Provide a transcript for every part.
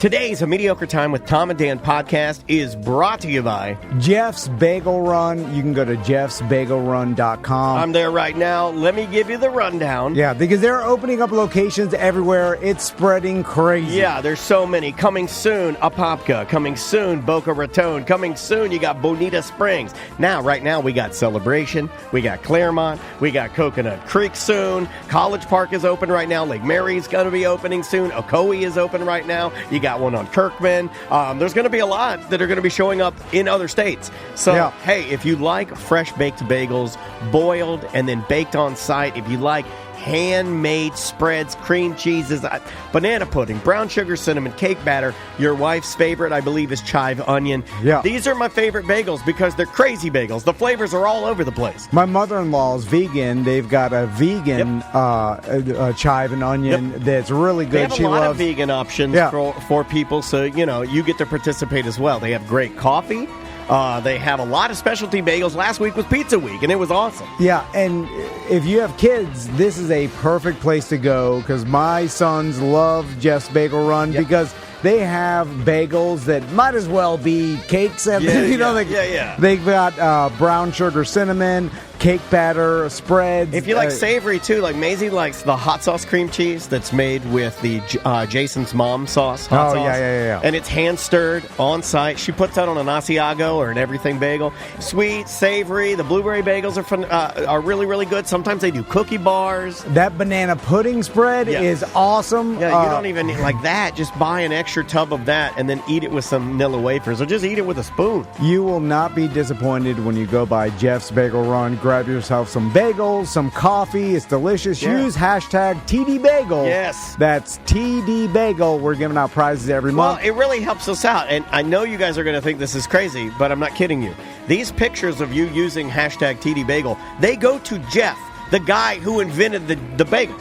Today's A Mediocre Time with Tom and Dan podcast is brought to you by Jeff's Bagel Run. You can go to jeffsbagelrun.com. I'm there right now. Let me give you the rundown. Yeah, because they're opening up locations everywhere. It's spreading crazy. Yeah, there's so many. Coming soon, Apopka. Coming soon, Boca Raton. Coming soon, you got Bonita Springs. Right now, we got Celebration. We got Claremont. We got Coconut Creek soon. College Park is open right now. Lake Mary's going to be opening soon. Ocoee is open right now. You got one on Kirkman. There's going to be a lot that are going to be showing up in other states. So, Hey, if you like fresh baked bagels, boiled and then baked on site, if you like handmade spreads, cream cheeses, banana pudding, brown sugar, cinnamon, cake batter. Your wife's favorite, I believe, is chive onion. Yeah. These are my favorite bagels because they're crazy bagels. The flavors are all over the place. My mother-in-law's vegan. They've got a vegan chive and onion that's really good. They have a lot of vegan options for people, so, you get to participate as well. They have great coffee. They have a lot of specialty bagels. Last week was Pizza Week, and it was awesome. Yeah, and if you have kids, this is a perfect place to go because my sons love Jeff's Bagel Run because they have bagels that might as well be cakes. They've got brown sugar cinnamon, cake batter, spreads. If you like savory, too, like Maisie likes the hot sauce cream cheese that's made with the Jason's mom sauce. Hot sauce. Yeah. And it's hand-stirred on-site. She puts that on an Asiago or an everything bagel. Sweet, savory. The blueberry bagels are really, really good. Sometimes they do cookie bars. That banana pudding spread is awesome. Yeah, you don't even need like that. Just buy an extra tub of that and then eat it with some Nilla wafers or just eat it with a spoon. You will not be disappointed when you go by Jeff's Bagel Run. Grab yourself some bagels, some coffee. It's delicious. Use hashtag TDBagel. Yes. That's TDBagel. We're giving out prizes every month. Well, it really helps us out. And I know you guys are going to think this is crazy, but I'm not kidding you. These pictures of you using hashtag TDBagel, they go to Jeff, the guy who invented the bagels.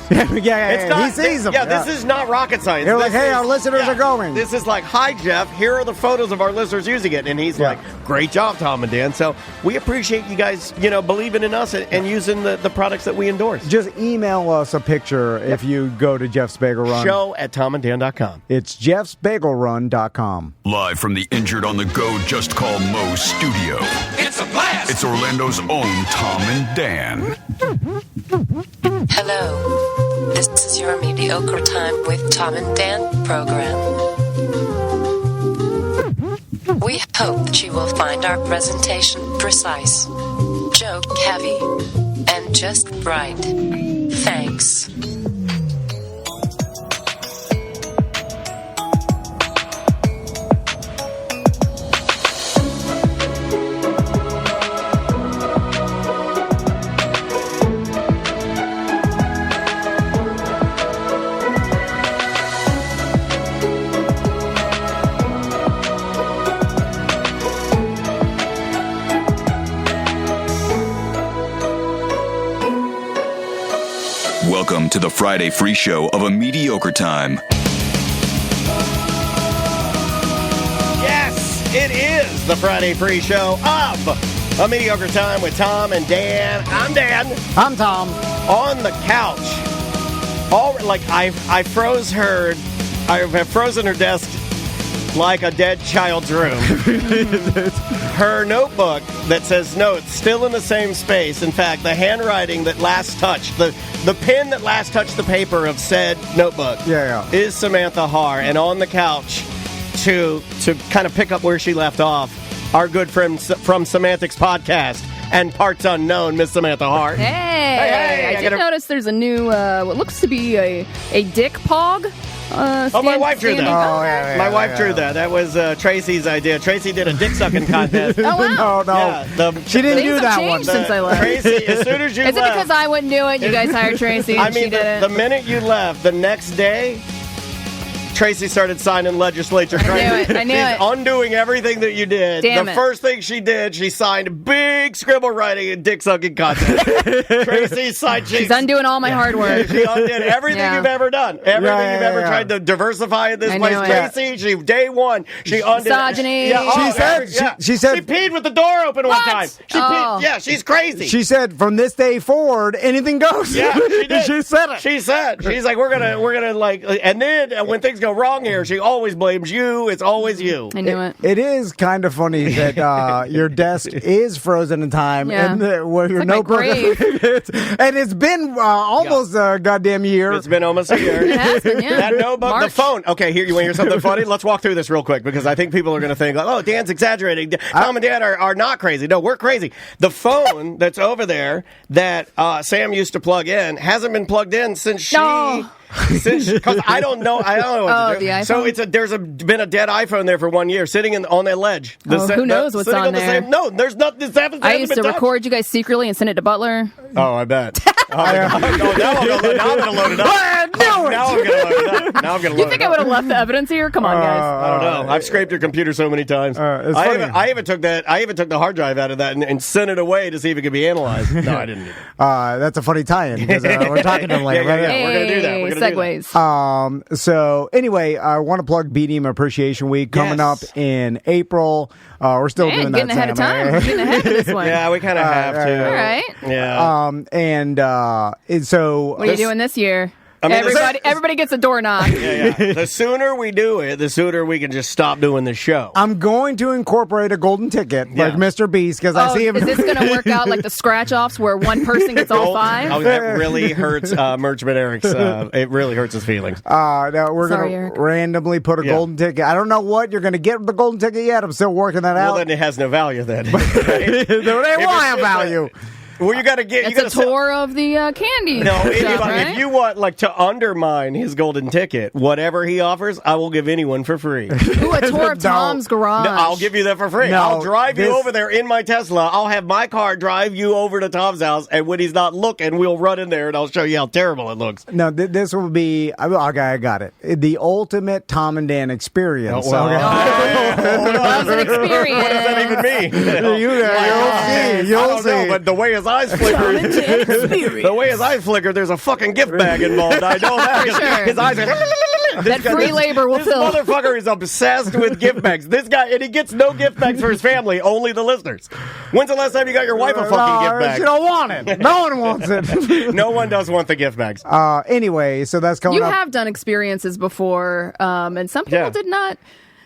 He sees them. This is not rocket science. They're like, hey, our listeners are going. This is like, hi, Jeff, here are the photos of our listeners using it. And he's like, great job, Tom and Dan. So we appreciate you guys, believing in us and using the products that we endorse. Just email us a picture if you go to Jeff's Bagel Run. Show@TomandDan.com. It's jeffsbagelrun.com. Live from the Injured on the Go Just Call Mo studio. It's a blast! It's Orlando's own Tom and Dan. Hello. This is your Mediocre Time with Tom and Dan program. We hope that you will find our presentation precise, joke heavy, and just right. Thanks. Welcome to the Friday free show of A Mediocre Time. Yes, it is the Friday free show of A Mediocre Time with Tom and Dan. I'm Dan. I'm Tom. On the couch. I froze her. I have frozen her desk like a dead child's room. Her notebook that says notes still in the same space. In fact, the handwriting that last touched, the pen that last touched the paper of said notebook is Samantha Haar. And on the couch to kind of pick up where she left off, our good friend from Semantics Podcast and Parts Unknown, Miss Samantha Haar. Hey, I did notice there's a new, what looks to be a dick pog. My wife drew that. My wife drew that. That was Tracy's idea. Tracy did a dick-sucking contest. Oh, wow. No. She didn't do that one. Since I left. Tracy, as soon as you left. Is it because I wouldn't do it? You guys hired Tracy and she did it? The minute you left, the next day, Tracy started signing legislature. I knew it. Undoing everything that you did. Damn it. The first thing she did, she signed big scribble writing and dick-sucking contest. Tracy signed. She's undoing all my hard work. She undid everything you've ever done. Everything you've ever tried to diversify in this place. Tracy, day one, she undid. Misogyny. She said she peed with the door open one time. She peed. Yeah, she's crazy. She said from this day forward, anything goes. Yeah, she did. She said it. She said. She's like, we're gonna like, and then when things things go wrong here, she always blames you. It's always you. I knew it. It is kind of funny that your desk is frozen in time, Yeah. and where your It's like my notebook, and it's been almost a goddamn year. It's been almost a year. It has been, yeah. That notebook, the March. phone. Okay, here, you want to hear something funny? Let's walk through this real quick because I think people are going to think, like, oh, Dan's exaggerating. Tom and Dan are not crazy. No, we're crazy. The phone that's over there that Sam used to plug in hasn't been plugged in since she... No. Because I don't know what to do. The iPhone? So been a dead iPhone there for 1 year, sitting on that ledge. Who knows what's sitting on the there? same, no, there's nothing. This hasn't I used been to touched. record you guys secretly and send it to Butler. Oh, I bet. Now I'm going to load it up. Now I'm going to load it up. You think I would have left the evidence here? Come on, guys. I don't know. I've scraped your computer so many times. It's I funny. even took the hard drive out of that and sent it away to see if it could be analyzed. No, I didn't do that. That's a funny tie-in because we're talking to him later. Yeah, we're gonna do that. We're gonna do that. Segues. So anyway, I want to plug BDM Appreciation Week coming up in April. We're still doing that. Getting ahead of Sam. time. Getting ahead of this one. Yeah, we kind of have to. All right. Yeah. And so What are you doing this year? I mean, Everybody gets a door knock. yeah. The sooner we do it, the sooner we can just stop doing the show. I'm going to incorporate a golden ticket like Mr. Beast because I see him. Is this going to work out like the scratch-offs where one person gets all five? Oh, that really hurts Merchman Eric's. It really hurts his feelings. No, we're Sorry, going Eric. to randomly put a golden ticket. I don't know what you're going to get with the golden ticket yet. I'm still working that Well, out. then it has no value then. They will have value. Well, you got to get. It's a tour of the candy No, shop, right? if you want to undermine his golden ticket, whatever he offers, I will give anyone for free. Ooh, a tour of Tom's garage. No, I'll give you that for free. No, I'll drive you over there in my Tesla. I'll have my car drive you over to Tom's house, and when he's not looking, we'll run in there and I'll show you how terrible it looks. No, this will be. Okay, I got it. The ultimate Tom and Dan experience. Oh, well. That was an experience. What does that even mean? You'll see. I don't know, but the way his eyes flicker, the way his eyes flicker, there's a fucking gift bag involved. I know that. For sure. His eyes are. That free labor will This fill. motherfucker is obsessed with gift bags. This guy, and he gets no gift bags for his family, only the listeners. When's the last time you got your wife a fucking gift bag? She don't want it. No one wants it. No one does want the gift bags. Anyway, so that's coming You up. have done experiences before, and some people did not.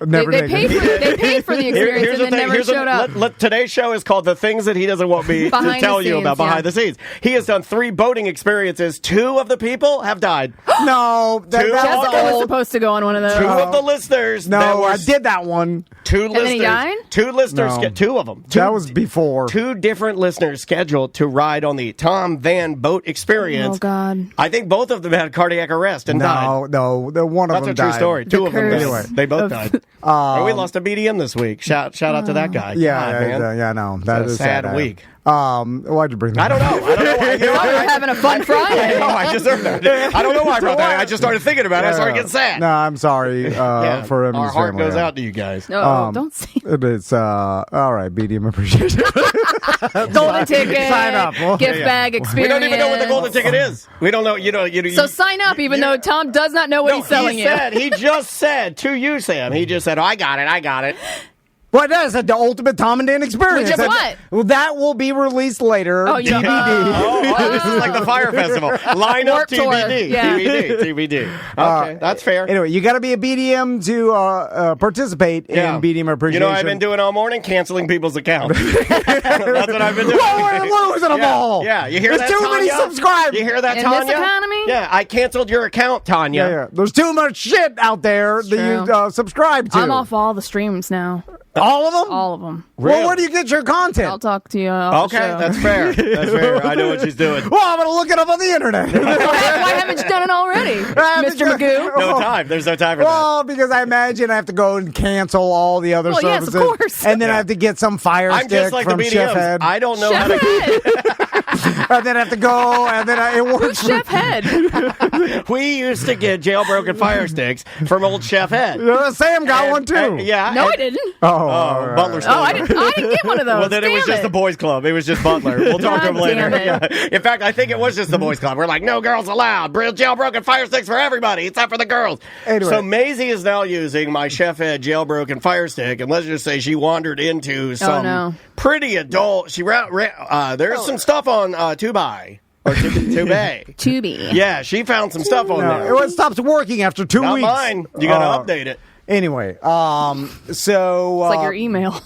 Never They did. paid for the experience and then never showed up. Today's show is called The Things That He Doesn't Want Me to Behind Tell the You scenes, About Behind yeah. the Scenes. He has done 3 boating experiences. 2 of the people have died. No, that Two- was Jessica was old. supposed to go on one of those. 2 of the listeners. that No, were I did that one. 2 then he listeners. died? 2 listeners. No. 2 of them. That was before. 2 different listeners scheduled to ride on the Tom Van boat experience. Oh, God. I think both of them had cardiac arrest and died. No, the one of That's them a true died. story. 2 of them curse died. Anyway. They both died. And we lost a BDM this week. Shout out to that guy. Yeah, God, man. yeah, no, that It's is a sad week. Why'd you bring that? I don't know. I don't know why. We're having a fun Friday. No, I deserve that. I don't know why I brought that. I just started thinking about it. I started getting sad. No, I'm sorry Yeah, for him. and our his heart family. goes out to you guys. No, don't say It's all right. BDM appreciation. golden ticket. Sign up. Gift bag We experience. don't even know what the golden ticket is. We don't know. So sign up, even though Tom does not know what he's selling you. He just said to you, Sam. He just said, "Oh, I got it." What is it? The ultimate Tom and Dan experience. Which of what? Well, that will be released later. Oh, you DVD. Oh, this is like the Fire Festival. Line up Warped Tour. TBD. Yeah. TBD. Okay, that's fair. Anyway, you got to be a BDM to participate Yeah. in BDM appreciation. You know what I've been doing all morning? Canceling people's accounts. That's what I've been doing. Well, we're losing them all. Yeah, you hear There's that, too many Tanya? subscribers. You hear that, In Tanya? this economy? Yeah, I canceled your account, Tanya. Yeah. There's too much shit out there that you true. subscribe to. I'm off all the streams now. All of them? All of them. Well, where do you get your content? I'll talk to you off Okay, the show. that's fair. That's fair. I know what she's doing. Well, I'm going to look it up on the internet. Why haven't you done it already, Mr. Magoo? No time. There's no time for that. Well, because I imagine I have to go and cancel all the other Well, yes, services. of course. And then I have to get some Fire I'm Stick just like the from Chef BDMs. Head. I don't know how Chef to. Head. And then I have to go, and then it Who's works. Chef Head? We used to get jailbroken fire sticks from old Chef Head. Sam got one too. Yeah. No, and- I didn't. Oh, Butler stole Oh, I it. didn't get one of those. Well, then it was Damn just the boys' club. It was just Butler. We'll talk to him God later. damn it. Yeah. In fact, I think it was just the boys' club. We're like, no girls allowed. Jailbroken fire sticks for everybody, except for the girls. Anyway. So Maisie is now using my Chef Head jailbroken fire stick, and let's just say she wandered into some no. pretty adult. There's some stuff on Tubi Or Tube? Tubi. Yeah, she found some stuff on there. It stops working after 2 Not weeks. mine. You got to update it. Anyway, so It's like your email.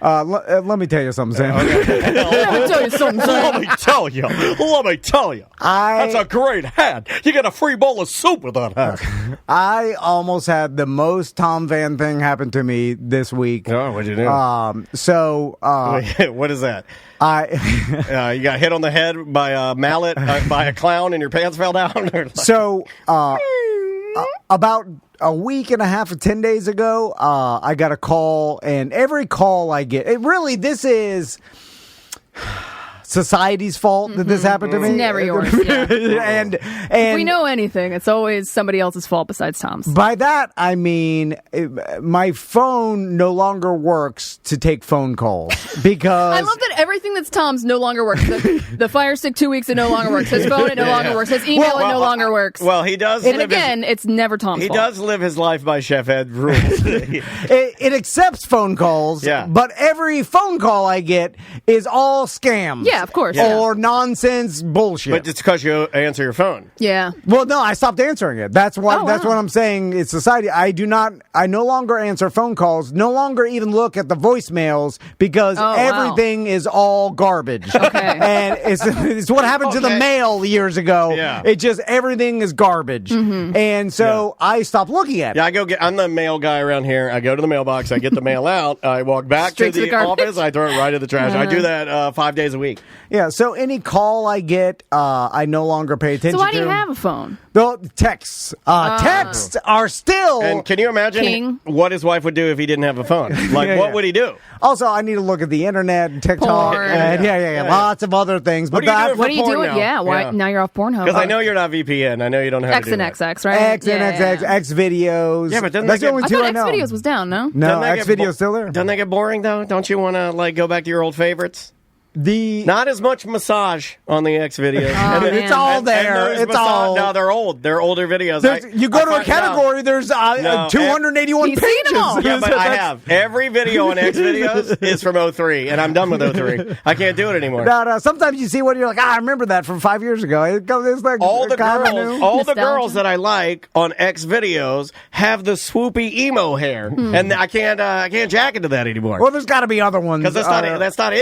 let me tell you something, Sam. Let me tell you something, Let Sam. me tell you. Let me tell you. That's a great hat. You get a free bowl of soup with that hat. I almost had the most Tom Van thing happen to me this week. Oh, what'd you do? What is that? You got hit on the head by a mallet, by a clown, and your pants fell down? About a week and a half or 10 days ago, I got a call, and every call I get, this is society's fault that this happened to me. It's never yours. Yeah. and If we know anything, it's always somebody else's fault besides Tom's. By that, I mean my phone no longer works to take phone calls because I love that everything that's Tom's no longer works. The Fire Stick 2 weeks, it no longer works. His phone, it no longer works. His email, it no longer works. Well, he does. And again, it's never Tom's fault. He does live his life by Chef Ed rules. it accepts phone calls, but every phone call I get is all scams. Yeah, of course. Or nonsense bullshit. But it's because you answer your phone. Yeah. Well, no, I stopped answering it. That's what I'm saying. It's society. I no longer answer phone calls, no longer even look at the voicemails because everything is all garbage. Okay. And it's what happened to the mail years ago. Yeah. It just, everything is garbage. Mm-hmm. And so I stopped looking at it. Yeah, I'm the mail guy around here. I go to the mailbox, I get the mail out, I walk back Straight to the office, I throw it right in the trash. I do that 5 days a week. Yeah, so any call I get, I no longer pay attention to. So why do you have a phone? The texts. Texts are still... And can you imagine what his wife would do if he didn't have a phone? Like, what would he do? Also, I need to look at the internet and TikTok. Porn. And lots of other things. What are you doing What are you porn doing? now? Yeah, why now you're off Pornhub? Because I know you're not VPN. I know you don't have X to do and that. XX, right? X and XX, X videos. Yeah, but doesn't that's that the only I two thought I X know. videos was down, no? No, Doesn't that X get video's still there. Doesn't that get boring, though? Don't you want to, go back to your old favorites? Not as much massage on the X videos. It's all there. It's all. No, they're old. They're older videos. You go to a category, there's 281 He's seen them all. pages. Yeah, but I have. Every video on X videos is from 03, and I'm done with 03. I can't do it anymore. No, sometimes you see one, you're like, I remember that from 5 years ago. It's like All the Nostalgia. girls that I like on X videos have the swoopy emo hair, and I can't jack into that anymore. Well, there's got to be other ones. Because that's not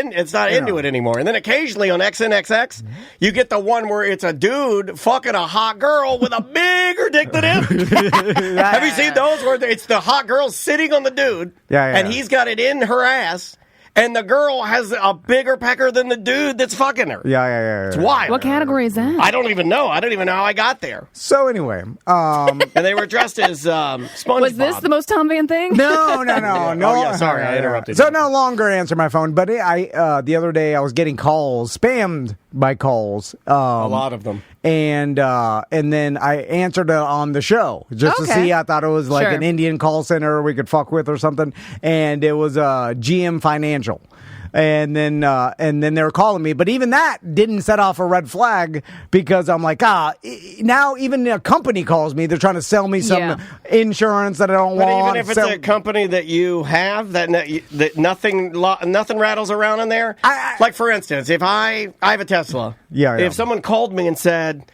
into it anymore. And then occasionally on XNXX, you get the one where it's a dude fucking a hot girl with a bigger dick than him. Have you seen those where it's the hot girl sitting on the dude, and he's got it in her ass, and the girl has a bigger pecker than the dude that's fucking her? Yeah. It's wild. What category is that? I don't even know. I don't even know how I got there. So anyway, And they were dressed as SpongeBob. Was this the most Tom Van thing? No. Oh, yeah, sorry, I interrupted So you. no longer answer my phone, but the other day I was getting calls, spammed by calls. A lot of them. And then I answered on the show just to see. I thought it was like an Indian call center we could fuck with or something, and it was GM Financial. And then they were calling me, but even that didn't set off a red flag because I'm like, now even a company calls me, they're trying to sell me some insurance that I don't want. But even if it's a company that you have that nothing rattles around in there, like for instance, if I have a Tesla, if someone called me and said,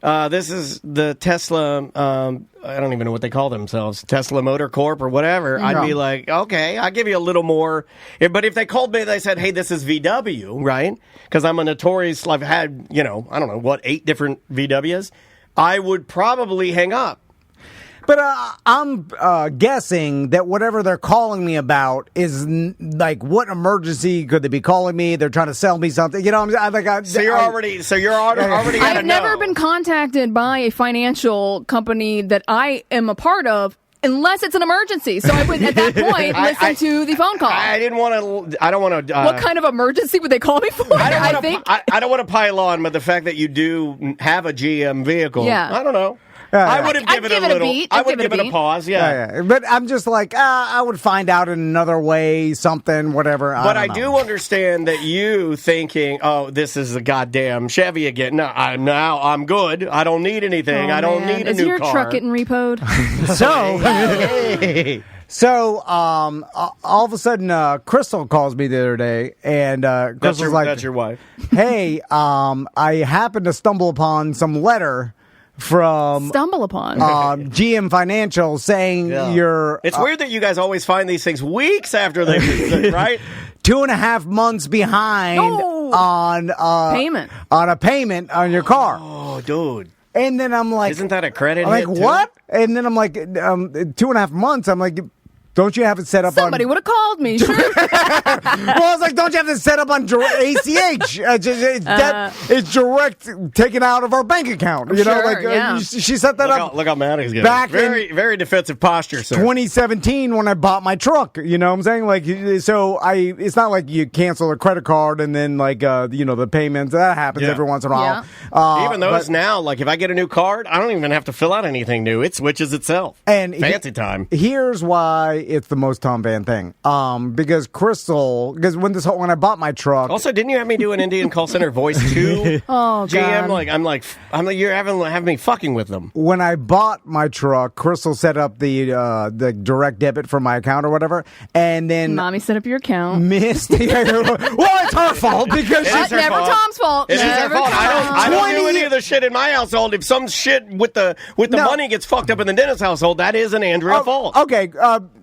this is the Tesla, I don't even know what they call themselves, Tesla Motor Corp or whatever, I'd be like, okay, I'll give you a little more. But if they called me, they said, hey, this is VW, right? Because I'm a notorious, I've had, I don't know, 8 different VWs, I would probably hang up. But I'm guessing that whatever they're calling me about is like, what emergency could they be calling me? They're trying to sell me something. So you're already I've never been contacted by a financial company that I am a part of. Unless it's an emergency. So I would, at that point, listen to the phone call. I don't want to... what kind of emergency would they call me for? I don't want to pile on, but the fact that you do have a GM vehicle, I don't know. I would have given it a little. I would give it a pause. Yeah. But I'm just like, I would find out in another way, something, whatever. But I do understand that you thinking, oh, this is a goddamn Chevy again. No, I'm good. I don't need anything. I don't need a new car. Is your truck getting repoed? So, all of a sudden, Crystal calls me the other day, and Crystal's like, "That's your wife." Hey, I happened to stumble upon some letter from GM Financial saying you're. It's weird that you guys always find these things weeks after they've right? 2.5 months behind on a payment on your car. Oh, dude. And then I'm like, isn't that a credit? I'm like, hit what? And then I'm like, 2.5 months. I'm like, don't you have it set up Somebody would have called me. Sure. Well, I was like, don't you have it set up on ACH? It's direct taken out of our bank account. You know, she set that up. Look how mad he's getting. Back very, very defensive posture, sir. 2017 when I bought my truck. You know what I'm saying? Like, so it's not like you cancel a credit card and then the payments. That happens every once in a while. Yeah. Even those now, like if I get a new card, I don't even have to fill out anything new. It switches itself. And fancy time. Here's why it's the most Tom Van thing. Because when I bought my truck. Also, didn't you have me do an Indian call center voice too? Oh, GM, God. I'm like, you're having me fucking with them. When I bought my truck, Crystal set up the direct debit from my account or whatever, and then Mommy set up your account. Missed. Well, it's her fault because It's never Tom's fault. It is her fault. I don't do any of the shit in my household. If some shit with the money gets fucked up in the Dennis household, that is an Andrea fault. Okay.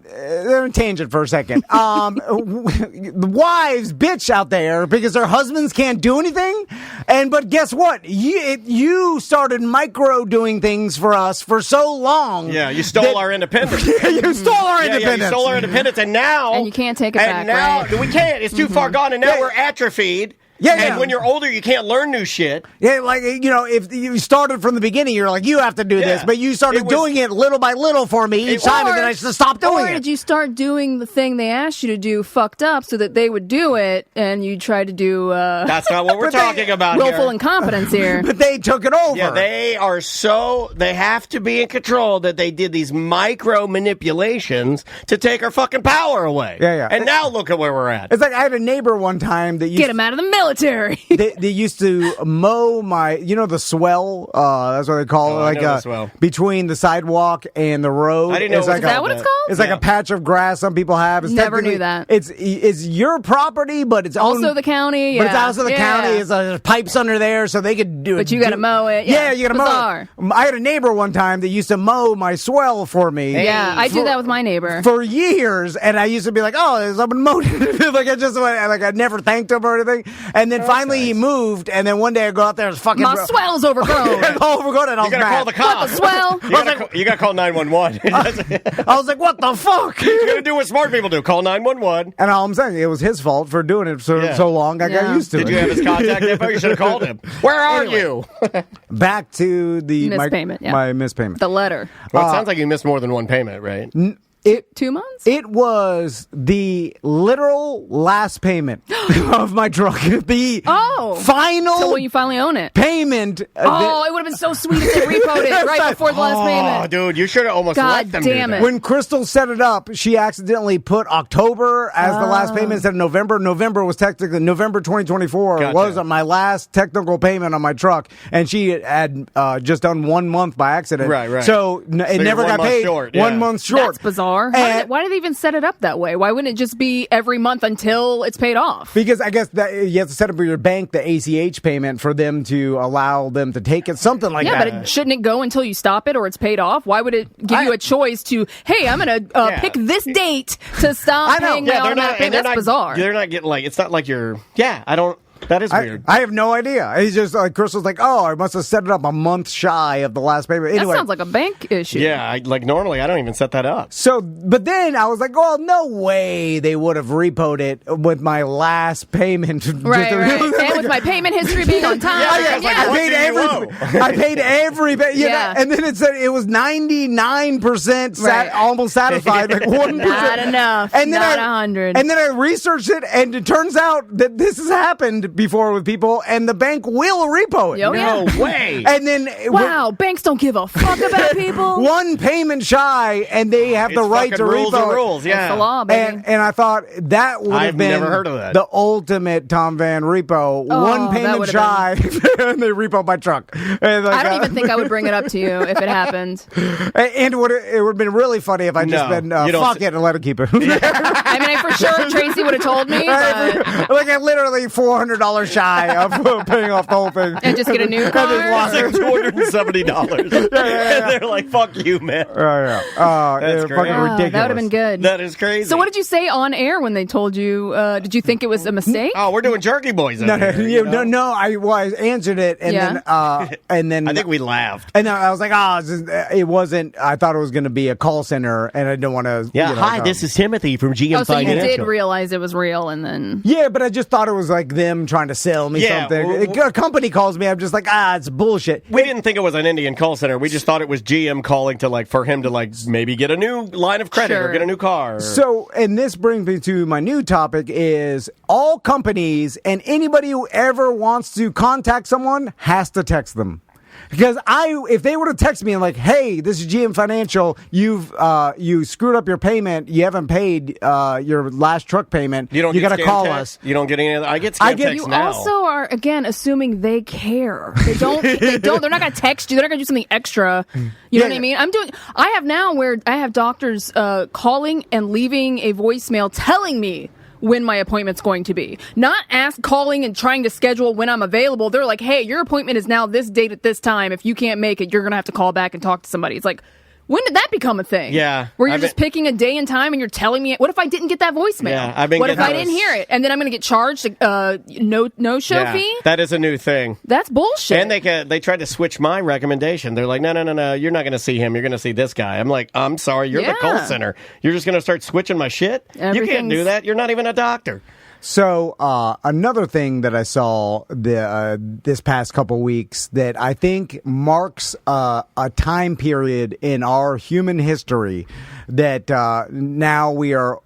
They're on a tangent for a second. The wives bitch out there because their husbands can't do anything. But guess what? You started micro doing things for us for so long. Yeah, you stole our independence. You stole our independence. Yeah, you stole our independence, and now... And you can't take it back, And now, right? we can't. It's too far gone, and now we're atrophied. Yeah, and when you're older, you can't learn new shit. Yeah, like, if you started from the beginning, you're like, you have to do this. But you started doing it little by little for me each time, and then I just stopped doing it. Or did you start doing the thing they asked you to do fucked up so that they would do it, and you tried to do... That's not what we're talking about willful here. incompetence here. But they took it over. Yeah, they have to be in control that they did these micro manipulations to take our fucking power away. Yeah. And now look at where we're at. It's like I had a neighbor one time that used Get him out of the military. They used to mow the swell. That's what they call it. I know the swell. Between the sidewalk and the road. I didn't know. Is that what it's called? It's like a patch of grass some people have. It's Never knew that. It's your property, but it's Also the county. But it's also the county. There's pipes under there, so they could do it. But you got to mow it. Yeah, you got to Bizarre. mow it. I had a neighbor one time that used to mow my swell for me. Yeah, I do that with my neighbor. For years, and I used to be like, "Oh, someone mowed it." I never thanked him or anything. And then finally he moved, and then one day I go out there, it's fucking... My swell's overgrown. Overgrown, and I was You gotta mad. call the cops. What the swell? You gotta call 911. I was like, what the fuck? You gotta do what smart people do. Call 911. And all I'm saying, it was his fault for doing it so long. I got used to it. Did you have his contact info? You should have called him. Where are you? Back to the... Missed payment, yeah. My missed payment. The letter. Well, it sounds like you missed more than one payment, right? 2 months? It was the literal last payment of my truck. The final So when you finally own it. payment. It would have been so sweet if they repoed it right before the last payment. Oh, dude, you should have almost let them damn do it. that. When Crystal set it up, she accidentally put October as the last payment instead of November. November was technically November 2024 Gotcha. was my last technical payment on my truck, and she had just done 1 month by accident. Right. So it you're never 1 got month paid. short, 1 yeah. month short. That's bizarre. And- Why did they even set it up that way? Why wouldn't it just be every month until it's paid off? Because I guess that you have to set up with your bank the ACH payment for them to allow them to take it, something like that. But shouldn't it go until you stop it or it's paid off? Why would it give you a choice to, hey, I'm going to pick this date to stop paying my automatic payment? That's bizarre. They're not getting it's not like you're. Yeah, I don't. That is weird. I have no idea. It's just like Crystal's like, oh, I must have set it up a month shy of the last payment. Anyway, that sounds like a bank issue. Yeah, normally I don't even set that up. So, but then I was like, oh, no way they would have repoed it with my last payment. Right. And with my payment history being on time. I paid every. And then it said it was 99% almost satisfied, like 1%. Not enough. And then not 100. And then I researched it, and it turns out that this has happened happened before with people, and the bank will repo it. Oh, yeah. No way. And then Wow, banks don't give a fuck about people. one payment shy, and they have the It's right to fucking rules repo and it. rules, yeah. That's the law, baby. And I thought that would have I've been never heard of that. the ultimate Tom Van repo. Oh, One that payment would've shy, and they repo my truck. And I don't even think I would bring it up to you if it happened. And it would have been really funny if I just No, been you don't fuck say- it and let it keep it. I mean, for sure Tracy would have told me, but Like I'm literally $400 shy of paying off the whole thing. and just get a new I just car. lost It's like $270. And they're like, fuck you, man. Oh, yeah. That's fucking great. ridiculous. That would have been good. That is crazy. So what did you say on air when they told you? Did you think it was a mistake? Oh, we're doing Jerky Boys over No, here, you know? no. I answered it, and then I think we laughed. And I was like, it wasn't. I thought it was going to be a call center, and I didn't want to. Yeah, hi, this is Timothy from GM Oh, so you Financial. did realize it was real, and then Yeah, but I just thought it was like them trying to sell me Yeah, something. A company calls me, I'm just like, it's bullshit. We didn't think it was an Indian call center. We just thought it was GM calling to for him to maybe get a new line of credit or Sure. get a new car. So, and this brings me to my new topic is all companies and anybody who ever wants to contact someone has to text them. Because if they were to text me and like, hey, this is GM Financial, you screwed up your payment, you haven't paid your last truck payment, you got to scam call text? us. You don't get any of that. I get scam texts you now. also are again assuming they care. They don't. They're not going to text you. They're not going to do something extra. You know what I mean? I have now where I have doctors calling and leaving a voicemail telling me when my appointment's going to be. Not calling and trying to schedule when I'm available. They're like, hey, your appointment is now this date at this time. If you can't make it, you're going to have to call back and talk to somebody. It's like, when did that become a thing? Yeah. Where you're just picking a day and time and you're telling me, what if I didn't get that voicemail? Yeah, I've been what if I getting didn't hear it? And then I'm going to get charged no-show fee? That is a new thing. That's bullshit. And they tried to switch my recommendation. They're like, no, you're not going to see him. You're going to see this guy. I'm like, I'm sorry, you're the call Yeah. center. You're just going to start switching my shit? You can't do Everything's- that. You're not even a doctor. So another thing that I saw this past couple weeks that I think marks a time period in our human history that now we are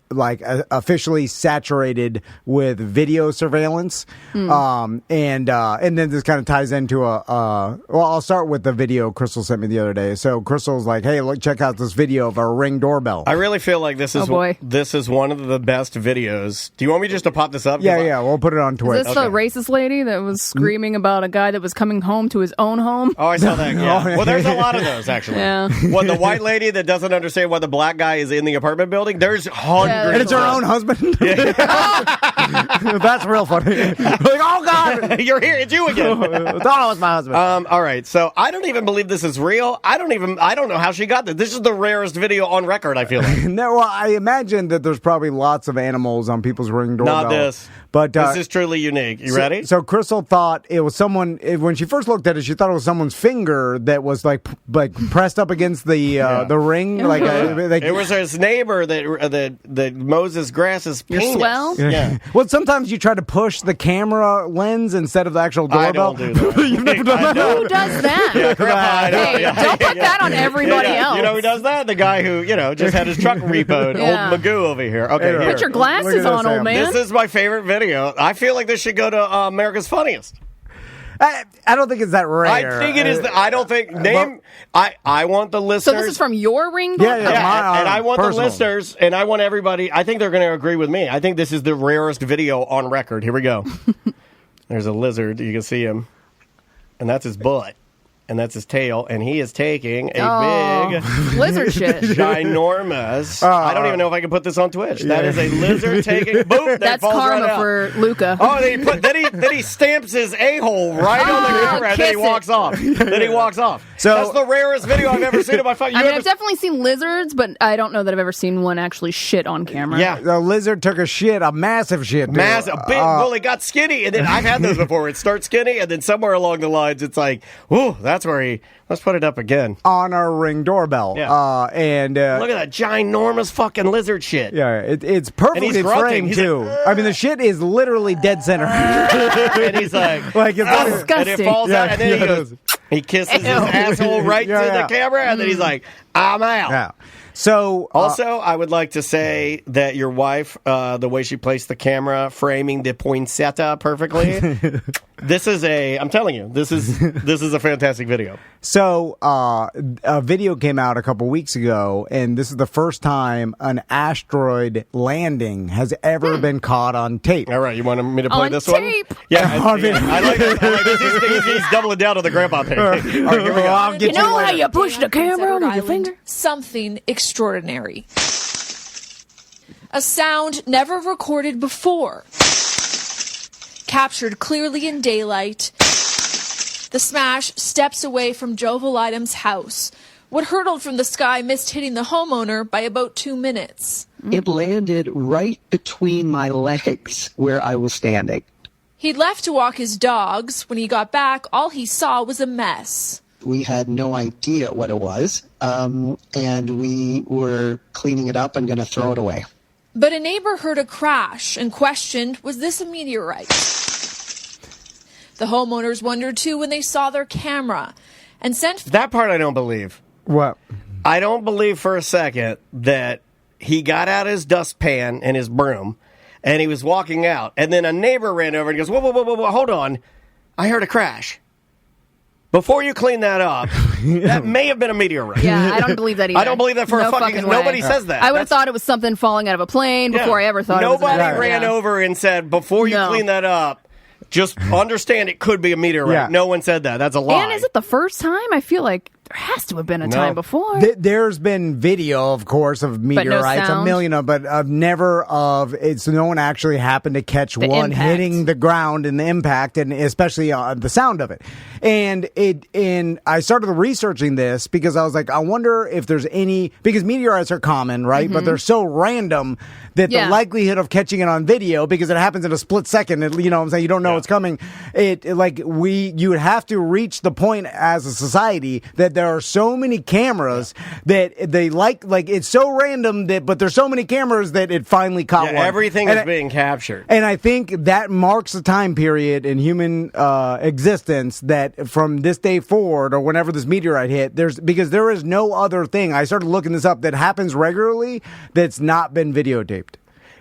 officially saturated with video surveillance, and then this kind of ties into well, I'll start with the video Crystal sent me the other day. So Crystal's like, "Hey, look, check out this video of our Ring doorbell." I really feel like this is boy. this is one of the best videos. Do you want me just to pop this up? Yeah, we'll put it on Twitch. Is this the racist lady that was screaming about a guy that was coming home to his own home? Oh, I saw that. Yeah. Well, there's a lot of those actually. Yeah. What, the white lady that doesn't understand why the black guy is in the apartment building? There's hundreds. And it's her own husband. That's real funny. Like, oh God, You're here. It's you again. thought it was my husband. All right. So I don't even believe this is real. I don't know how she got this. This is the rarest video on record, I feel like. No, well, I imagine that there's probably lots of animals on people's Ring doorbell. Not this. But This is truly unique. You ready? So Crystal thought it was someone when she first looked at it. She thought it was someone's finger that was like pressed up against the ring. It was his neighbor that mows his grass. His Your penis. swell? Yeah. Well, sometimes you try to push the camera lens instead of the actual doorbell. I don't do that. You've never done that? Who does that? Grandpa, I know. Hey, Yeah. don't put that on everybody else. You know who does that? The guy who, just had his truck repoed. Yeah. Old Magoo over here. Okay, here. Put your Look glasses at this, on, old Sam. man. This is my favorite video. I feel like this should go to America's Funniest. I don't think it's that rare. I think it is. I don't think. I want the So listeners. this is from your Ring Yeah, doorbell? yeah. and I want personal. the listeners, and I want everybody. I think they're going to agree with me. I think this is the rarest video on record. Here we go. There's a lizard. You can see him, and that's his butt, and that's his tail, and he is taking a big, lizard shit. ginormous. I don't even know if I can put this on Twitch. That is a lizard taking. Boom! That That's falls karma right out. for Luca. Oh, then he stamps his a-hole right on the camera, and then he kiss walks off. Then he walks off. So- That's the rarest video I've ever seen in my phone. I mean, I've definitely seen lizards, but I don't know that I've ever seen one actually shit on camera. Yeah. The lizard took a massive shit. Dude. Massive, big. Well, it got skinny, and then I've had those before. It starts skinny, and then somewhere along the lines, it's like, whoa, that's where let's put it up again. On our Ring doorbell. Yeah. Look Look at that ginormous fucking lizard shit. Yeah, it's And perfectly he's grunting. framed He's too. I mean, the shit is literally dead center. And he's like, Like it's "Oh," disgusting. and it falls out, and then he goes, he kisses his asshole right Yeah, to yeah. the camera, and then he's like, I'm out. Yeah. So Also, I would like to say that your wife, the way she placed the camera, framing the poinsettia perfectly. I'm telling you, this is a fantastic video. So, a video came out a couple weeks ago, and this is the first time an asteroid landing has ever been caught on tape. All right, you want me to play On this tape. one? Yeah, I like this. He's doubling down on the grandpa thing. All right, here we go. I'll get You know how later. you push the camera Edward with your Island, finger? Something extraordinary. A sound never recorded before. Captured clearly in daylight. The smash steps away from Joe Validum's house. What hurtled from the sky missed hitting the homeowner by about 2 minutes. It landed right between my legs where I was standing. He'd left to walk his dogs. When he got back, all he saw was a mess. We had no idea what it was, and we were cleaning it up and going to throw it away. But a neighbor heard a crash and questioned, was this a meteorite? The homeowners wondered too when they saw their camera and sent That part I don't believe. What? I don't believe for a second that he got out his dustpan and his broom, and he was walking out, and then a neighbor ran over and goes, whoa, hold on. I heard a crash. Before you clean that up, that may have been a meteorite. Yeah, I don't believe that either. I don't believe that for No a fucking way. nobody says that. I would have That's- thought it was something falling out of a plane before I ever thought Nobody it was a ran yeah. over and said, before you No. clean that up, just understand it could be a meteorite. Yeah. No one said that. That's a lie. And is it the first time? I feel like there has to have been a No. time before. There's been video, of course, of meteorites, a sound? million of, but never of it's. No one actually happened to catch The one impact. hitting the ground and the impact, and especially the sound of it. And I started researching this because I was like, I wonder if there's any, because meteorites are common, right? But they're so random that Yeah. the likelihood of catching it on video, because it happens in a split second, you know what I'm saying? You don't know it's coming. You would have to reach the point as a society that there are so many cameras that they like it's so random but there's so many cameras that it finally caught one. everything And is being captured. And I think that marks a time period in human existence that from this day forward, or whenever this meteorite hit, because there is no other thing. I started looking this up that happens regularly that's not been videotaped.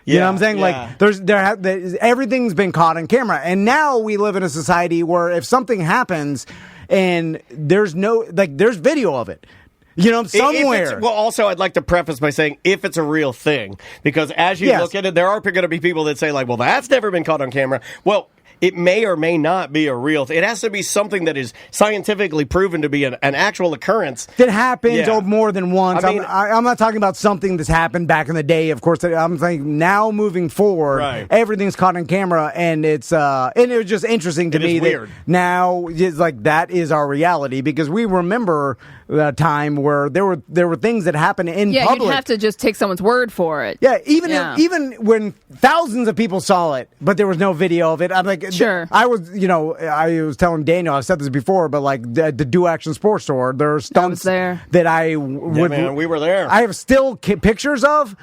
You know what I'm saying? Yeah. Like everything's been caught on camera, and now we live in a society where if something happens and there's video of it. You know, somewhere. Well, also, I'd like to preface by saying if it's a real thing, because as you look at it, there are going to be people that say, like, well, that's never been caught on camera. Well, it may or may not be a real thing. It has to be something that is scientifically proven to be an actual occurrence. That happens Yeah. more than once. I mean, I'm not talking about something that's happened back in the day, of course. I'm saying now moving forward, Right. everything's caught on camera, and it was just interesting to It me is that weird. now it's like that is our reality, because we remember a time where there were things that happened in yeah, public. you'd have to just take someone's word for it. Yeah, even Yeah. even when thousands of people saw it, but there was no video of it. I'm like, Sure. I was telling Daniel, I've said this before, but like the Do Action Sports Store, there are stunts there. that I would. man, we were there. I have still pictures of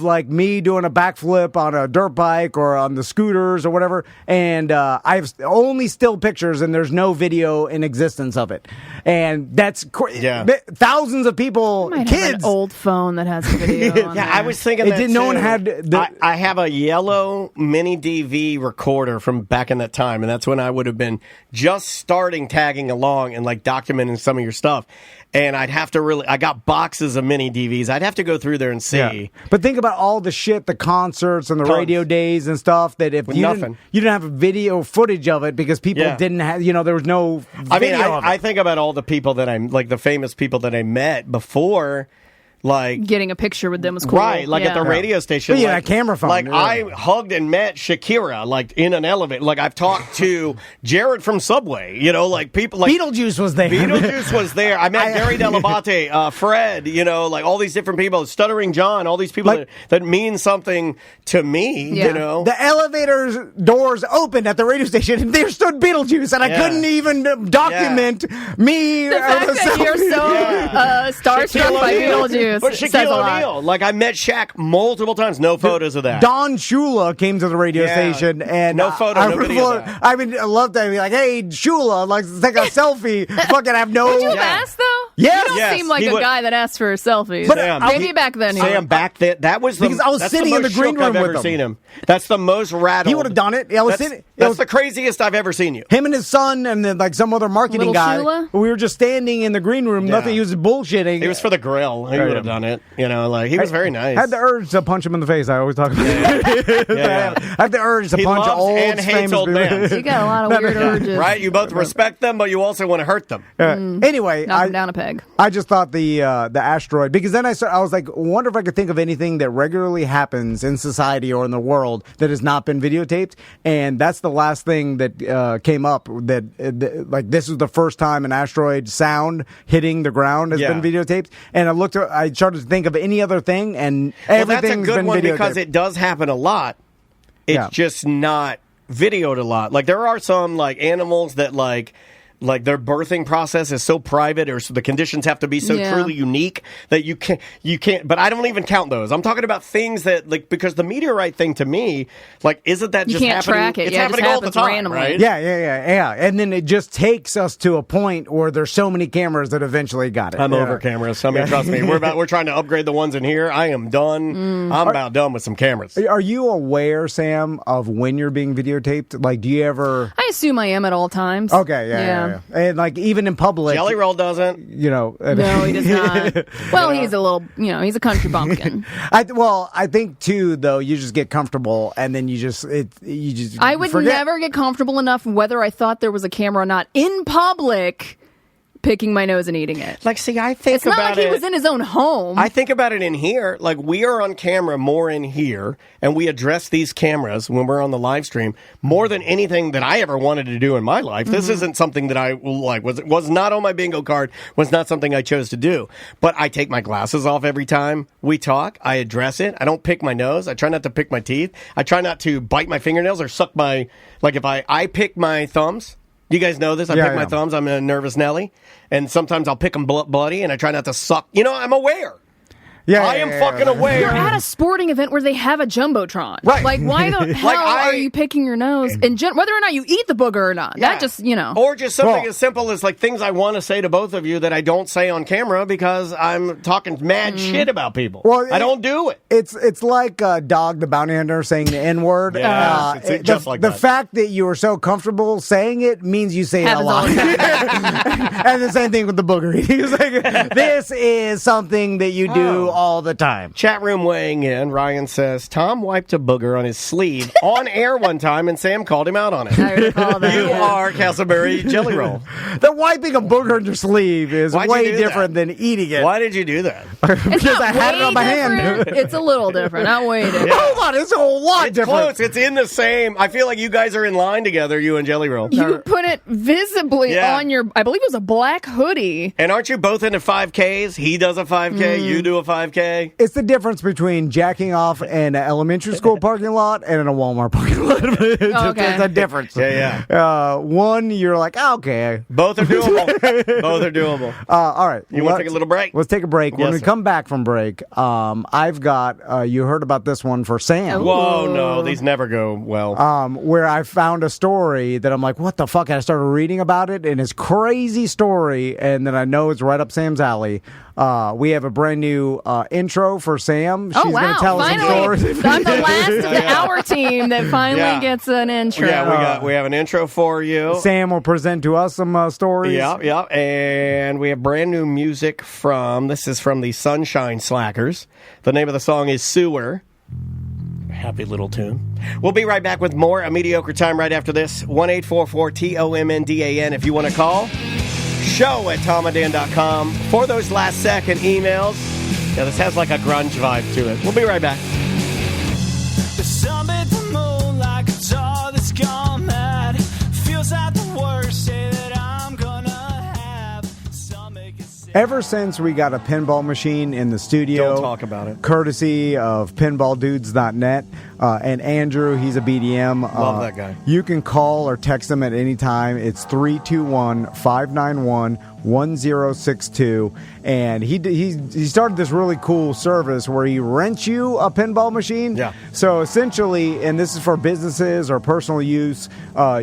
like me doing a backflip on a dirt bike or on the scooters or whatever, and I have only still pictures, and there's no video in existence of it, and that's thousands of people, Might have kids. an old phone that has a video on Yeah, there. I was thinking It that didn't- no one too. had the- I have a yellow mini DV recorder from back in that time, and that's when I would have been just starting tagging along and like documenting some of your stuff. And I'd have to I got boxes of mini DVs. I'd have to go through there and see. Yeah. But think about all the shit, the concerts and the Tons. radio days and stuff that if With you nothing. didn't have video footage of it because people Yeah. didn't have, there was no I mean, video of it. I think about all the people that the famous people that I met before, like. Getting a picture with them was cool. Right, like at the Yeah. radio station. But yeah, like, a camera phone, Like yeah. I hugged and met Shakira, like in an elevator. Like I've talked to Jared from Subway. Like people like Beetlejuice was there. Beetlejuice was there. I met Gary Delabate, Fred. Like all these different people, Stuttering John, all these people that mean something to me. Yeah. The elevator doors opened at the radio station, and there stood Beetlejuice, and I Yeah. couldn't even document me. The fact that you're so starstruck by Beetlejuice But says Shaquille a lot. O'Neal, like I met Shaq multiple times. No photos of that. Don Shula came to the radio Yeah. station, and No photo, no video of that. I love that. Be like, hey, Shula, like take a selfie. Fucking have no. Would you have asked though? Yes. You don't seem like he a would- guy that asks for selfies. But, Sam, maybe back then. he Sam, would. back then, that was Because I was that's sitting in most the green shook I've room ever with him. seen him. That's the most rattled. He would have done it. I was sitting. That's the craziest I've ever seen you. Him and his son, and then like some other marketing Little guy. Shula? We were just standing in the green room. Yeah. Nothing. He was bullshitting. It was for the grill. He would have done it. You know, like he was very nice. I had the urge to punch him in the face. I always talk about it. Yeah. I had the urge to He punch loves old and hates famous old people. man. You got a lot of weird urges. Right? You both respect them, but you also want to hurt them. Anyway, Knock him down a peg. I just thought the asteroid, because then I was like, wonder if I could think of anything that regularly happens in society or in the world that has not been videotaped, and that's the last thing that came up. That like this was the first time an asteroid sound hitting the ground has been videotaped, and I started to think of any other thing, and everything's that's a good been one videotaped. because it does happen a lot. It's just not videoed a lot. Like there are some like animals that like their birthing process is so private, or so the conditions have to be so truly unique that you can't. But I don't even count those. I'm talking about things that like, because the meteorite thing to me, like, isn't that You just can't happening? track it. It's Yeah, it just happening all the happens time, randomly. right? Yeah. And then it just takes us to a point where there's so many cameras that eventually got it. I'm over cameras. I mean, trust me. We're trying to upgrade the ones in here. I am done. I'm about done with some cameras. Are you aware, Sam, of when you're being videotaped? Like, do you ever? I assume I am at all times. Okay, yeah. And like even in public, Jelly Roll doesn't. you know. No, he does not. Well, he's a little, he's a country bumpkin. I think too, though, you just get comfortable, and then you just. I would forget. never get comfortable enough whether I thought there was a camera or not in public picking my nose and eating it. Like, see, I think It's not about like he was in his own home. I think about it in here. Like, we are on camera more in here, and we address these cameras when we're on the live stream more than anything that I ever wanted to do in my life. This isn't something that I like. Was not on my bingo card. Was not something I chose to do. But I take my glasses off every time we talk. I address it. I don't pick my nose. I try not to pick my teeth. I try not to bite my fingernails or suck my. Like, if I pick my thumbs. You guys know this. I pick my thumbs. I'm a nervous Nelly. And sometimes I'll pick them bloody, and I try not to suck. I'm aware. I am fucking aware. You're at a sporting event where they have a Jumbotron. Right. Like, why the hell are you picking your nose? And whether or not you eat the booger or not. Yeah. That just, Or just something as simple as, like, things I want to say to both of you that I don't say on camera because I'm talking mad shit about people. Well, I don't do it. It's like Dog the Bounty Hunter saying the N-word. Yes, it's just like the that. fact that you are so comfortable saying it means you say it a Happens all lot. the time. And the same thing with the booger. He was like, this is something that you do all the time. Chat room weighing in. Ryan says, Tom wiped a booger on his sleeve on air one time, and Sam called him out on it. I recall that. You are Castleberry Jelly Roll. The wiping a booger on your sleeve is Why'd you way do different that? than eating it. Why did you do that? It's Because not I had it way on my hand. different. It's a little different. Not way different. Hold on, it's a lot It's different. close. It's in the same. I feel like you guys are in line together, you and Jelly Roll. You put it visibly Yeah. on your, I believe it was a black hoodie. And aren't you both into 5Ks? He does a 5K, you do a 5K. It's the difference between jacking off in an elementary school parking lot and in a Walmart parking lot. It's a difference. Yeah. One, you're like, okay. Both are doable. Both are doable. All right. You want to take a little break? Let's take a break. When Yes, we sir. come back from break, I've got, you heard about this one for Sam. Whoa, no, these never go well. Where I found a story that I'm like, what the fuck? And I started reading about it, and it's crazy story, and then I know it's right up Sam's alley. We have a brand new intro for Sam. She's Oh, wow. going to tell us some Finally, stories. I'm the last of the hour team that finally gets an intro. Yeah, we have an intro for you. Sam will present to us some stories. Yeah, and we have brand new music this is from the Sunshine Slackers. The name of the song is Sewer. Happy little tune. We'll be right back with more A Mediocre Time right after this. 1-844-TOMNDAN if you want to call. Show at tomadan.com for those last second emails. Yeah, this has like a grunge vibe to it. We'll be right back. The sun bit the moon like a doll that's gone mad. Feels like the worst day that I'm gonna have. Some make it sad. Ever since we got a pinball machine in the studio, Don't talk about it. courtesy of pinballdudes.net, and Andrew, he's a BDM. Love that guy. You can call or text him at any time. It's 321-591 1062, and he started this really cool service where he rents you a pinball machine. Yeah. So essentially, and this is for businesses or personal use,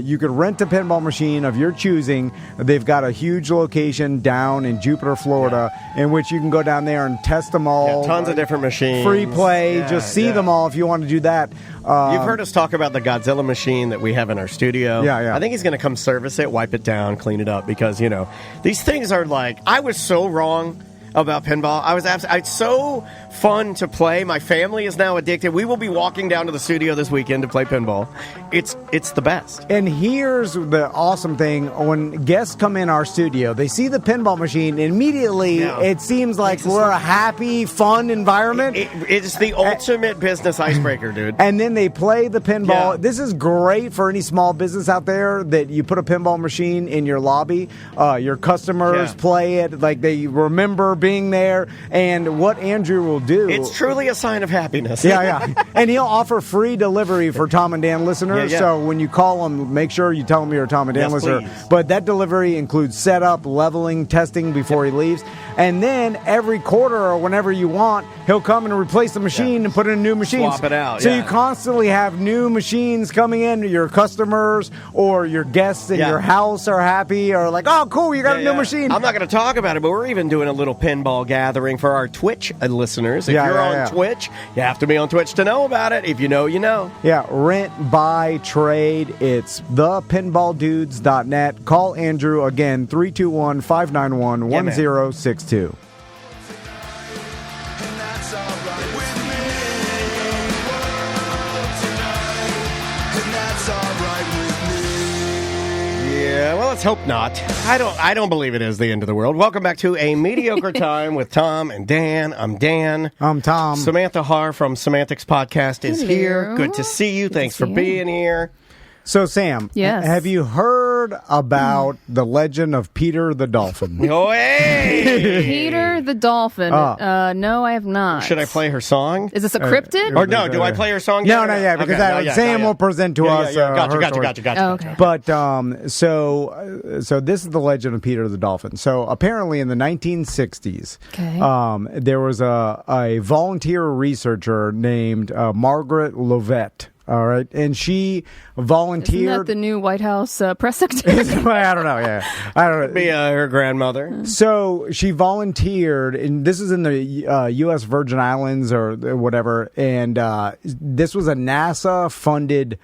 you could rent a pinball machine of your choosing. They've got a huge location down in Jupiter, Florida, in which you can go down there and test them all. Yeah, tons of different machines. Free play. Yeah, just see them all if you want to do that. You've heard us talk about the Godzilla machine that we have in our studio. Yeah. I think he's going to come service it, wipe it down, clean it up, because, these things are like, I was so wrong about pinball. It's so fun to play. My family is now addicted. We will be walking down to the studio this weekend to play pinball. It's the best. And here's the awesome thing. When guests come in our studio, they see the pinball machine, and immediately it seems like we're a happy, fun environment. It's the ultimate business icebreaker, dude. And then they play the pinball. Yeah. This is great for any small business out there that you put a pinball machine in your lobby. Your customers play it. Like, they remember being there. And what Andrew will do... It's truly a sign of happiness. Yeah. And he'll offer free delivery for Tom and Dan listeners. Yeah. So when you call him, make sure you tell him you're a Tom and Dan listener. Please. But that delivery includes setup, leveling, testing before he leaves. And then every quarter or whenever you want, he'll come and replace the machine and put in a new machine. Swap it out. So you constantly have new machines coming in. Your customers or your guests in your house are happy, or like, oh, cool, you got a new machine. I'm not going to talk about it, but we're even doing a little pinball gathering for our Twitch listeners. If you're on Twitch, you have to be on Twitch to know about it. If you know, you know. Yeah, rent, buy, trade. It's thepinballdudes.net. Call Andrew again, 321-591-1062. Yeah, well, let's hope not. I don't believe it is the end of the world. Welcome back to A Mediocre Time with Tom and Dan. I'm Dan. I'm Tom. Samantha Har from Semantics Podcast is Hello. here. Good to see you. Thanks for being here. So, Sam, Yes. have you heard about the legend of Peter the Dolphin? Oh, hey! Peter the Dolphin. No, I have not. Should I play her song? Is this a cryptid? Or no, do I play her song? No, yet or not yet, because Okay, Sam will present to us. her story. Gotcha. Oh, okay. But so this is the legend of Peter the Dolphin. So apparently in the 1960s, there was a volunteer researcher named Margaret Lovett. All right, and she volunteered. Isn't that the new White House press secretary? I don't know. Yeah, I don't know. Be her grandmother. So she volunteered, and this is in the U.S. Virgin Islands or whatever. And this was a NASA-funded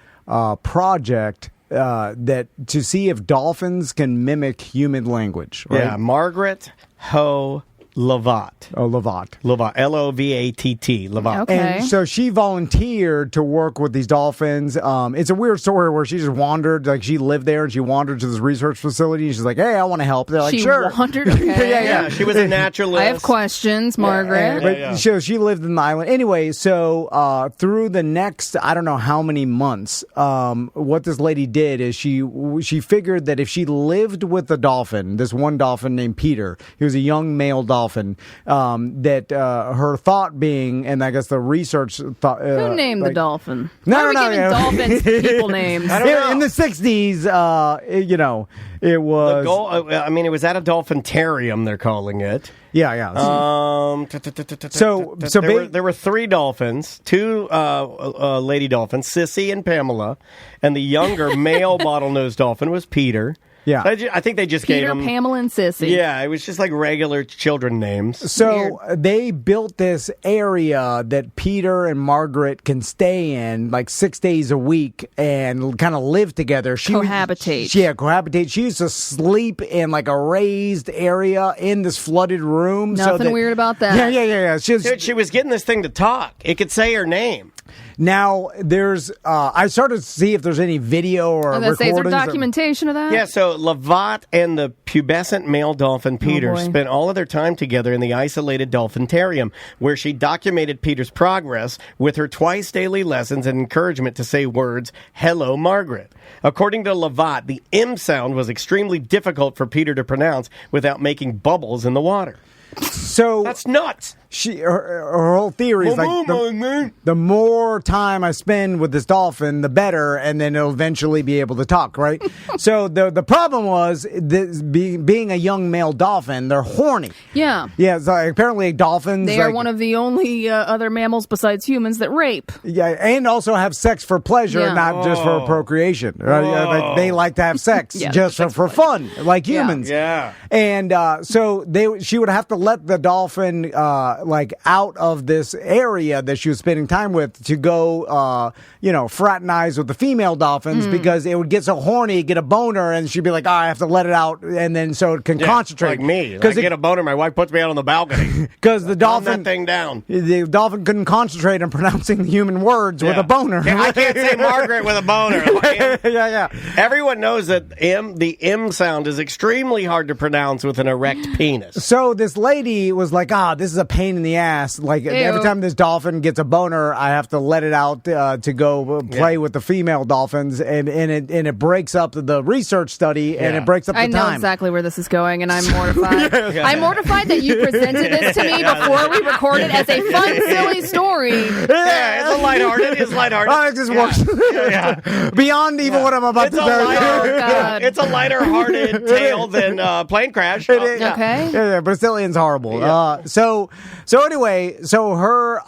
project that to see if dolphins can mimic human language. Right? Yeah, Margaret Ho Lovat. Oh, Lovat. Lovat. L-O-V-A-T-T. Lovat. Okay. And so she volunteered to work with these dolphins. It's a weird story where she just wandered, like she lived there and she wandered to this research facility. And she's like, hey, I want to help. They're like, She sure. wandered? Okay. Yeah, she was a naturalist. I have questions, Margaret. But so she lived in the island. Anyway, so through the next, I don't know how many months, what this lady did is she figured that if she lived with the dolphin, this one dolphin named Peter, he was a young male dolphin, that her thought being, and I guess the research thought... Who named the dolphin? No, Why are we no, giving no. dolphins people names? I don't know. In the 60s, it was... The goal, it was at a dolphintarium, they're calling it. Yeah. There were three dolphins, two lady dolphins, Sissy and Pamela, and the younger male bottlenose dolphin was Peter. Yeah. I think they just gave Peter, them... Pamela, and Sissy. Yeah, it was just like regular children names. So they built this area that Peter and Margaret can stay in like 6 days a week and kind of live together. Cohabitate. Cohabitate. She used to sleep in like a raised area in this flooded room. Nothing weird about that. Yeah. Dude, she was getting this thing to talk. It could say her name. Now, there's... I started to see if there's any video or I was gonna say, is there recordings. documentation of that? Yeah, so Lovat and the pubescent male dolphin Peter boy. spent all of their time together in the isolated dolphintarium, where she documented Peter's progress with her twice daily lessons and encouragement to say words, "Hello, Margaret." According to Lovat, the M sound was extremely difficult for Peter to pronounce without making bubbles in the water. So That's nuts. her whole theory is like the more time I spend with this dolphin, the better, and then it'll eventually be able to talk, right? So the problem was this, being a young male dolphin, they're horny. Yeah. Yeah, so apparently dolphins... They are one of the only other mammals besides humans that rape. Yeah, and also have sex for pleasure, not just for procreation. Like, they like to have sex just for fun, like humans. Yeah. And so she would have to let the dolphin out of this area that she was spending time with to go, fraternize with the female dolphins because it would get so horny, get a boner, and she'd be like, I have to let it out, and then so it can concentrate. Like me. I get a boner, my wife puts me out on the balcony. Because the dolphin... Calm that thing down. The dolphin couldn't concentrate on pronouncing the human words with a boner. Yeah, I can't say Margaret with a boner. Yeah. Everyone knows that the M sound is extremely hard to pronounce with an erect penis. So this lady was like, this is a pain in the ass. Like, every time this dolphin gets a boner, I have to let it out to go play with the female dolphins, and it breaks up the research study, and it breaks up the time. I know exactly where this is going, and I'm mortified. I'm mortified that you presented this to me before we recorded as a fun, silly story. Yeah, it's lighthearted. It just works. Beyond even what I'm about to tell you. It's a lighter-hearted tale than Plane Crash. Okay. Yeah, but it still ends horrible. Yeah. So anyway, her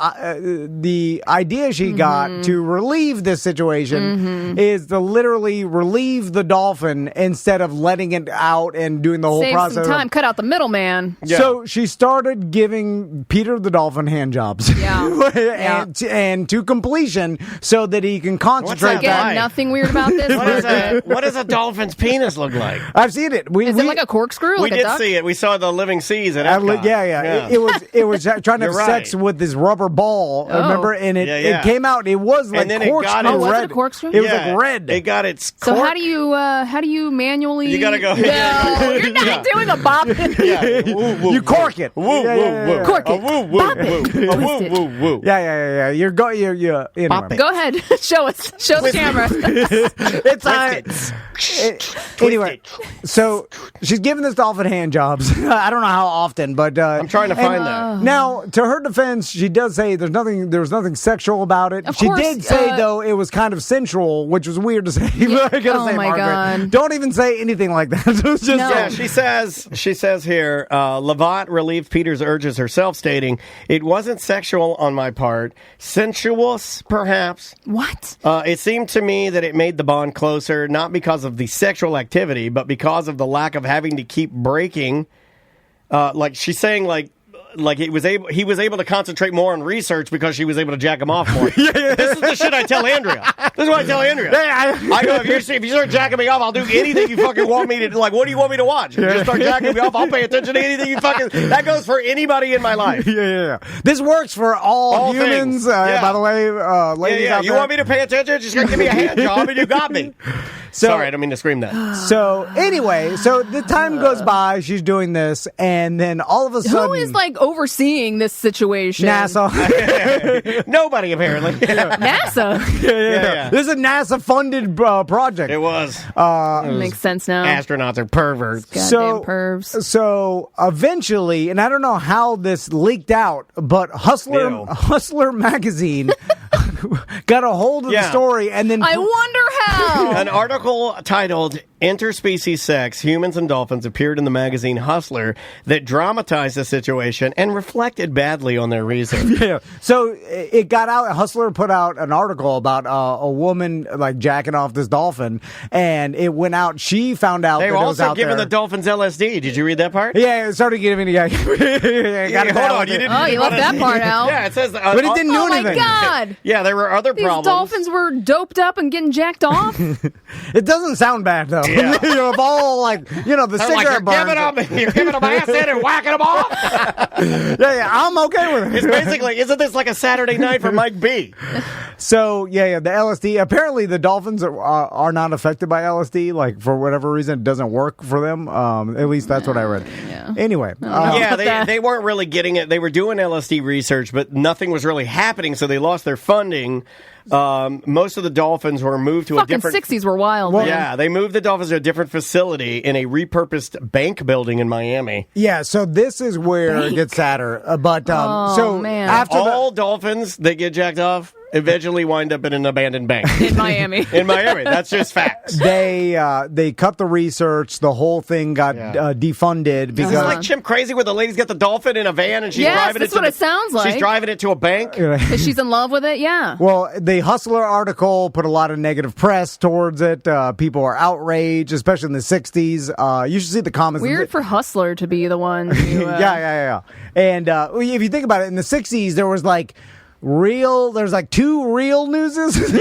the idea she got to relieve this situation is to literally relieve the dolphin instead of letting it out and doing the whole Save process. some time. Cut out the middleman. Yeah. So she started giving Peter the dolphin hand jobs. Yeah. and to completion so that he can concentrate. Again, nothing weird about this. What does a dolphin's penis look like? I've seen it. Is it like a corkscrew? We did see it. We saw the living seas at Epcot. Yeah. It was trying to have sex with this rubber ball. Remember? And it came out. It was like corkscrew was red. it a corkscrew? It was like red. It got its. So how do you manually? You gotta go. No, you're not doing a bop. You cork it. Cork it. Bop it. Twist it. Yeah. You're anyway. Go ahead. Show us. Show the camera. Anyway, so she's giving this dolphin hand jobs. I don't know how often, but I'm trying to find that. Now, to her defense, she does say there was nothing sexual about it. Of she course, did say though it was kind of sensual, which was weird to say. Oh my God! Don't even say anything like that. Just Yeah, she says here, Lovat relieved Peter's urges herself, stating, "It wasn't sexual on my part, sensuous perhaps." What? It seemed to me that it made the bond closer, not because of the sexual activity, but because of the lack of having to keep breaking. Like she's saying, he was able to concentrate more on research because she was able to jack him off more. This is the shit I tell Andrea. This is what I tell Andrea. I go, if you start jacking me off, I'll do anything you fucking want me to do. Like, what do you want me to watch? If you just start jacking me off, I'll pay attention to anything you fucking... That goes for anybody in my life. Yeah. This works for all humans, by the way, ladies out there. You want me to pay attention? Just give me a hand job and you got me. Sorry, I don't mean to scream that. So, anyway, the time goes by, she's doing this, and then all of a sudden... Who is, overseeing this situation? NASA. Nobody, apparently. NASA? Yeah. This is a NASA-funded project. It was. Makes sense now. Astronauts are perverts. Goddamn pervs. So, eventually, and I don't know how this leaked out, but Hustler magazine got a hold of the story, and then... I wonder how! An article titled Interspecies Sex, Humans and Dolphins appeared in the magazine Hustler that dramatized the situation and reflected badly on their research. Yeah. So it got out. Hustler put out an article about a woman jacking off this dolphin, and it went out. She found out they were that it was also out giving there. the dolphins LSD. Did you read that part? Yeah, it started giving. Hold on, you didn't. You left that part out. Yeah, it says. But it didn't do anything. Oh my God! Yeah, there were other These problems. dolphins were doped up and getting jacked off. It doesn't sound bad though. Yeah. Of all the cigarette burns. You're giving them acid and whacking them off. Yeah, I'm okay with it. It's basically, isn't this like a Saturday night for Mike B? So the LSD. Apparently, the dolphins are not affected by LSD. For whatever reason, it doesn't work for them. At least that's what I read. Yeah. Anyway, they weren't really getting it. They were doing LSD research, but nothing was really happening, so they lost their funding. most of the dolphins were moved to a Fucking different... 60s were wild. man. Yeah, they moved the dolphins to a different facility in a repurposed bank building in Miami. Yeah, so this is where it gets sadder. But so man. after All dolphins that get jacked off eventually wind up in an abandoned bank. In Miami. In Miami. That's just facts. they cut the research, the whole thing got defunded because This is like Chimp Crazy where the lady's got the dolphin in a van and she's Yes, driving that's it to what it sounds like. She's driving it to a bank. Because she's in love with it, yeah. well, the Hustler article put a lot of negative press towards it. People are outraged, especially in the 60s. You should see the comments. Weird for Hustler to be the one to, yeah. And if you think about it, in the 60s, there was like there's like two real newses. There's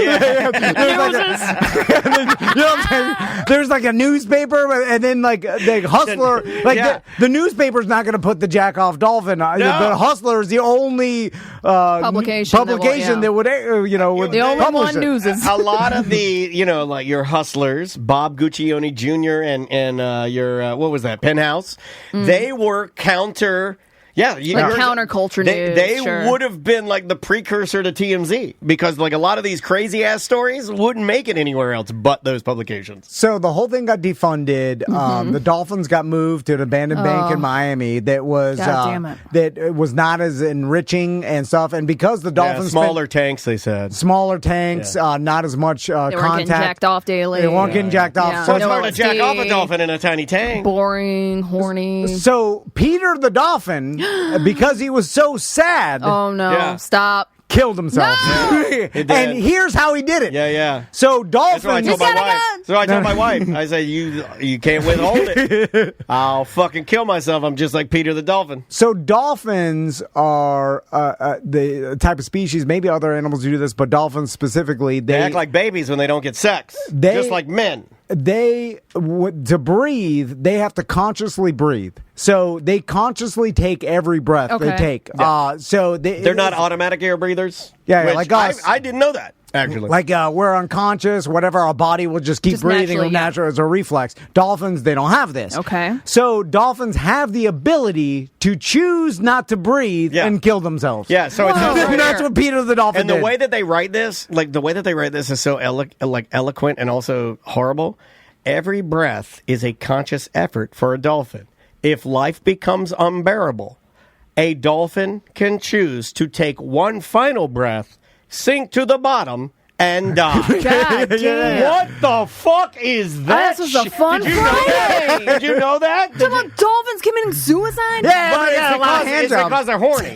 there's like a newspaper, and then like the Hustler, like the newspaper's not going to put the jack off dolphin. The Hustler is the only publication that would would the only publish one it. newses. A lot of the, like your Hustlers, Bob Guccione Jr. and your, what was that, Penthouse, they were counter... Yeah, counterculture news. They sure. would have been like the precursor to TMZ because like a lot of these crazy ass stories wouldn't make it anywhere else but those publications. So the whole thing got defunded. The Dolphins got moved to an abandoned bank in Miami that was that was not as enriching and stuff. And because the Dolphins smaller tanks, they said not as much they weren't contact. getting jacked off daily. They weren't getting jacked off. Yeah. So it's No hard to jack LSD. off a dolphin in a tiny tank. Boring, horny. So Peter the Dolphin, because he was so sad, Oh no! Stop. killed himself. No! And here's how he did it. Yeah. So That's what I dolphins. told my wife. So I told my wife. I said, you can't withhold it. I'll fucking kill myself. I'm just like Peter the Dolphin. So dolphins are the type of species. Maybe other animals do this, but dolphins specifically, They act like babies when they don't get sex. Just like men. To breathe, they have to consciously breathe. So they consciously take every breath they Okay. take. Yeah. So They're not automatic air breathers. Yeah, which like us. I didn't know that. Actually, like we're unconscious, whatever, our body will just keep Just breathing naturally, natural as a reflex. Dolphins, they don't have this. Okay. So dolphins have the ability to choose not to breathe and kill themselves. Yeah, so it's that's what Peter the Dolphin and the did. way that they write this, is so eloquent and also horrible. Every breath is a conscious effort for a dolphin. If life becomes unbearable, a dolphin can choose to take one final breath, sink to the bottom, and die. God damn. What the fuck is that? This was a fun Did you know that? Friday. Did you know that? Talking about dolphins committing suicide? But a lot of hand it's jobs. because they're horny.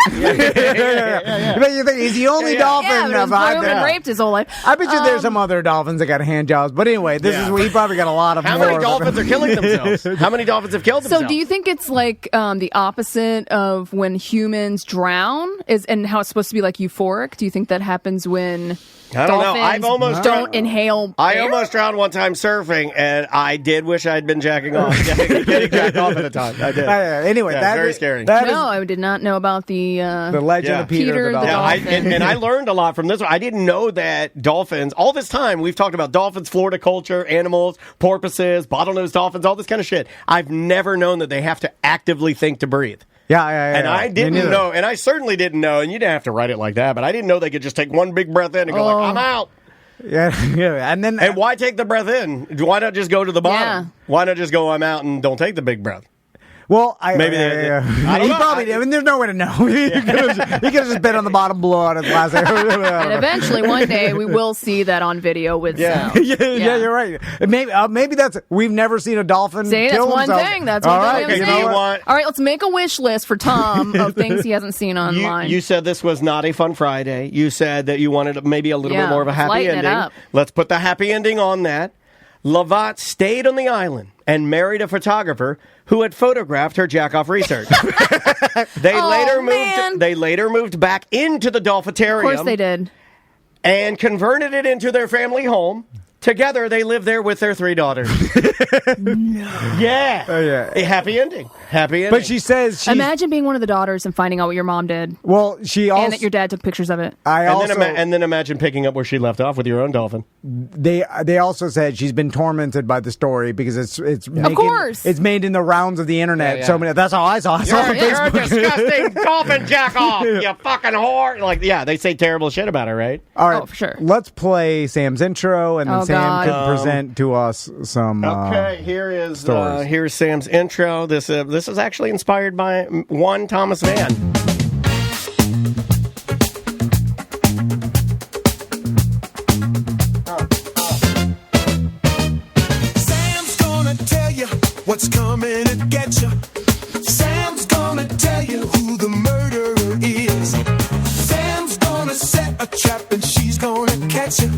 But you think he's the only dolphin Yeah, but he was out groomed there. and raped his whole life. I bet you there's some other dolphins that got hand jobs. But anyway, this is where he probably got a lot of How more. many dolphins are killing themselves? How many dolphins have killed themselves? So, do you think it's like the opposite of when humans drown, and how it's supposed to be like euphoric? Do you think that happens when I don't know. dolphins I've almost don't inhale? I air? almost drowned one time surfing, and I did wish I had been jacking off. Getting jacked off at the time. I did. Anyway, Yeah, that very is scary. That is No, I did not know about the legend Yeah. of Peter, the Peter the Dolphin. Dolphin. And I learned a lot from this one. I didn't know that dolphins, all this time, we've talked about dolphins, Florida culture, animals, porpoises, bottlenose dolphins, all this kind of shit. I've never known that they have to actively think to breathe. Yeah. And I Me didn't neither. know, and I certainly didn't know, and you didn't have to write it like that, but I didn't know they could just take one big breath in and go like, I'm out. Yeah. And then And why take the breath in? Why not just go to the bottom? Yeah. Why not just go, I'm out, and don't take the big breath? well, Maybe I don't he know. probably did. I mean, there's no way to know. he could have just been on the bottom, blow out his last. And eventually, one day, we will see that on video with sound. yeah, you're right. Maybe that's we've never seen a dolphin. See, that's kill one himself. thing. That's all one right. thing. Okay, I'm you know saying. what? All right, let's make a wish list for Tom of things he hasn't seen online. You said this was not a fun Friday. You said that you wanted maybe a little bit more of a happy lighten it ending. up. Let's put the happy ending on that. Lovat stayed on the island and married a photographer who had photographed her jack-off research. They later moved back into the Dolphitarium. Of course, they did. And converted it into their family home. Together, they live there with their 3 daughters. No. Yeah. Oh, yeah. A happy ending. Happy ending. But she says she's... Imagine being one of the daughters and finding out what your mom did. Well, she also... And that your dad took pictures of it. And then imagine picking up where she left off with your own dolphin. They also said she's been tormented by the story because it's of course it's made in the rounds of the internet. Yeah. So many. That's how I saw it. You're a disgusting dolphin jack off, you fucking whore. Like, yeah, they say terrible shit about her, right? All right, Oh, for sure. Let's play Sam's intro, and then Oh, Sam God. can present to us some. Okay, here's stories. here's Sam's intro. This is actually inspired by one Thomas Mann. Sam's gonna tell you what's coming to get you. Sam's gonna tell you who the murderer is. Sam's gonna set a trap and she's gonna catch you.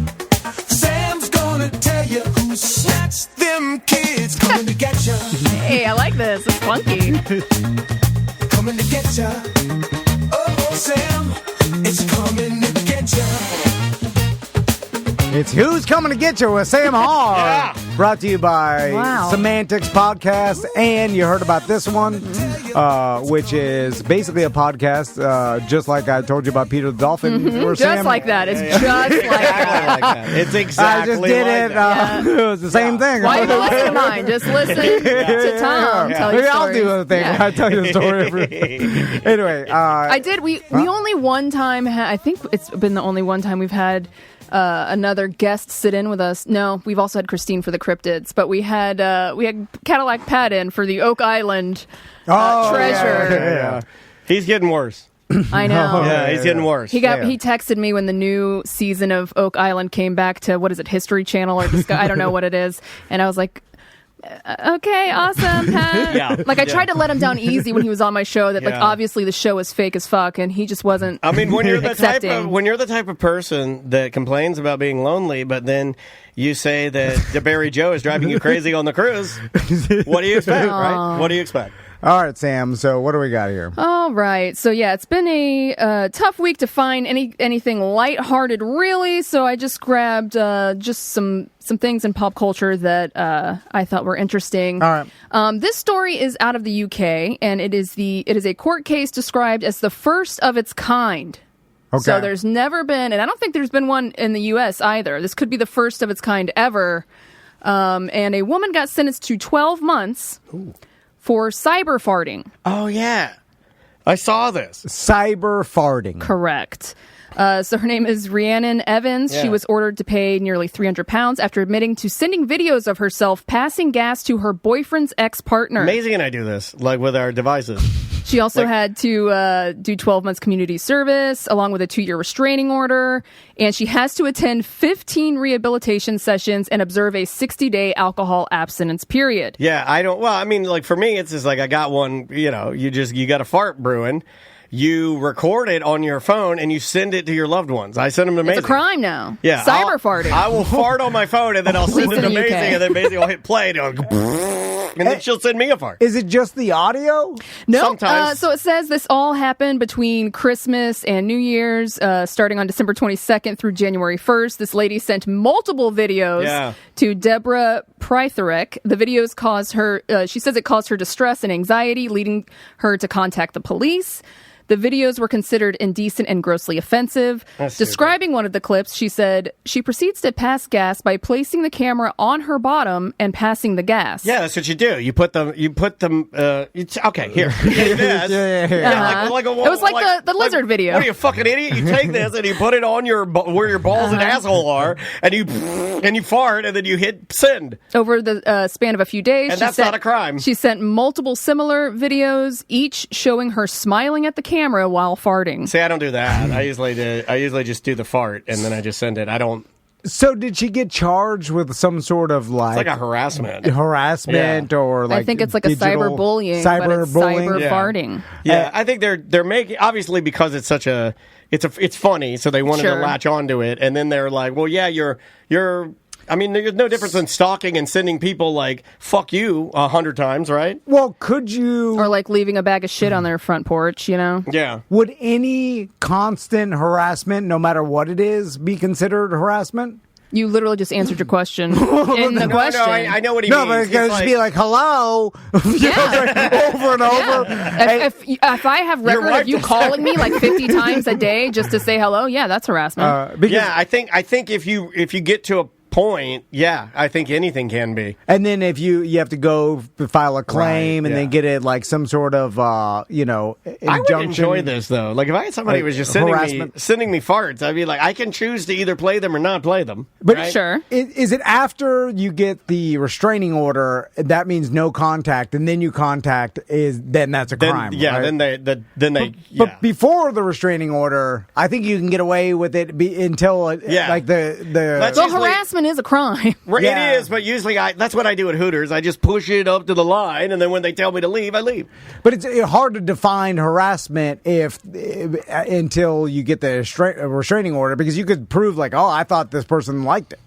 Sam's gonna tell you who snatched them kids. Coming to get you. Hey, I like this. It's funky. Coming to get you. Oh, Sam, it's coming to get you. It's Who's Coming to Get You with Sam Harr. Yeah. Brought to you by Wow. Semantics Podcast. And you heard about this one, which is basically a podcast, just like I told you about Peter the Dolphin. Where Just Sam, like that. It's just like that. Like that. It's I exactly just did like it. that. It was the same thing. Why do you listen to mine? Just listen to Tom tell you Maybe I'll stories. do a thing. Yeah. I'll tell you the story. Anyway. I did. We only one time. I think it's been the only one time we've had another guest sit in with us. No, we've also had Christine for the cryptids, but we had Cadillac Pat in for the Oak Island treasure. Yeah. He's getting worse. I know. Yeah, he's getting worse. He texted me when the new season of Oak Island came back to, what is it, History Channel or Discovery? I don't know what it is. And I was like, okay, awesome, Pat. Yeah. Like, I tried to let him down easy when he was on my show that, like, Yeah. obviously the show is fake as fuck, and he just wasn't I mean, when you're the accepting. type of person that complains about being lonely, but then you say that DeBarry Joe is driving you crazy on the cruise, what do you expect, right? What do you expect? All right, Sam. So what do we got here? All right. So, yeah, it's been a tough week to find anything lighthearted, really. So I just grabbed just some things in pop culture that I thought were interesting. All right. This story is out of the UK, and it is a court case described as the first of its kind. Okay. So there's never been, and I don't think there's been one in the U.S. either. This could be the first of its kind ever. And a woman got sentenced to 12 months for cyber farting. Oh, yeah. I saw this. Cyber farting. Correct. So her name is Rhiannon Evans. Yeah. She was ordered to pay nearly £300 after admitting to sending videos of herself passing gas to her boyfriend's ex-partner. Amazing, and I do this, like with our devices. She also had to do 12 months community service, along with a 2-year restraining order. And she has to attend 15 rehabilitation sessions and observe a 60-day alcohol abstinence period. Yeah, I mean, like, for me, it's just like I got one, you got a fart brewing. You record it on your phone and you send it to your loved ones. I send them to Maisie. It's a crime now. Yeah, Cyber farting. I will fart on my phone and then I'll send it least to in the Maisie, UK. and then Maisie will hit play and then she'll send me a fart. Is it just the audio? No, Sometimes. so it says this all happened between Christmas and New Year's, starting on December 22nd through January 1st. This lady sent multiple videos to Deborah Prytherick. The videos caused her, she says it caused her distress and anxiety, leading her to contact the police. The videos were considered indecent and grossly offensive. Describing one of the clips, she said, she proceeds to pass gas by placing the camera on her bottom and passing the gas. Yeah, that's what you do. You put them, okay, here. Take this. Yeah. Like It was like the lizard video. What are you, fucking idiot? You take this and you put it on where your balls and asshole are, and you fart, and then you hit send. Over the span of a few days. And that's not a crime. She sent multiple similar videos, each showing her smiling at the camera while farting. See, I don't do that. I usually just do the fart, and then I just send it. I don't. So did she get charged with some sort of It's like a harassment. or like I think it's like a cyberbullying, but it's cyber farting. Yeah, I think they're making, obviously, because it's such a it's funny, so they wanted to latch onto it, and then they're like, well, yeah, you're. I mean, there's no difference in stalking and sending people like "fuck you" 100 times, right? Well, could you, or like leaving a bag of shit on their front porch? You know? Yeah. Would any constant harassment, no matter what it is, be considered harassment? You literally just answered your question in the question. No, I know what he No, means. but it's going to be like, hello, over and over. If I have record wife of you does calling me like 50 times a day just to say hello, yeah, that's harassment. Yeah, I think if you get to a point, yeah, I think anything can be. And then if you have to go file a claim Right, and then get it like some sort of injunction. I would enjoy this though. Like if I had somebody who was just sending me farts, I'd be like, I can choose to either play them or not play them. But right? Sure. Is it after you get the restraining order? That means no contact, and then you contact then that's a crime. Yeah, right? then they. But before the restraining order, I think you can get away with it until like the. That's Well, usually- harassment is a crime. Right, Yeah. It is, but usually that's what I do at Hooters. I just push it up to the line, and then when they tell me to leave, I leave. But it's hard to define harassment until you get the restraining order, because you could prove like, oh, I thought this person liked it.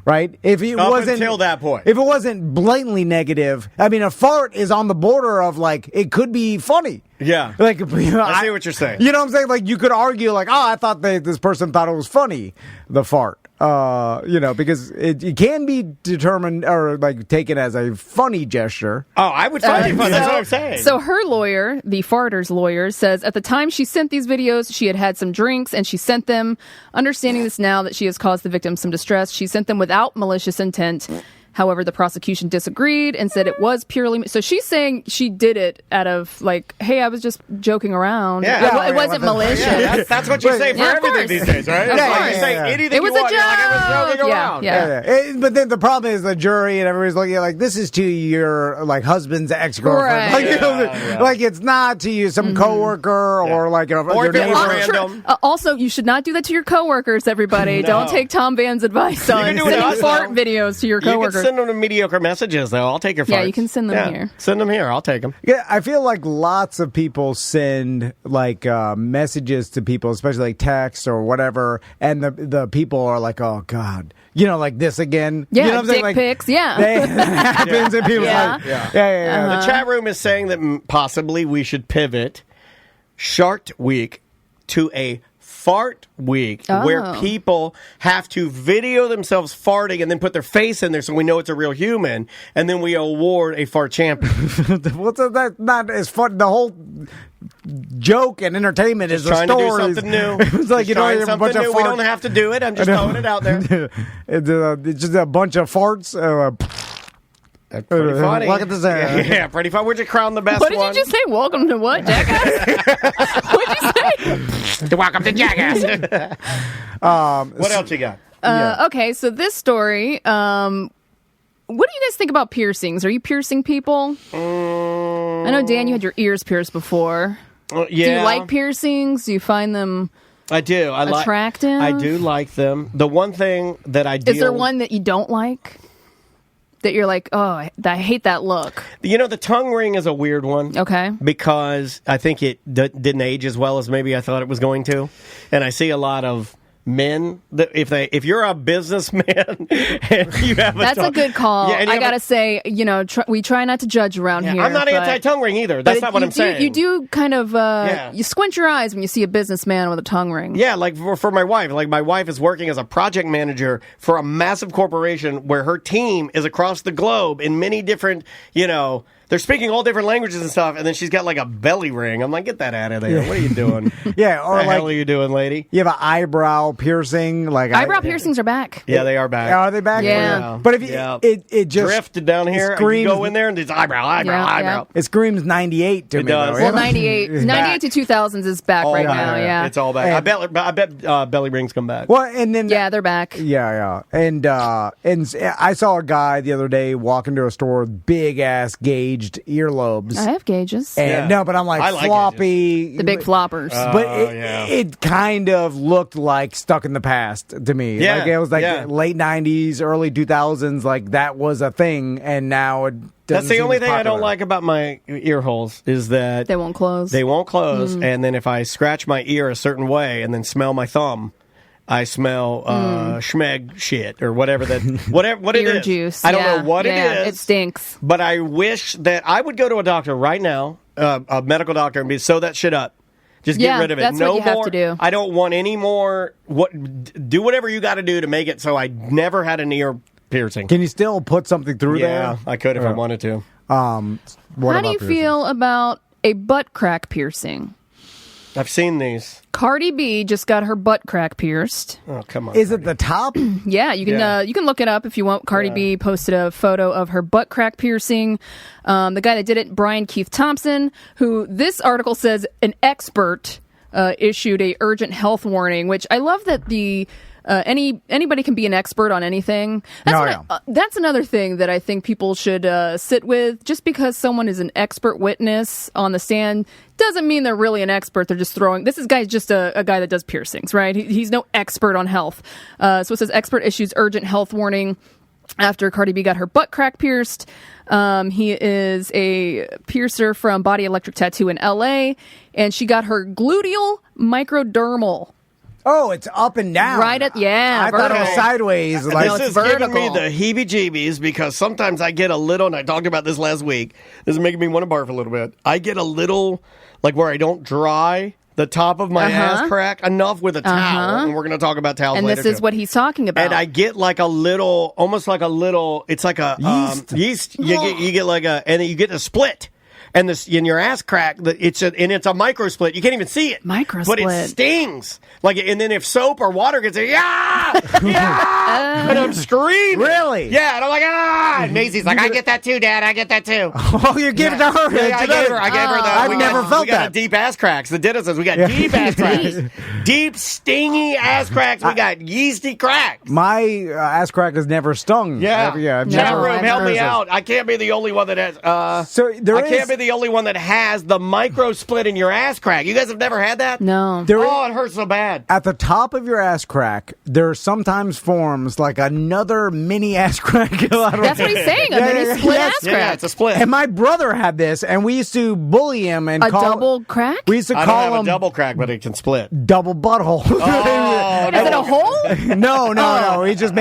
Right? If it wasn't until that point. If it wasn't blatantly negative, I mean, a fart is on the border of like it could be funny. Yeah. Like I see what you're saying. You know what I'm saying? Like you could argue like, oh, I thought this person thought it was funny, the fart. Because it can be determined or like taken as a funny gesture. Oh, I would find it funny. That's what I'm saying. So her lawyer, the farter's lawyer, says at the time she sent these videos, she had some drinks and she sent them. Understanding this now that she has caused the victim some distress, she sent them without malicious intent. However, the prosecution disagreed and said it was purely. So she's saying she did it out of like, hey, I was just joking around. Yeah. It wasn't malicious. Yeah, that's what you say for Yeah, of everything course. these days, right? Of It's like course. you say anything It was you a want. You're like, I was joking joke. around. Yeah. But then the problem is the jury and everybody's looking at like, this is to your like husband's ex-girlfriend. Right. Like, like it's not to you some coworker or like Or your if it neighbor. was random. Also, you should not do that to your coworkers, everybody. No. Don't take Tom Van's advice on can do it sending also. fart videos to your You can coworkers. send them to mediocre messages, though. I'll take your farts. Yeah, you can send them here. Send them here. I'll take them. Yeah, I feel like lots of people send like messages to people, especially like text or whatever, and the people are like, "Oh God, like this again." Yeah, you know what I'm saying? dick Like, pics. Yeah, that happens, and people Yeah. like, yeah. The chat room is saying that possibly we should pivot Shark Week to a Fart Week, where people have to video themselves farting and then put their face in there so we know it's a real human, and then we award a fart champion. What's that? Not as fun. The whole joke and entertainment is the Trying to do stories. something new. It's like Just you know, trying you have a something bunch of new. We don't have to do it. I'm just throwing it out there. It's just a bunch of farts. That's pretty funny. Look at this. Yeah, pretty funny. Where'd you crown the best What did one? you just say? Welcome to what, Jackass? What'd you say? Welcome to Jackass. What else you got? Okay, so this story. What do you guys think about piercings? Are you piercing people? I know, Dan, you had your ears pierced before. Yeah. Do you like piercings? Do you find them I do. attractive? I do like them. The one thing that I do. Is there one that you don't like? That you're like, oh, I hate that look. The tongue ring is a weird one. Okay. Because I think it didn't age as well as maybe I thought it was going to. And I see a lot of men that if you're a businessman and you have That's a good call. Yeah, and you I gotta say, we try not to judge around here. I'm not but- anti-tongue ring either. That's but not what I'm saying. You do kind of you squint your eyes when you see a businessman with a tongue ring. Yeah, like for my wife. Like my wife is working as a project manager for a massive corporation where her team is across the globe in many different, they're speaking all different languages and stuff, and then she's got like a belly ring. I'm like, get that out of there. What are you doing? Yeah, or what the like, hell are you doing, lady? You have an eyebrow piercing, like Eyebrow piercings are back. Yeah, they are back. Are they back? Yeah. But if it just drifted down here, screams, you go in there and it's eyebrow. Yeah. It screams 98 to It me. does. Though. Well, 98 to 2000s is back All right back. now. Yeah, It's all back. I bet belly rings come back. Well, and then yeah, they're back. Yeah. And I saw a guy the other day walk into a store with big ass gauged earlobes. I have gauges. And, No, but I'm like, I like floppy. The big floppers. But it kind of looked like Stuck in the Past to me. Yeah, Like it was like yeah. late 90s, early 2000s, like that was a thing, and now it doesn't That's the seem only as thing I don't popular. like about my ear holes is that They won't close. They won't close, and then if I scratch my ear a certain way and then smell my thumb, I smell schmeg shit or whatever what it Ear is. juice. I don't yeah. know what yeah, it is. It stinks. But I wish that I would go to a doctor right now, a medical doctor, and sew that shit up. Just get rid of it. That's No what you have more. to do. I don't want any more. Do whatever you got to do to make it so I never had an ear piercing. Can you still put something through there? Yeah, I could if I wanted to. What How about do you piercing? feel about a butt crack piercing? I've seen these. Cardi B just got her butt crack pierced. Oh, come on. Is it the top? Yeah, you can look it up if you want. Cardi B posted a photo of her butt crack piercing. The guy that did it, Brian Keith Thompson, who this article says an expert issued a urgent health warning, which I love that the anybody can be an expert on anything. That's another thing that I think people should sit with. Just because someone is an expert witness on the stand doesn't mean they're really an expert. They're just throwing. This guy's just a guy that does piercings, right? He's no expert on health. So it says expert issues urgent health warning after Cardi B got her butt crack pierced. He is a piercer from Body Electric Tattoo in LA, and she got her gluteal microdermal. Oh, it's up and down. Right at I thought it was sideways. Like, This is giving me the heebie-jeebies because sometimes I get a little, and I talked about this last week. This is making me want to barf a little bit. I get a little, like where I don't dry the top of my ass crack enough with a towel, and we're going to talk about towels and later. this is what he's talking about. And I get like a little, almost like a little. It's like a yeast. You get like a, and then you get a split. And this in your ass crack, it's a micro split. You can't even see it, Micro but split. it stings. Like, and then if soap or water gets it, and I'm screaming. Really? Yeah, and I'm like, And Maisie's like, I get that too, Dad. I get that too. Oh, you gave it to her. Yeah, I gave her the. I've never felt we got that. a deep ass cracks. The dentist says we got deep ass cracks, deep stingy ass cracks. We got yeasty cracks. My ass crack has never stung. Yeah, I've chat never room, help me experienced out. I can't be the only one that has. So there I can't be the only one that has the micro split in your ass crack. You guys have never had that? No. It hurts so bad. At the top of your ass crack, there sometimes forms like another mini ass crack. That's what he's saying. A mini split ass crack. Yeah, it's a split. And my brother had this, and we used to bully him and A call double crack? We used to I call don't have him a double crack, but it can split. double butthole. Oh, Is it a hole? No. We just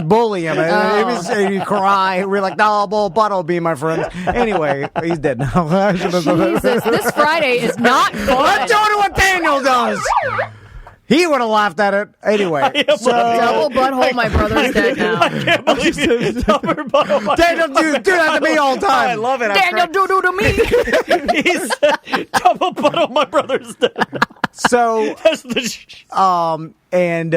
bully him. And he'd cry. We're like, double butthole, be my friends. Anyway, he's dead now. Jesus, this Friday is not fun. Let's do what Daniel does. He would have laughed at it anyway. Double butthole, my brother's dead now. I can't believe you. Double butthole. Daniel, do that to me all the time. I love it. Daniel, do to me. He's double butthole. My brother's dead. So, That's the. and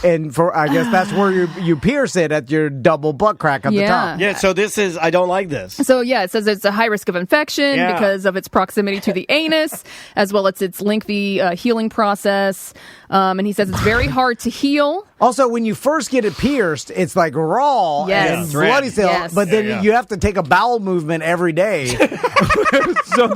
and for I guess that's where you pierce it at your double butt crack at the top. Yeah. So this is. I don't like this. So, yeah, it says it's a high risk of infection Yeah. because of its proximity to the anus, as well as its lengthy healing process. And he says it's very hard to heal. Also, when you first get it pierced, it's like raw Yes. and It's red. bloody still, Yes. but then Yeah. you have to take a bowel movement every day. So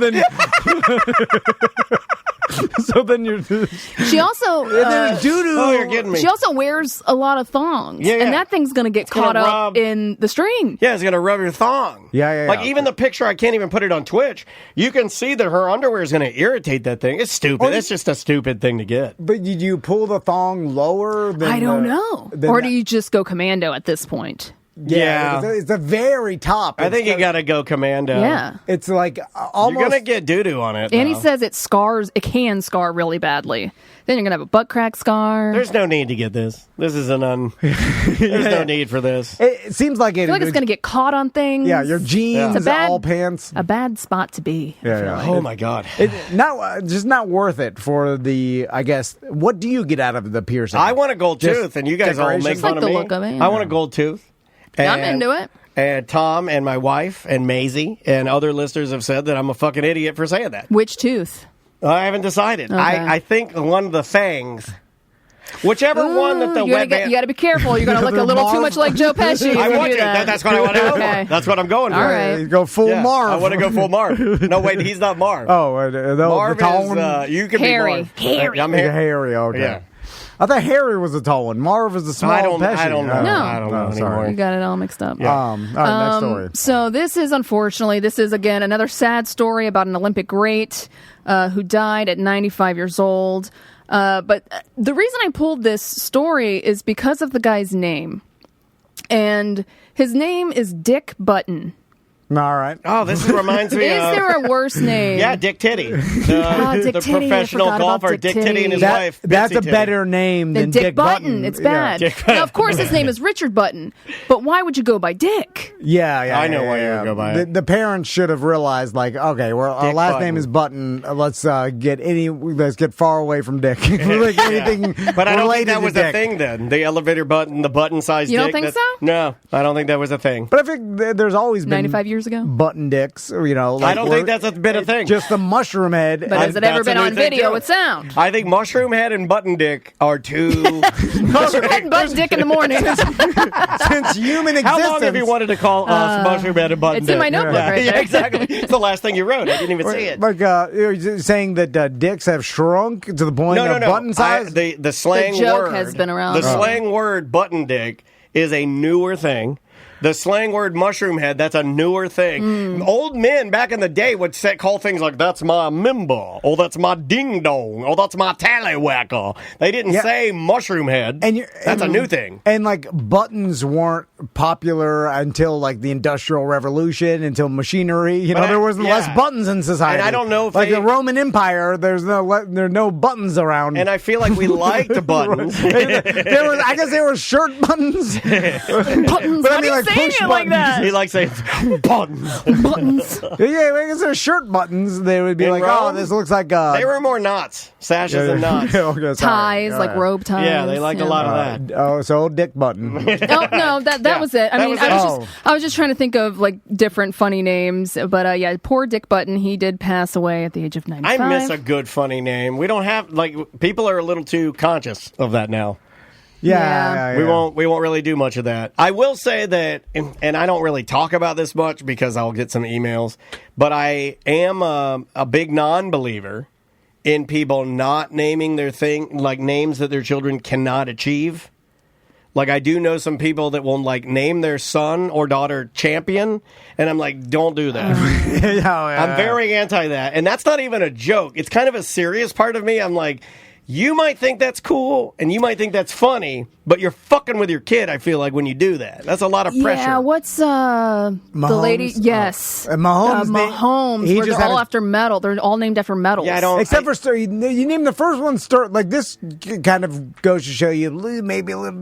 then, you're. She also There's doo-doo. Oh, you're kidding me. she also wears a lot of thongs, Yeah. and that thing's gonna get gonna caught up rub. in the string. Yeah, it's gonna rub your thong. Yeah. Like even the picture, I can't even put it on Twitch. You can see that her underwear is gonna irritate that thing. It's stupid. It's just a stupid thing to get. But did you pull the thong lower? Than I don't know. than Or that? do you just go commando at this point? Yeah. It's the very top. I think you gotta go commando. Yeah. It's like almost. You're gonna get doo doo on it. And he though. says it can scar really badly. Then you're gonna have a butt crack scar. There's no need to get this. This is there's no need for this. It seems like it. I feel like it's gonna get caught on things. Yeah, your jeans, It's a bad- all pants. a bad spot to be. I feel like. Oh my god. Just not worth it for the. I guess. What do you get out of the piercing? I want a gold Just tooth, and you guys all decoration? make fun Like of the me. look of it, I want a gold tooth. I'm into it. And Tom and my wife and Maisie and other listeners have said that I'm a fucking idiot for saying that. Which tooth? I haven't decided. Okay. I think one of the fangs. Whichever one that the you webband... got to be careful. You're going to look a little too much like Joe Pesci. if I you want do to. that. That's what I want to go Okay. for. That's what I'm going for. All right. You go full Yeah, Marv. I want to go full Marv. No, wait, he's not Marv. the Marv tall is, one. you can Harry. be Marv. I'm Yeah, Harry. Harry. Okay. Yeah. I thought Harry was the tall one. Marv is the small I don't Pesci. know. No. I don't know Oh, sorry. anymore. You got it all mixed up. All right, next story. So this is again another sad story about an Olympic great who died at 95 years old. But the reason I pulled this story is because of the guy's name. And his name is Dick Button. All right. Oh, this reminds me Is of... there a worse name? Yeah, Dick Titty. Dick The Titty, I professional forgot about golfer, Dick Dick Titty and his Titty. wife, That's Bitsy a Titty. better name than Dick Button. It's bad. Dick Now, of course, his name is Richard Button, but why would you go by Dick? Yeah, I know why you would go by it. The parents should have realized, like, okay, well, our Dick last Button. name is Button. Let's get far away from Dick. Like anything But I don't think related that to was Dick. a thing then. The elevator button, the button-sized You don't dick. think that's- so? No, I don't think that was a thing. But I think there's always been 95 years ago? button dicks, or, I don't think that's been a thing. Just the mushroom head. But has it ever That's a been new on thing, video too. with sound? I think mushroom head and button dick are two... Mushroom head and button dick in the morning. Since human existence. How long have you wanted to call us mushroom head and button It's dick? in my notebook right Yeah, there. exactly. It's the last thing you wrote. I didn't even see it. Like, you're saying that dicks have shrunk to the point No. of button size? The slang The joke word has been around. The slang word button dick is a newer thing. The slang word mushroom head, that's a newer thing. Old men back in the day would call things like, that's my mimba, or that's my ding-dong, or that's my tallywhacker. They didn't Yeah. say mushroom head. That's a new thing. And like buttons weren't popular until like the Industrial Revolution, until machinery. You know, But there wasn't yeah. less buttons in society. And I don't know if like they- the Roman Empire. There are no buttons around. And I feel like we liked buttons. I guess there were shirt buttons. Buttons. But I Why mean, are you like, saying push it like that? He likes saying buttons. Buttons. Yeah, I guess there's shirt buttons. They would be In like, Rome? oh, this looks like They were more knots. Sashes and knots. Okay, sorry. Ties, All like right. robe ties. Yeah, they liked a lot of that. Oh, so Dick Button. Oh no, that Yeah, was it. I that mean, was it. I was just trying to think of like different funny names, but yeah, poor Dick Button. He did pass away at the age of 95. I miss a good funny name. We don't have people are a little too conscious of that now. Yeah. We won't really do much of that. I will say that, and I don't really talk about this much because I'll get some emails, but I am a big non-believer in people not naming their thing, like names that their children cannot achieve. Like, I do know some people that will, like, name their son or daughter Champion, and I'm like, don't do that. I'm very anti that. And that's not even a joke. It's kind of a serious part of me. I'm like, you might think that's cool, and you might think that's funny, but you're fucking with your kid, I feel like, when you do that. That's a lot of pressure. Yeah, what's the lady? Yes, Mahomes. Mahomes. He Where just they're had all a- after metal. They're all named after metals. Yeah, I don't. Except for Stir, you name the first one Stir. Like this kind of goes to show you maybe a little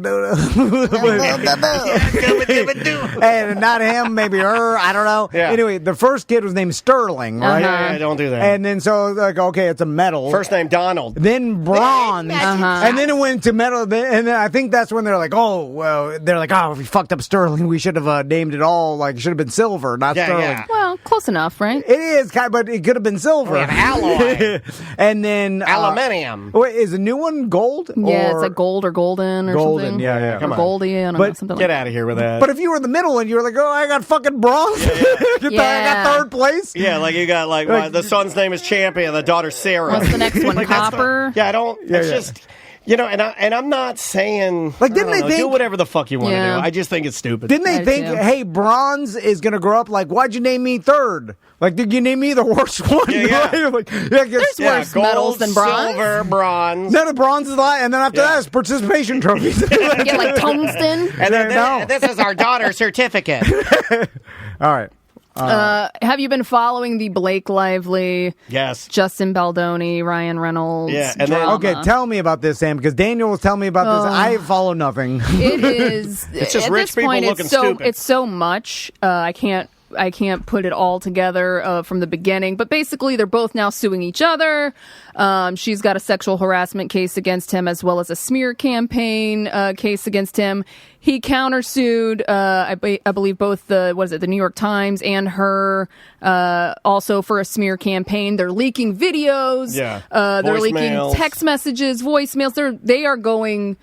and not him, maybe her. I don't know. Yeah. Anyway, the first kid was named Sterling, right? Yeah, don't do that. And then so like okay, it's a metal. First name Donald. Then bronze, and then it went to metal. And then I think that's when they're like, oh, well, they're like, oh, we fucked up Sterling. We should have named it all like it should have been silver, not Yeah, Sterling. yeah. Well, close enough, right? It is kind, but it could have been silver. We have alloy. And then Aluminium. Wait, is the new one gold? Yeah, or- it's like gold or golden or Golden, something. yeah. Come Or on. Goldie, I don't know, But something Get like out of here with that. But if you were in the middle and you were like, oh, I got fucking bronze, I Yeah. got third place. yeah, like you got like the son's name is Champion, the daughter Sarah. What's the next one? Like, that's Copper? Yeah, I don't. It's yeah. just. You know, and I'm not saying Like, didn't I don't they know, do think- whatever the fuck you want to Yeah. do. I just think it's stupid. Didn't they I think, do. hey, bronze is going to grow up? Like, why'd you name me third? Like, did you name me the worst one? Yeah, yeah. Like, yeah, 'cause- There's worse metals than bronze. silver, bronze. No, the bronze is a lot, and then after Yeah. that, it's participation trophies. Get like tungsten. And then No. this is our daughter's certificate. All right. Have you been following the Blake Lively, Yes. Justin Baldoni, Ryan Reynolds? Yeah, and then- drama? Okay, tell me about this, Sam, because Daniel was telling me about this. I follow nothing. It is. It's just at rich this people point, looking it's so stupid. it's so much. I can't put it all together from the beginning. But basically, they're both now suing each other. She's got a sexual harassment case against him, as well as a smear campaign case against him. He countersued, I believe, both the New York Times and her, also for a smear campaign. They're leaking videos. Yeah. They're leaking Voicemails. text messages, voicemails. They are going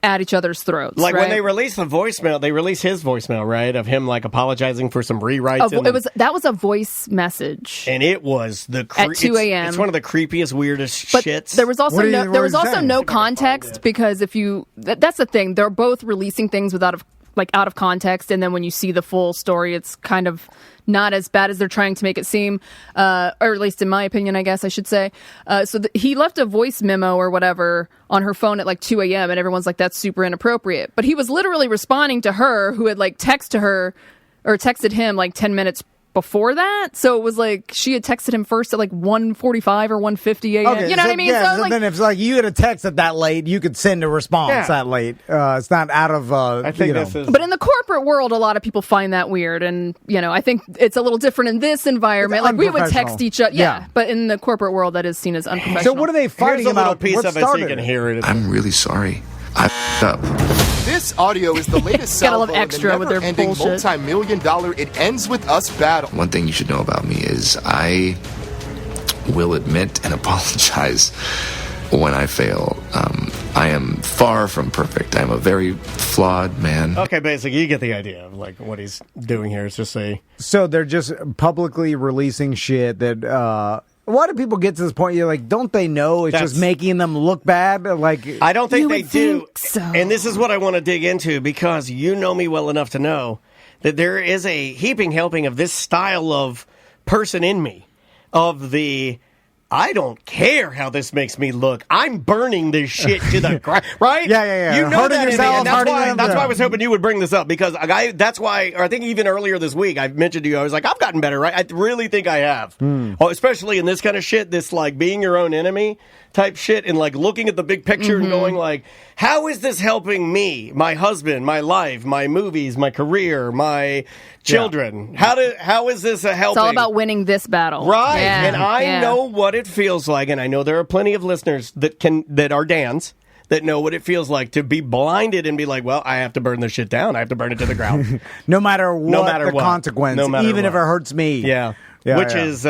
at each other's throats. Like right? when they released the voicemail, they released his voicemail, right? Of him like apologizing for some rewrites. That was a voice message. And it was the At 2 a.m.. It's one of the creepiest, weirdest But shits. there was also What do you- no, what there was was he also saying? no context because if you that's the thing, they're both releasing things out of context, and then when you see the full story, it's kind of not as bad as they're trying to make it seem, or at least in my opinion, I guess I should say. He left a voice memo or whatever on her phone at like 2 a.m. and everyone's like, that's super inappropriate. But he was literally responding to her who had like texted him like 10 minutes before that. So it was like she had texted him first at like 1:45 or 1:50 a.m. Okay, you know what I mean? Yeah, so like, then if like you get a text at that late, you could send a response that late. It's not out of. I think this is. but in the corporate world, a lot of people find that weird, and I think it's a little different in this environment. It's Like we would unprofessional. text each other, Yeah. But in the corporate world, that is seen as unprofessional. So what are they fighting Here's a little about? piece What of it so you started can it? hear it. I'm really sorry. I f***ed up. This audio is the latest Gotta love salvo in Extra the with their never-ending bullshit. multi-million-dollar It Ends With Us battle. One thing you should know about me is I will admit and apologize when I fail. I am far from perfect. I'm a very flawed man. Okay, basically, you get the idea of like what he's doing here. Is just say So they're just publicly releasing shit that. Why do people get to this point? You're like, don't they know it's just making them look bad? Like, I don't think You they would do. think so. And this is what I want to dig into because you know me well enough to know that there is a heaping helping of this style of person in me, of the I don't care how this makes me look. I'm burning this shit to the ground, right? Yeah. You know Hurting that in me, yourself, and that's hurting why. them, That's yeah. why I was hoping you would bring this up because that's why. Or I think even earlier this week I mentioned to you I was like I've gotten better, right? I really think I have, oh, especially in this kind of shit. This like being your own enemy type shit and like looking at the big picture and going like, how is this helping me, my husband, my life, my movies, my career, my children? How is this helping? It's all about winning this battle, Right. Yeah, And I yeah. know what it feels like, and I know there are plenty of listeners that are Dans that know what it feels like to be blinded and be like, well, I have to burn this shit down. I have to burn it to the ground. no matter what No matter the what. consequence, No matter even if it what. hurts me. Yeah. Yeah, Which yeah. is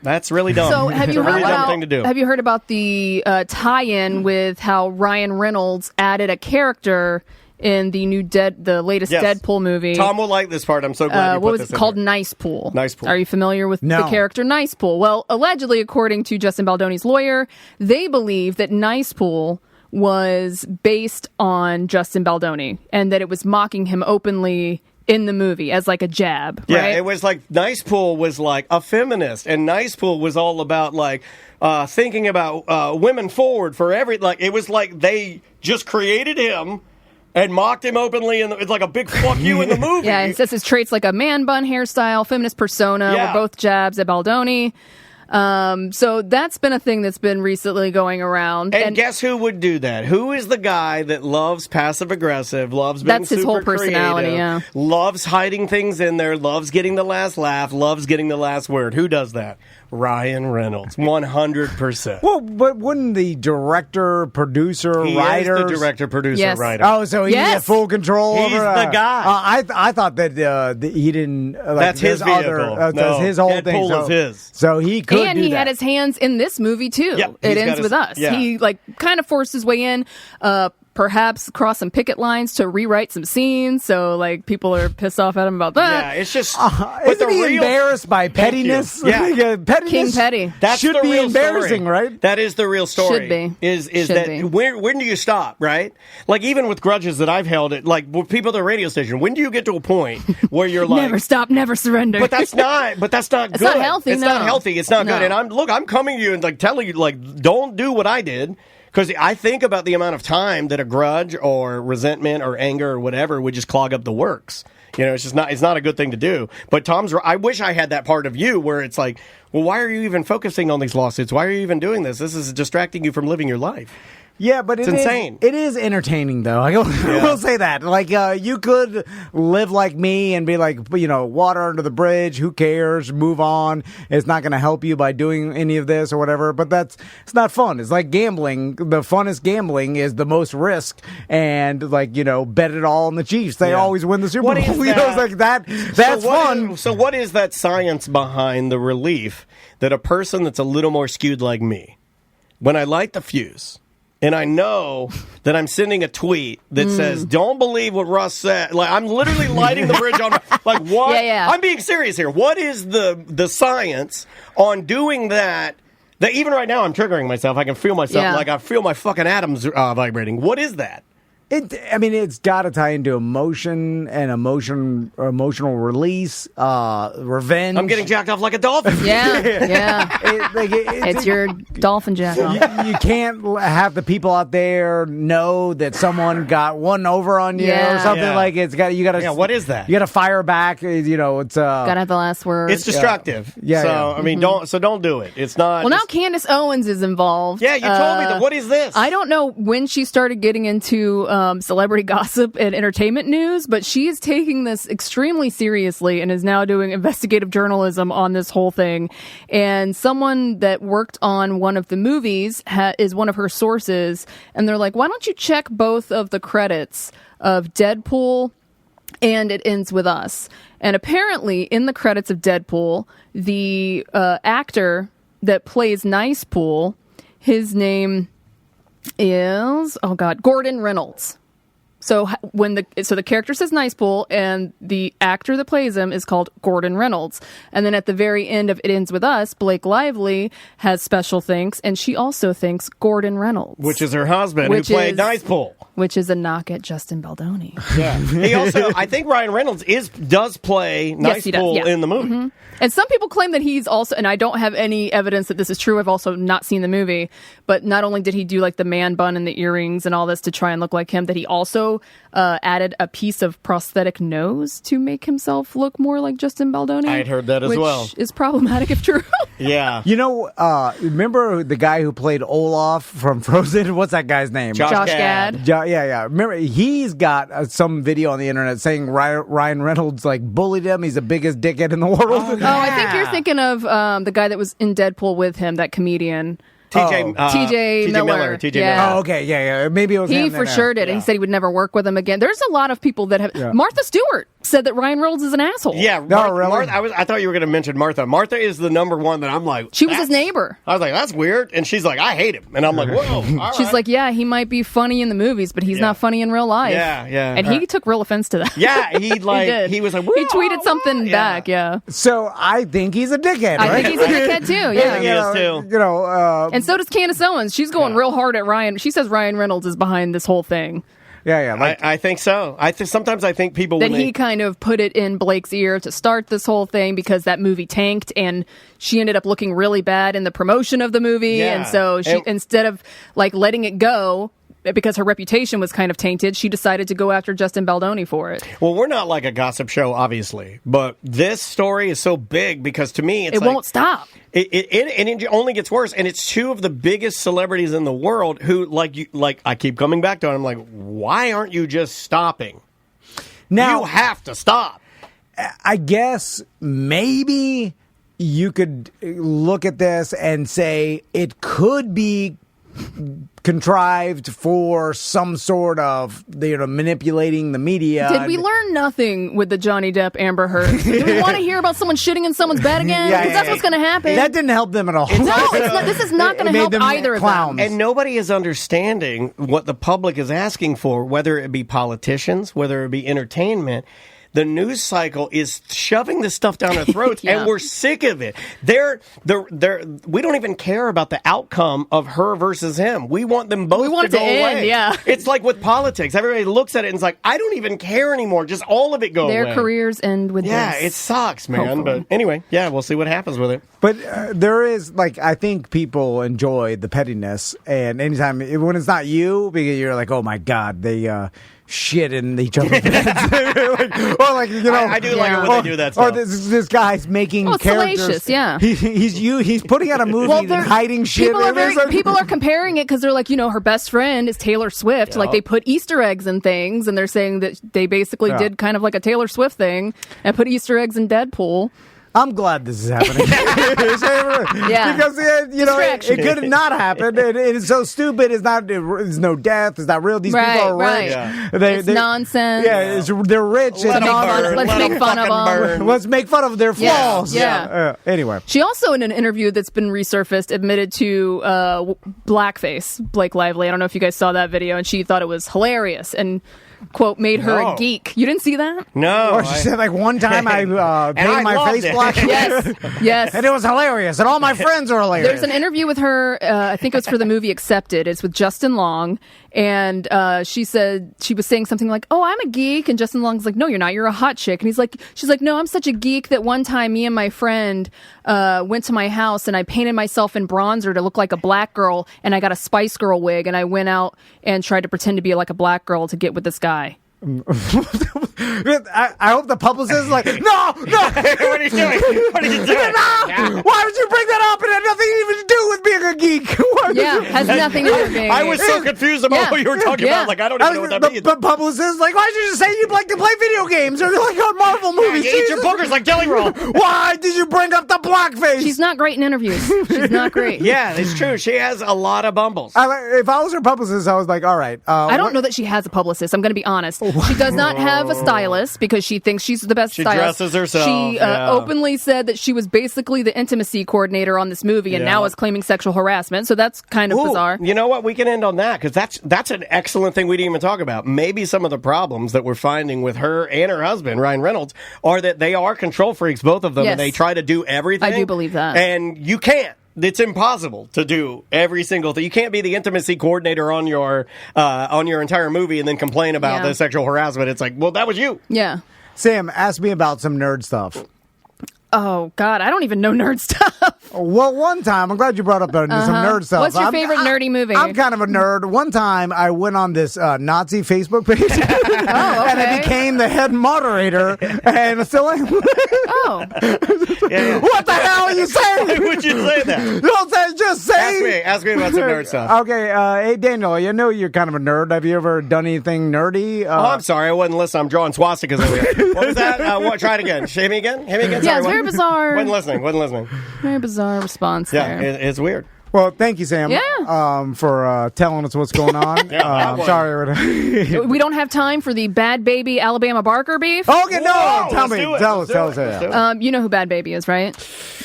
that's really dumb. So have It's you a really heard dumb about? thing to do. Have you heard about the tie-in with how Ryan Reynolds added a character in the latest Yes. Deadpool movie? Tom will like this part. I'm so glad you put what was this it in called? there. Nice Pool. Nice Pool. Are you familiar with No. the character Nice Pool? Well, allegedly, according to Justin Baldoni's lawyer, they believe that Nice Pool was based on Justin Baldoni and that it was mocking him openly in the movie as like a jab. Yeah, right? it was like Nice Pool was like a feminist, and Nice Pool was all about like thinking about women forward for like it was like they just created him and mocked him openly, and it's like a big fuck you in the movie. Yeah, it says his traits like a man bun hairstyle, feminist persona Yeah. were both jabs at Baldoni. So that's been a thing that's been recently going around. And guess who would do that? Who is the guy that loves passive aggressive, loves being That's his super whole personality, creative, yeah. loves hiding things in there, loves getting the last laugh, loves getting the last word? Who does that? Ryan Reynolds, 100%. Well, but wouldn't the director, producer, He writer, is the director, producer, Yes. writer. Oh, so he had full control He's over the guy. I thought that he didn't. Like, That's his there's other, vehicle. that's No, his whole Deadpool thing. So, is his. So he could and do he that. had his hands in this movie too. Yep, It he's ends got his- with us. yeah. He like kind of forced his way in. Perhaps cross some picket lines to rewrite some scenes. So like people are pissed off at him about that. Yeah, it's just. but Isn't the he real- embarrassed by Thank you. pettiness? Yeah. Pettiness King Petty. That's should the be real embarrassing, story. right? That is the real story. Should be. Is Should that be. when do you stop? Right? Like even with grudges that I've held, at like with people at the radio station. When do you get to a point where you're like, Never stop, never surrender. But that's not. But that's not It's good. not healthy, It's no. not healthy. It's not No. good. And I'm coming to you and like telling you like don't do what I did. Because I think about the amount of time that a grudge or resentment or anger or whatever would just clog up the works. You know, it's not a good thing to do. But I wish I had that part of you where it's like, well, why are you even focusing on these lawsuits? Why are you even doing this? This is distracting you from living your life. Yeah, but It's insane. It is entertaining, though. I will say that. Like, you could live like me and be like, water under the bridge. Who cares? Move on. It's not going to help you by doing any of this or whatever. But it's not fun. It's like gambling. The funnest gambling is the most risk. And like, bet it all on the Chiefs. They always win the Super Bowl. What is You know, it's like that. That's fun. So what is that science behind the relief that a person that's a little more skewed like me, when I light the fuse, and I know that I'm sending a tweet that says, don't believe what Russ said. Like, I'm literally lighting the bridge on, like, what? Yeah. I'm being serious here. What is the science on doing that even right now I'm triggering myself. I can feel myself, Yeah. like I feel my fucking atoms vibrating. What is that? It's got to tie into emotion and emotional release, revenge. I'm getting jacked off like a dolphin. Yeah. It's your dolphin jack off. You can't have the people out there know that someone got one over on you or something like it's got. You got to. Yeah, what is that? You got to fire back. It's Gotta have the last word. It's destructive. Yeah. So I mean, don't do it. It's not. Well, now Candace Owens is involved. Yeah, you told me that. What is this? I don't know when she started getting into celebrity gossip and entertainment news, but she is taking this extremely seriously and is now doing investigative journalism on this whole thing. And someone that worked on one of the movies is one of her sources, and they're like, why don't you check both of the credits of Deadpool and It Ends With Us? And apparently in the credits of Deadpool, the actor that plays Nice Pool, his name is Gordon Reynolds. So the character says Nice Pool, and the actor that plays him is called Gordon Reynolds. And then at the very end of It Ends With Us, Blake Lively has special thanks, and she also thanks Gordon Reynolds, which is her husband, who played Nice Pool. Which is a knock at Justin Baldoni. Yeah, he also, I think Ryan Reynolds does play Nice Pool in the movie. Mm-hmm. And some people claim that he's also, and I don't have any evidence that this is true. I've also not seen the movie, but not only did he do like the man bun and the earrings and all this to try and look like him, that he also added a piece of prosthetic nose to make himself look more like Justin Baldoni. I had heard that as well. Which is problematic if true. Yeah. Remember the guy who played Olaf from Frozen? What's that guy's name? Josh Gad. Yeah. Remember, he's got some video on the internet saying Ryan Reynolds like bullied him. He's the biggest dickhead in the world. Oh, I think you're thinking of the guy that was in Deadpool with him, that comedian. TJ Miller. Oh, okay, yeah. Maybe it was he him for then, sure did. Yeah. He said he would never work with him again. There's a lot of people that have. Yeah. Martha Stewart said that Ryan Reynolds is an asshole. Yeah, really? I thought you were going to mention Martha. Martha is the number one that I'm like. She was his neighbor. I was like, that's weird, and she's like, I hate him, and I'm like, whoa. She's like, yeah, he might be funny in the movies, but he's not funny in real life. Yeah. And he took real offense to that. Yeah, he did. He was like, whoa, he tweeted something back. Yeah. So I think he's a dickhead. Right? I think he's a dickhead too. Yeah, he is too. And so does Candace Owens. She's going real hard at Ryan. She says Ryan Reynolds is behind this whole thing. Yeah. I think so. Sometimes I think people that he kind of put it in Blake's ear to start this whole thing because that movie tanked and she ended up looking really bad in the promotion of the movie, and so she instead of like letting it go because her reputation was kind of tainted, she decided to go after Justin Baldoni for it. Well, we're not like a gossip show, obviously, but this story is so big because to me, it won't stop. It only gets worse, and it's two of the biggest celebrities in the world who, I keep coming back to it. I'm like, why aren't you just stopping? Now you have to stop. I guess maybe you could look at this and say it could be contrived for some sort of manipulating the media. Did we learn nothing with the Johnny Depp Amber Heard? Do we want to hear about someone shitting in someone's bed again? Because that's what's going to happen. That didn't help them at all. No, it's not, this is not going to help either clowns. of them. And nobody is understanding what the public is asking for, whether it be politicians, whether it be entertainment. The news cycle is shoving this stuff down our throats, and we're sick of it. We don't even care about the outcome of her versus him. We want them both to go away. Yeah. It's like with politics. Everybody looks at it and is like, I don't even care anymore. Just all of it go away. Their careers end with this. Yeah, it sucks, man. Hopefully. But anyway, we'll see what happens with it. But there is, I think people enjoy the pettiness, and anytime, when it's not you, because you're like, oh my God, they shit in each other's beds. I do like it when they do that stuff. Or this guy's making characters. Salacious, yeah. He's putting out a movie and hiding shit. People are comparing it because they're like, her best friend is Taylor Swift. Like, they put Easter eggs and things, and they're saying that they basically did kind of like a Taylor Swift thing and put Easter eggs in Deadpool. I'm glad this is happening. Because it could not happen. It is so stupid. There's no death. It's not real. These people are rich. Yeah. It's nonsense. Yeah, they're rich. Let's make fun of them. Let's make fun of their flaws. Yeah. Anyway, she also, in an interview that's been resurfaced, admitted to blackface. Blake Lively. I don't know if you guys saw that video, and she thought it was hilarious and, quote, made her a geek. You didn't see that? No. Or she said, one time I painted my face black. Yes. And it was hilarious. And all my friends are hilarious. There's an interview with her, I think it was for the movie Accepted. It's with Justin Long. And she said she was saying something like, "Oh, I'm a geek," and Justin Long's like, "No, you're not. You're a hot chick." And she's like, "No, I'm such a geek that one time me and my friend went to my house and I painted myself in bronzer to look like a black girl, and I got a Spice Girl wig, and I went out and tried to pretend to be like a black girl to get with this guy." I hope the publicist is like, no! What are you doing? What are you doing? No! Why would you bring that up? It had nothing even to do with being a geek. Yeah, has nothing to do with being a I geek. was so confused about what you were talking about. Like, I don't even know what that means. The publicist is like, why did you just say you'd like to play video games or like on Marvel movies? You eat your boogers like jelly roll. Why did you bring up the blackface? She's not great in interviews. She's not great. Yeah, it's true. She has a lot of bumbles. If I was her publicist, I was like, all right. I don't know that she has a publicist. I'm going to be honest. She does not have a stylist because she thinks she's the best stylist. She dresses herself. She openly said that she was basically the intimacy coordinator on this movie and now is claiming sexual harassment. So that's kind of bizarre. You know what? We can end on that because that's an excellent thing we didn't even talk about. Maybe some of the problems that we're finding with her and her husband, Ryan Reynolds, are that they are control freaks, both of them, Yes. and they try to do everything. I do believe that. And you can't. It's impossible to do every single thing. You can't be the intimacy coordinator on your entire movie and then complain about the sexual harassment. It's like, well, that was you. Yeah. Sam, ask me about some nerd stuff. Oh, God, I don't even know nerd stuff. Well, one time, I'm glad you brought up some nerd stuff. What's your favorite nerdy movie? I'm kind of a nerd. One time, I went on this Nazi Facebook page, Oh, okay. and I became the head moderator, and still am. Oh. What the hell are you saying? Why would you say that? Don't say, just say. Ask me about some nerd stuff. Okay, hey, Daniel, you know you're kind of a nerd. Have you ever done anything nerdy? I'm sorry, I wasn't listening. I'm drawing swastikas over here. What was that? Try it again. Hit me again? Yeah, Sorry, it's very bizarre. Wasn't listening. Very bizarre response Yeah, there. it's weird. Well, thank you, Sam. Yeah. For telling us what's going on. I'm sorry. We don't have time for the Bad Baby Alabama Barker beef. Okay, no. Whoa, Tell let's me. do it. Tell Let's us. do it. You know who Bad Baby is, right?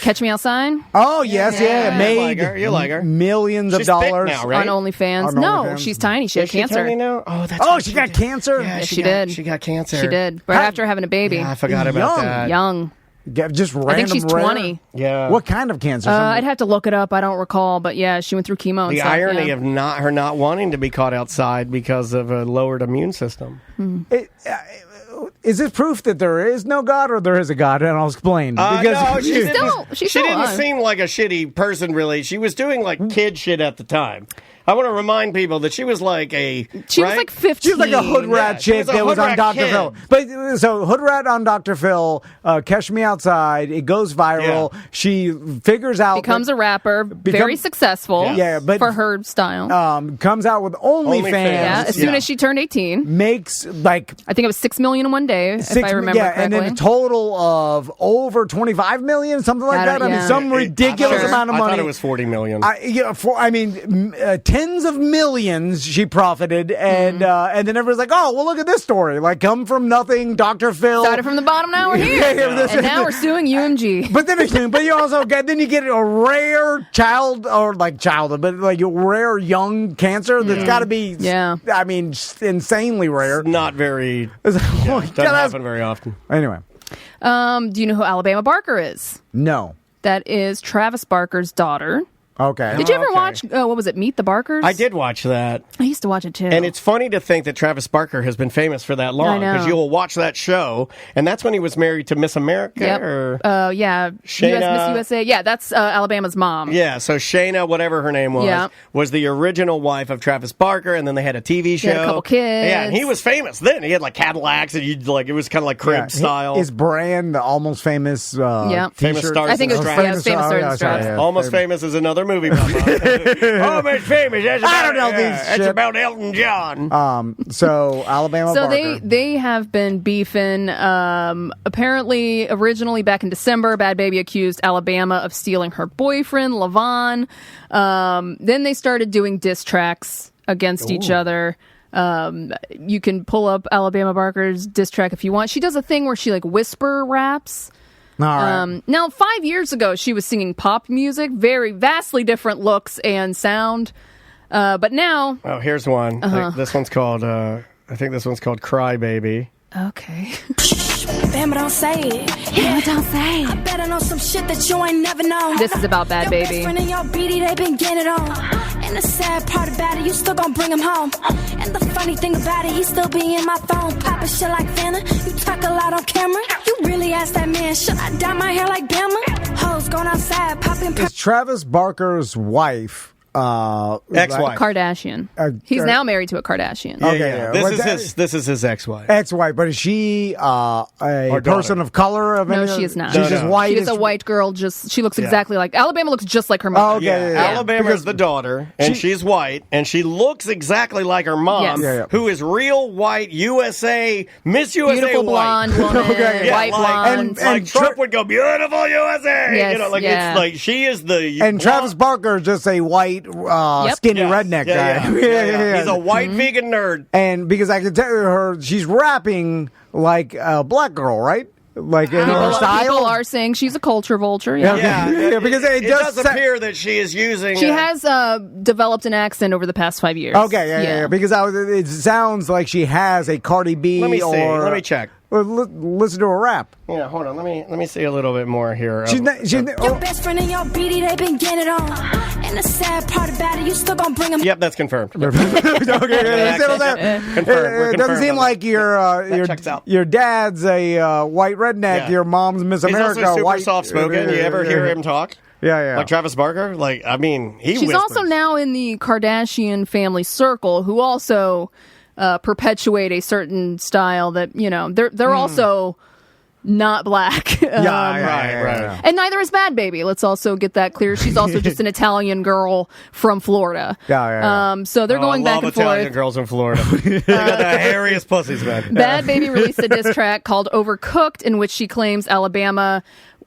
Catch Me Outside Oh, yes, yeah. Made You like her. millions She's of thick dollars. now, right? on OnlyFans. On No, OnlyFans. she's tiny. She had Is she cancer. tiny now? Oh, that's Oh, right, she got cancer? Yeah, She did. She got cancer. She did. Right after having a baby. Yeah, I forgot about Young. that. Young. Just random. I think she's rare? 20. Yeah. What kind of cancer? I'd have to look it up. I don't recall, but yeah, she went through chemo. And The stuff, irony yeah. of her not wanting to be caught outside because of a lowered immune system. Is it proof that there is no God or there is a God? And I'll explain. No, She's she still didn't alive. seem like a shitty person, really. She was doing like kid shit at the time. I want to remind people that she was like She was like 15. She's like a hood rat she chick was a that was hood on rat Dr. kid. Phil. But so hood rat on Dr. Phil, Catch Me Outside. It goes viral. Yeah. She figures out Becomes a rapper, very successful but for her style. comes out with OnlyFans. Yeah, as soon as she turned 18. Makes like I think it was $6 million in one day, if I remember correctly. and then a total of over 25 million, something like that. I mean, some ridiculous amount of money. I thought it was 40 million. Tens of millions she profited, and then everyone's like, "Oh, well, look at this story! Like, come from nothing, Dr. Phil Started from the bottom, now we're here, and now we're suing UMG. But you also get a rare childhood, but like a rare young cancer that's got to be, I mean, insanely rare. It's not very. Doesn't happen very often. Anyway, do you know who Alabama Barker is? No. That is Travis Barker's daughter. Okay. Did you ever watch, what was it, Meet the Barkers? I did watch that. I used to watch it too. And it's funny to think that Travis Barker has been famous for that long, I know. because you'll watch that show, and that's when he was married to Miss America. Yep. Or yeah. Shayna- Miss USA. Yeah, that's Alabama's mom. Yeah, so Shayna, whatever her name was the original wife of Travis Barker, and then they had a TV show. They had a couple kids. Yeah, and he was famous then. He had like Cadillacs, and it was kind of like crib style. His brand, the Almost Famous Famous t-shirt. Stars I think it was and Straps. Famous Stars and Straps. Almost Famous is another movie. Almost Famous. That's I about, don't know these That's shit. about Elton John. So Alabama So Barker. they have been beefing. Apparently, originally back in December, Bad Baby accused Alabama of stealing her boyfriend, Levon. Then they started doing diss tracks against each other. You can pull up Alabama Barker's diss track if you want. She does a thing where she like whisper raps. All right. Now, 5 years ago, she was singing pop music, very vastly different looks and sound. But now, Oh, here's one. This one's called. I think this one's called "Cry Baby." okay. Bama don't say it. Bama don't say it. I better know some shit that you ain't never known. This is about Bad Your Baby. best friend and your BD, they been getting it on. And the sad part about it, you still gon' bring him home. And the funny thing about it, he still be in my phone. Poppin' shit like Vanna. You talk a lot on camera. You really asked that man, should I dye my hair like Bama? Hoes going outside, poppin'. Is Travis Barker's wife, ex-wife, Kardashian. He's now married to a Kardashian. Okay, This is his ex-wife. Ex-wife, but is she a person of color? No, she is not. She's just white. She is a white girl. She looks exactly like Alabama. Looks just like her mother. Oh, okay, yeah. Alabama is the daughter, and she's white, and she looks exactly like her mom, Yes. who is real white USA Miss USA Beautiful white. blonde woman, white blonde. And Trump would go, beautiful USA. Yes, you know, like yeah. it's like she is the And Travis Barker is just a white, skinny redneck guy. Yeah. He's a white vegan nerd. And because I can tell her, she's rapping like a black girl, right? Like in her style. People are saying she's a culture vulture. Yeah, Yeah, because it does appear that she is using. She has developed an accent over the past 5 years. Okay, yeah. Because it sounds like she has a Cardi B. Let me see. Or Let me check. Listen to her rap. Yeah, hold on. Let me see a little bit more here. Your best friend and your BD, they been getting it on. And the sad part about it, you still gon' bring him. Yep, that's confirmed. Okay, it doesn't seem like your dad's a white redneck. Yeah. Your mom's Miss America. He's also super white, soft-spoken. You ever hear him talk? Yeah. Like Travis Barker? Like, I mean, She's whispers. also now in the Kardashian family circle, who also perpetuate a certain style that, you know, they're also not black. Right. And neither is Bad Baby. Let's also get that clear. She's also just an Italian girl from Florida. So they're going back and forth. Italian girls in Florida. They got the hairiest pussies, man. Bad Baby released a diss track called Overcooked, in which she claims Alabama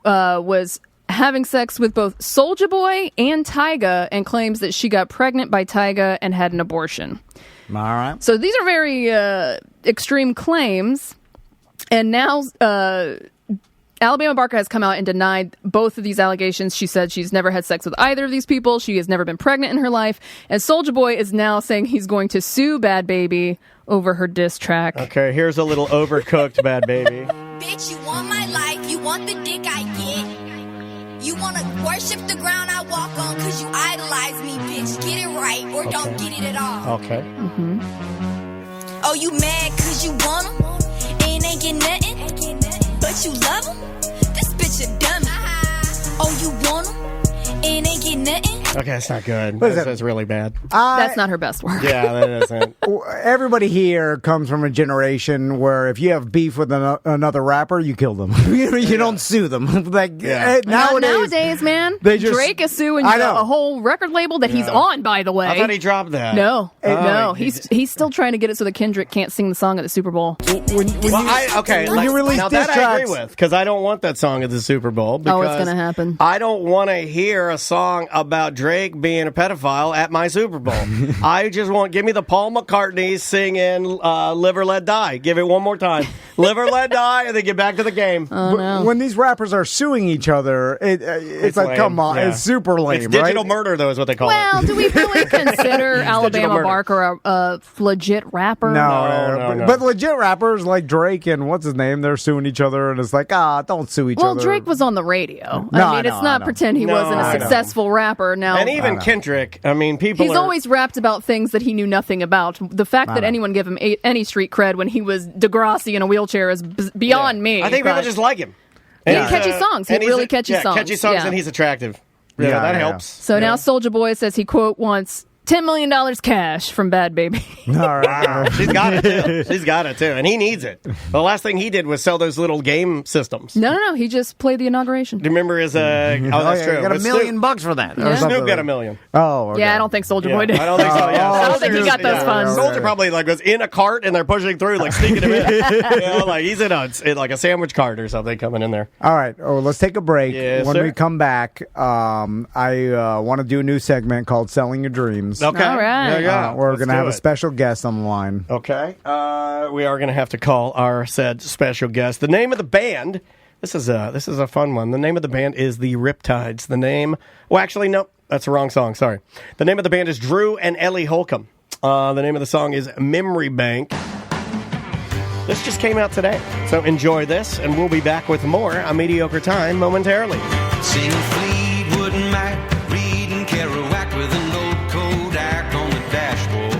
was having sex with both Soulja Boy and Tyga, and claims that she got pregnant by Tyga and had an abortion. All right. So these are very extreme claims. And now Alabama Barker has come out and denied both of these allegations. She said she's never had sex with either of these people. She has never been pregnant in her life. And Soulja Boy is now saying he's going to sue Bad Baby over her diss track. Okay, here's a little Overcooked Bad Baby. Bitch, you want my life, you want the dick I get. You wanna worship the ground I walk on cause you idolize me, bitch. Get it right or don't get it at all. Okay. Oh, you mad cause you want him and ain't get nothing, but you love him? This bitch a dummy. Oh, you want him and ain't get nothing? Okay, that's not good. What is That's really bad. That's not her best work. Yeah, that isn't. Everybody here comes from a generation where if you have beef with another rapper, you kill them. you don't sue them. Nowadays, man. Drake is suing a whole record label that he's on, by the way. I thought he dropped that. No. He's still trying to get it so that Kendrick can't sing the song at the Super Bowl. When you release now diss that I agree with, because I don't want that song at the Super Bowl. Because it's going to happen. I don't want to hear a song about Drake being a pedophile at my Super Bowl. I just give me the Paul McCartney singing Live or Let Die. Give it one more time. Live or Let Die, and then get back to the game. When these rappers are suing each other, it's like, lame. come on, Yeah. it's super lame, It's digital right? murder, though, is what they call it. Well, do we really consider Alabama murder. Barker a legit rapper? No. But legit rappers like Drake and what's his name, they're suing each other, and it's like, don't sue each other. Well, Drake was on the radio. No, I mean, it's not pretend he wasn't a successful rapper. Now, And even Kendrick, I mean, he's always rapped about things that he knew nothing about. The fact that anyone give him any street cred when he was Degrassi in a wheelchair is beyond me. I think people just like him. He had catchy songs. He had really catchy songs. Catchy songs, Yeah. and he's attractive. Yeah, that helps. So now Soulja Boy says he, quote, wants $10 million cash from Bad Baby. All right. Wow. She's got it, too. She's got it, too. And he needs it. The last thing he did was sell those little game systems. No. He just played the inauguration. Do you remember his... that's true. You got $1 million for that. or something. Snoop got $1 million. Oh, okay. Yeah, I don't think Soulja Boy did. I don't think so, yeah. I don't think he got those funds. Soldier probably was in a cart and they're pushing through, sneaking him in. He's in a sandwich cart or something coming in there. All right. Let's take a break. Yes, when sir. we come back, I want to do a new segment called Selling Your Dreams. Okay. All right. We're going to have a special. special guest on the line. Okay. We are going to have to call our said special guest. The name of the band. This is a fun one. The name of the band is the Riptides. The name. Well, actually, no, that's the wrong song. Sorry. The name of the band is Drew and Ellie Holcomb. The name of the song is Memory Bank. This just came out today. So enjoy this, and we'll be back with more A Mediocre Time momentarily. Singing Fleetwood Mac, reading Kerouac with an old Kodak on the dashboard.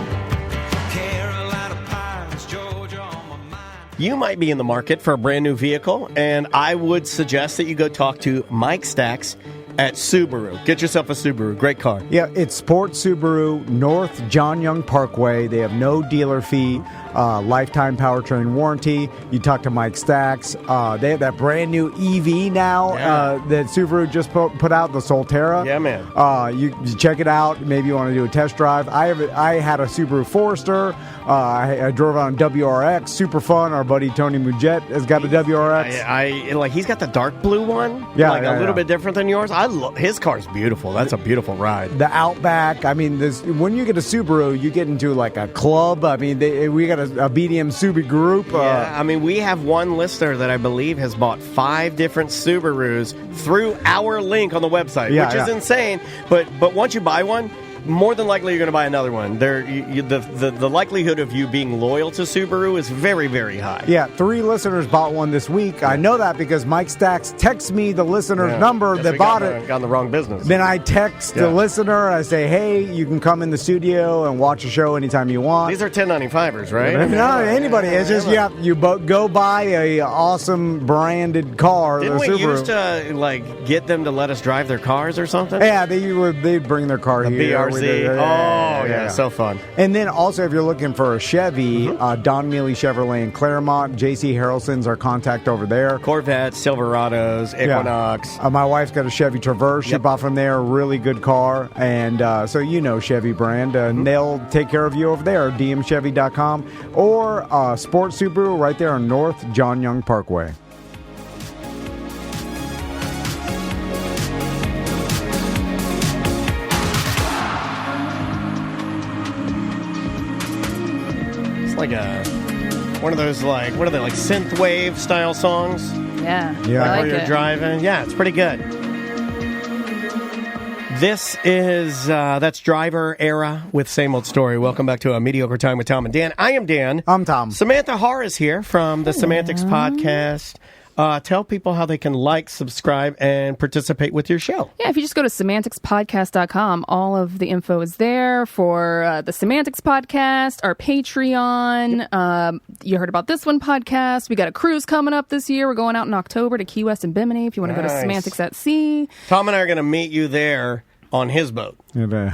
Carolina Pines, Georgia on my mind. You might be in the market for a brand new vehicle, and I would suggest that you go talk to Mike Stacks at Subaru. Get yourself a Subaru. Great car. Yeah, it's Sports Subaru, North John Young Parkway. They have no dealer fee, lifetime powertrain warranty. You talk to Mike Stacks. They have that brand new EV now that Subaru just put out, the Solterra. Yeah, man. You check it out. Maybe you want to do a test drive. I had a Subaru Forester. I drove it on WRX. Super fun. Our buddy Tony Muget has got a WRX. I like. He's got the dark blue one. Yeah, like a little bit different than yours. His car's beautiful. That's a beautiful ride. The Outback. I mean, when you get a Subaru, you get into like a club. I mean, we got a BDM Subi group. Yeah, I mean, we have one listener that I believe has bought 5 different Subarus through our link on the website, which is insane. But once you buy one, more than likely you're going to buy another one. The likelihood of you being loyal to Subaru is very, very high. Yeah, 3 listeners bought one this week. I know that because Mike Stacks texts me the listener's number that bought it. Got in the wrong business. Then I text the listener and I say, hey, you can come in the studio and watch a show anytime you want. These are 1095ers, right? No, anybody. It's just you go buy a awesome branded car. Didn't we Subaru. used to get them to let us drive their cars or something? Yeah, they'd bring their car here. BRZ. Yeah, so fun. And then also, if you're looking for a Chevy, Don Mealy Chevrolet in Claremont, JC Harrelson's our contact over there. Corvettes, Silverados, Equinox. Yeah. My wife's got a Chevy Traverse. She bought from there, a really good car. And so you know Chevy brand. And they'll take care of you over there, dmchevy.com. Or Sports Subaru right there on North John Young Parkway. Like one of those what are they, like synthwave style songs? Yeah. Like where you're driving. Yeah, it's pretty good. This is that's Driver Era with Same Old Story. Welcome back to A Mediocre Time with Tom and Dan. I am Dan. I'm Tom. Samantha Har is here from the Semantics Podcast. Tell people how they can subscribe, and participate with your show. Yeah, if you just go to semanticspodcast.com, all of the info is there for the Semantics Podcast, our Patreon. You heard about this one podcast. We got a cruise coming up this year. We're going out in October to Key West and Bimini if you want to go to Semantics at Sea. Tom and I are going to meet you there on his boat. Okay.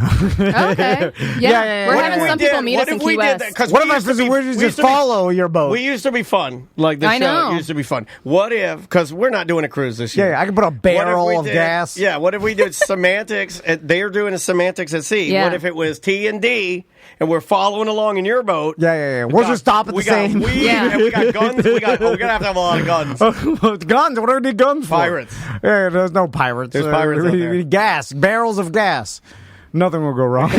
Yeah. We're having some people meet us in Key West. What if we just follow your boat? We used to be fun. Like the show used to be fun. What if, because we're not doing a cruise this year. Yeah, I can put a barrel of gas. Yeah, what if we did Semantics? They're doing a Semantics at Sea. Yeah. What if it was T&D and we're following along in your boat? Yeah. We'll just stop at the same. And we got guns. We're going to have a lot of guns. Guns? What do we need guns for? Pirates. Yeah, there's no pirates. There's pirates out there. Gas. Barrels of gas. Nothing will go wrong.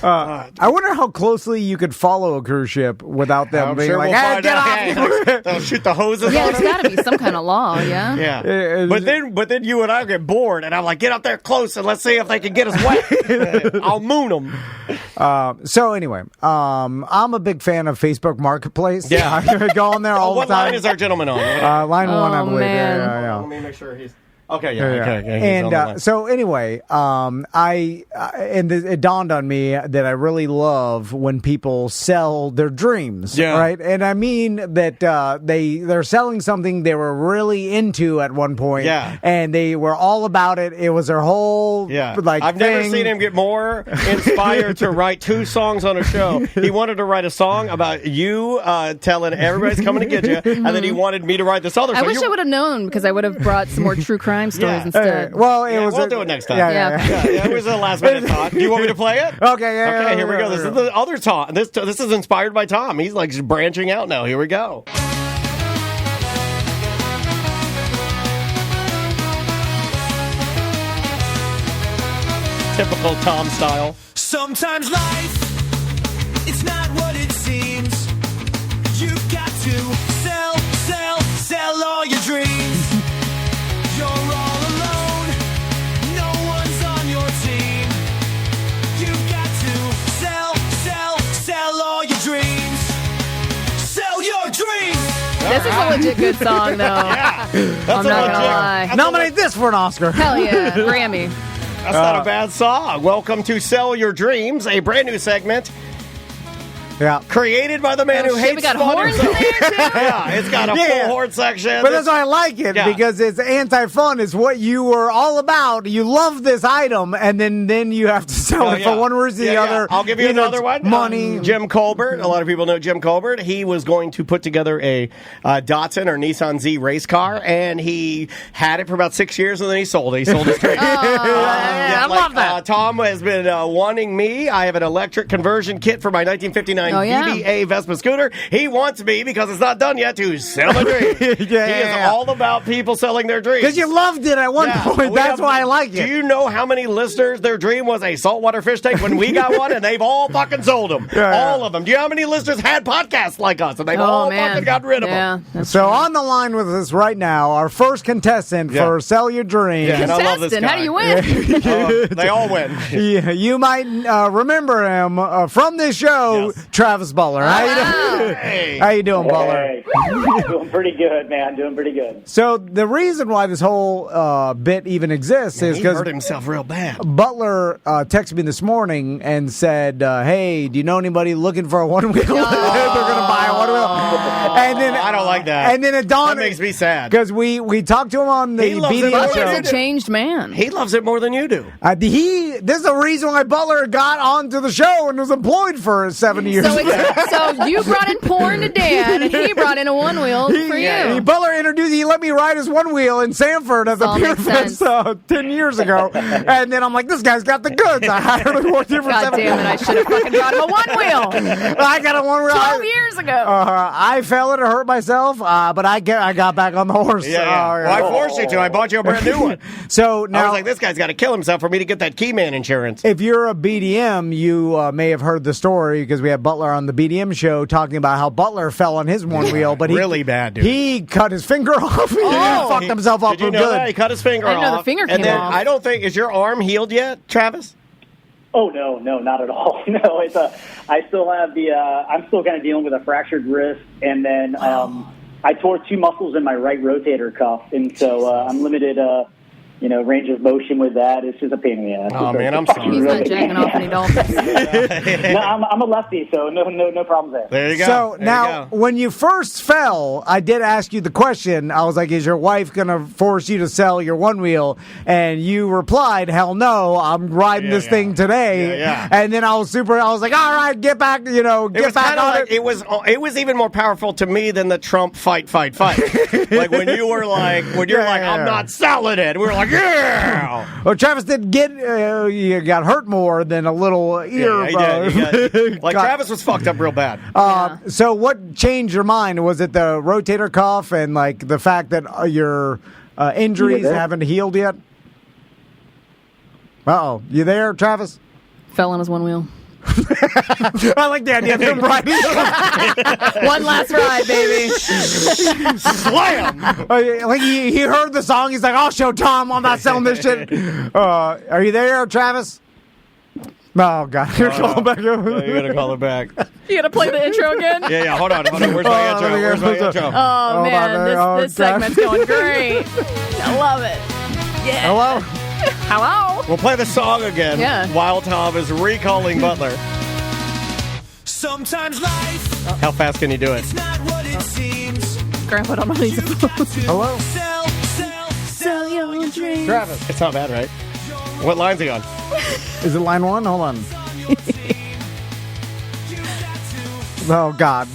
I wonder how closely you could follow a cruise ship without them being like, hey, get off! They'll shoot the hoses Yeah, on there's them. got to be some kind of law, yeah? Yeah. But then you and I get bored, and I'm like, get up there close and let's see if they can get us wet. I'll moon them. So anyway, I'm a big fan of Facebook Marketplace. Yeah. I go on there all the What time. line is our gentleman on? Line 1, I believe. Man. Yeah. Let me make sure he's... Okay, Yeah. okay. He's on the line. And so anyway, it dawned on me that I really love when people sell their dreams, right? And I mean that they're selling something they were really into at one point, and they were all about it. It was their whole I've never seen him get more inspired to write 2 songs on a show. He wanted to write a song about you telling everybody's coming to get you, and then he wanted me to write this other song. I wish I would have known, because I would have brought some more true crime stories instead. We'll do it next time. Yeah. It was a last minute thought. Do you want me to play it? Okay, here we go. This is the other Tom. This is inspired by Tom. He's like branching out now. Here we go. Typical Tom style. Sometimes life, it's not what it seems. You've got to sell all your dreams. You're all alone, no one's on your team. You've got to sell all your dreams. This is a legit good song, though. I'm not gonna lie. Nominate this for an Oscar. Hell yeah, Grammy. That's not a bad song. Welcome to Sell Your Dreams, a brand new segment. Yeah. Created by the man who hates we got fun horns himself. in there, too? Yeah, it's got a full horn section. But that's why I like it, because it's anti-fun. It's what you were all about. You love this item, and then you have to sell it for one reason or the other. I'll give you another one. Money. Jim Colbert. A lot of people know Jim Colbert. He was going to put together a Datsun or Nissan Z race car, and he had it for about 6 years, and then he sold it. He sold his trade. I love that. Tom has been wanting me. I have an electric conversion kit for my 1959 VDA Vespa scooter. He wants me, because it's not done yet, to sell a dream. He is all about people selling their dreams. Because you loved it at one point. That's why I like it. Do you know how many listeners their dream was a saltwater fish tank when we got one, and they've all fucking sold them? All of them. Do you know how many listeners had podcasts like us, and they've all fucking got rid of them? So on the line with us right now, our first contestant for Sell Your Dreams. Yeah, and I love this guy. How do you win? They all win. Yeah, you might remember him from this show, Travis Butler. How you doing? Hey. How you doing, Butler? Doing pretty good, man. Doing pretty good. So the reason why this whole bit even exists is He because hurt himself real bad. Butler texted me this morning and said, "Hey, do you know anybody looking for a one wheel? They're going to buy a one wheel." And then I don't like that. And then it dawned. That makes me sad because we talked to him on the BDM Butler's show. a changed man. He loves it more than you do. This is the reason why Butler got onto the show and was employed for 7 years. So you brought in porn to Dan, and he brought in a one wheel for you. Butler introduced. He let me ride his one wheel in Sanford at the all Pier makes Fest 10 years ago, and then I'm like, this guy's got the goods. I hired him for God 7 damn it! I should have fucking brought him a one wheel. I got a one wheel. 12 years ago. I fell and hurt myself, but I got back on the horse. Well, I forced you to. I bought you a brand new one. So now I was like, this guy's got to kill himself for me to get that Keyman insurance. if you're a BDM, you may have heard the story because we had Butler on the BDM show talking about how Butler fell on his one wheel, but really bad, dude. He cut his finger off. He fucked himself up Did you real know good. that? He cut his finger I off. didn't know the finger and came then off. I don't think, is your arm healed yet, Travis? Oh no, not at all. No, it's I still have the. I'm still kind of dealing with a fractured wrist, and then I tore two muscles in my right rotator cuff, and so I'm limited. Range of motion with that. It's just a pain in the ass. Oh, man, I'm sorry. He's not jacking off any dolphins. No, I'm a lefty, so no problems there. There you go. So There now, you go. when you first fell, I did ask you the question. I was like, is your wife going to force you to sell your one wheel? And you replied, hell no, I'm riding this thing today. Yeah. And then I was like, all right, get back, get back on like, it was even more powerful to me than the Trump fight. Like when you were like, I'm not selling it. We were like, yeah. Well, Travis did you got hurt more than a little ear. Yeah, he did. Travis was fucked up real bad. So what changed your mind? Was it the rotator cuff and like the fact that your injuries haven't healed yet? Uh-oh. You there, Travis? Fell on his one wheel. I like the idea of him riding. One last ride, baby. Slam! Like he heard the song. He's like, I'll show Tom I'm not selling this shit. Are you there, Travis? Oh, God. You're calling back. You're going to call her back. You gotta play the intro again? Yeah, hold on. Where's my intro? Where's my intro? Oh, man, this segment's going great. I love it. Yeah. Hello? Hello? We'll play the song again while Tom is recalling Butler. Sometimes life. How fast can you do it? It's not what it seems. Grandpa, don't know these. Hello? Sell your dreams. Travis. It's not bad, right? What line's he on? Is it line one? Hold on. Oh, God.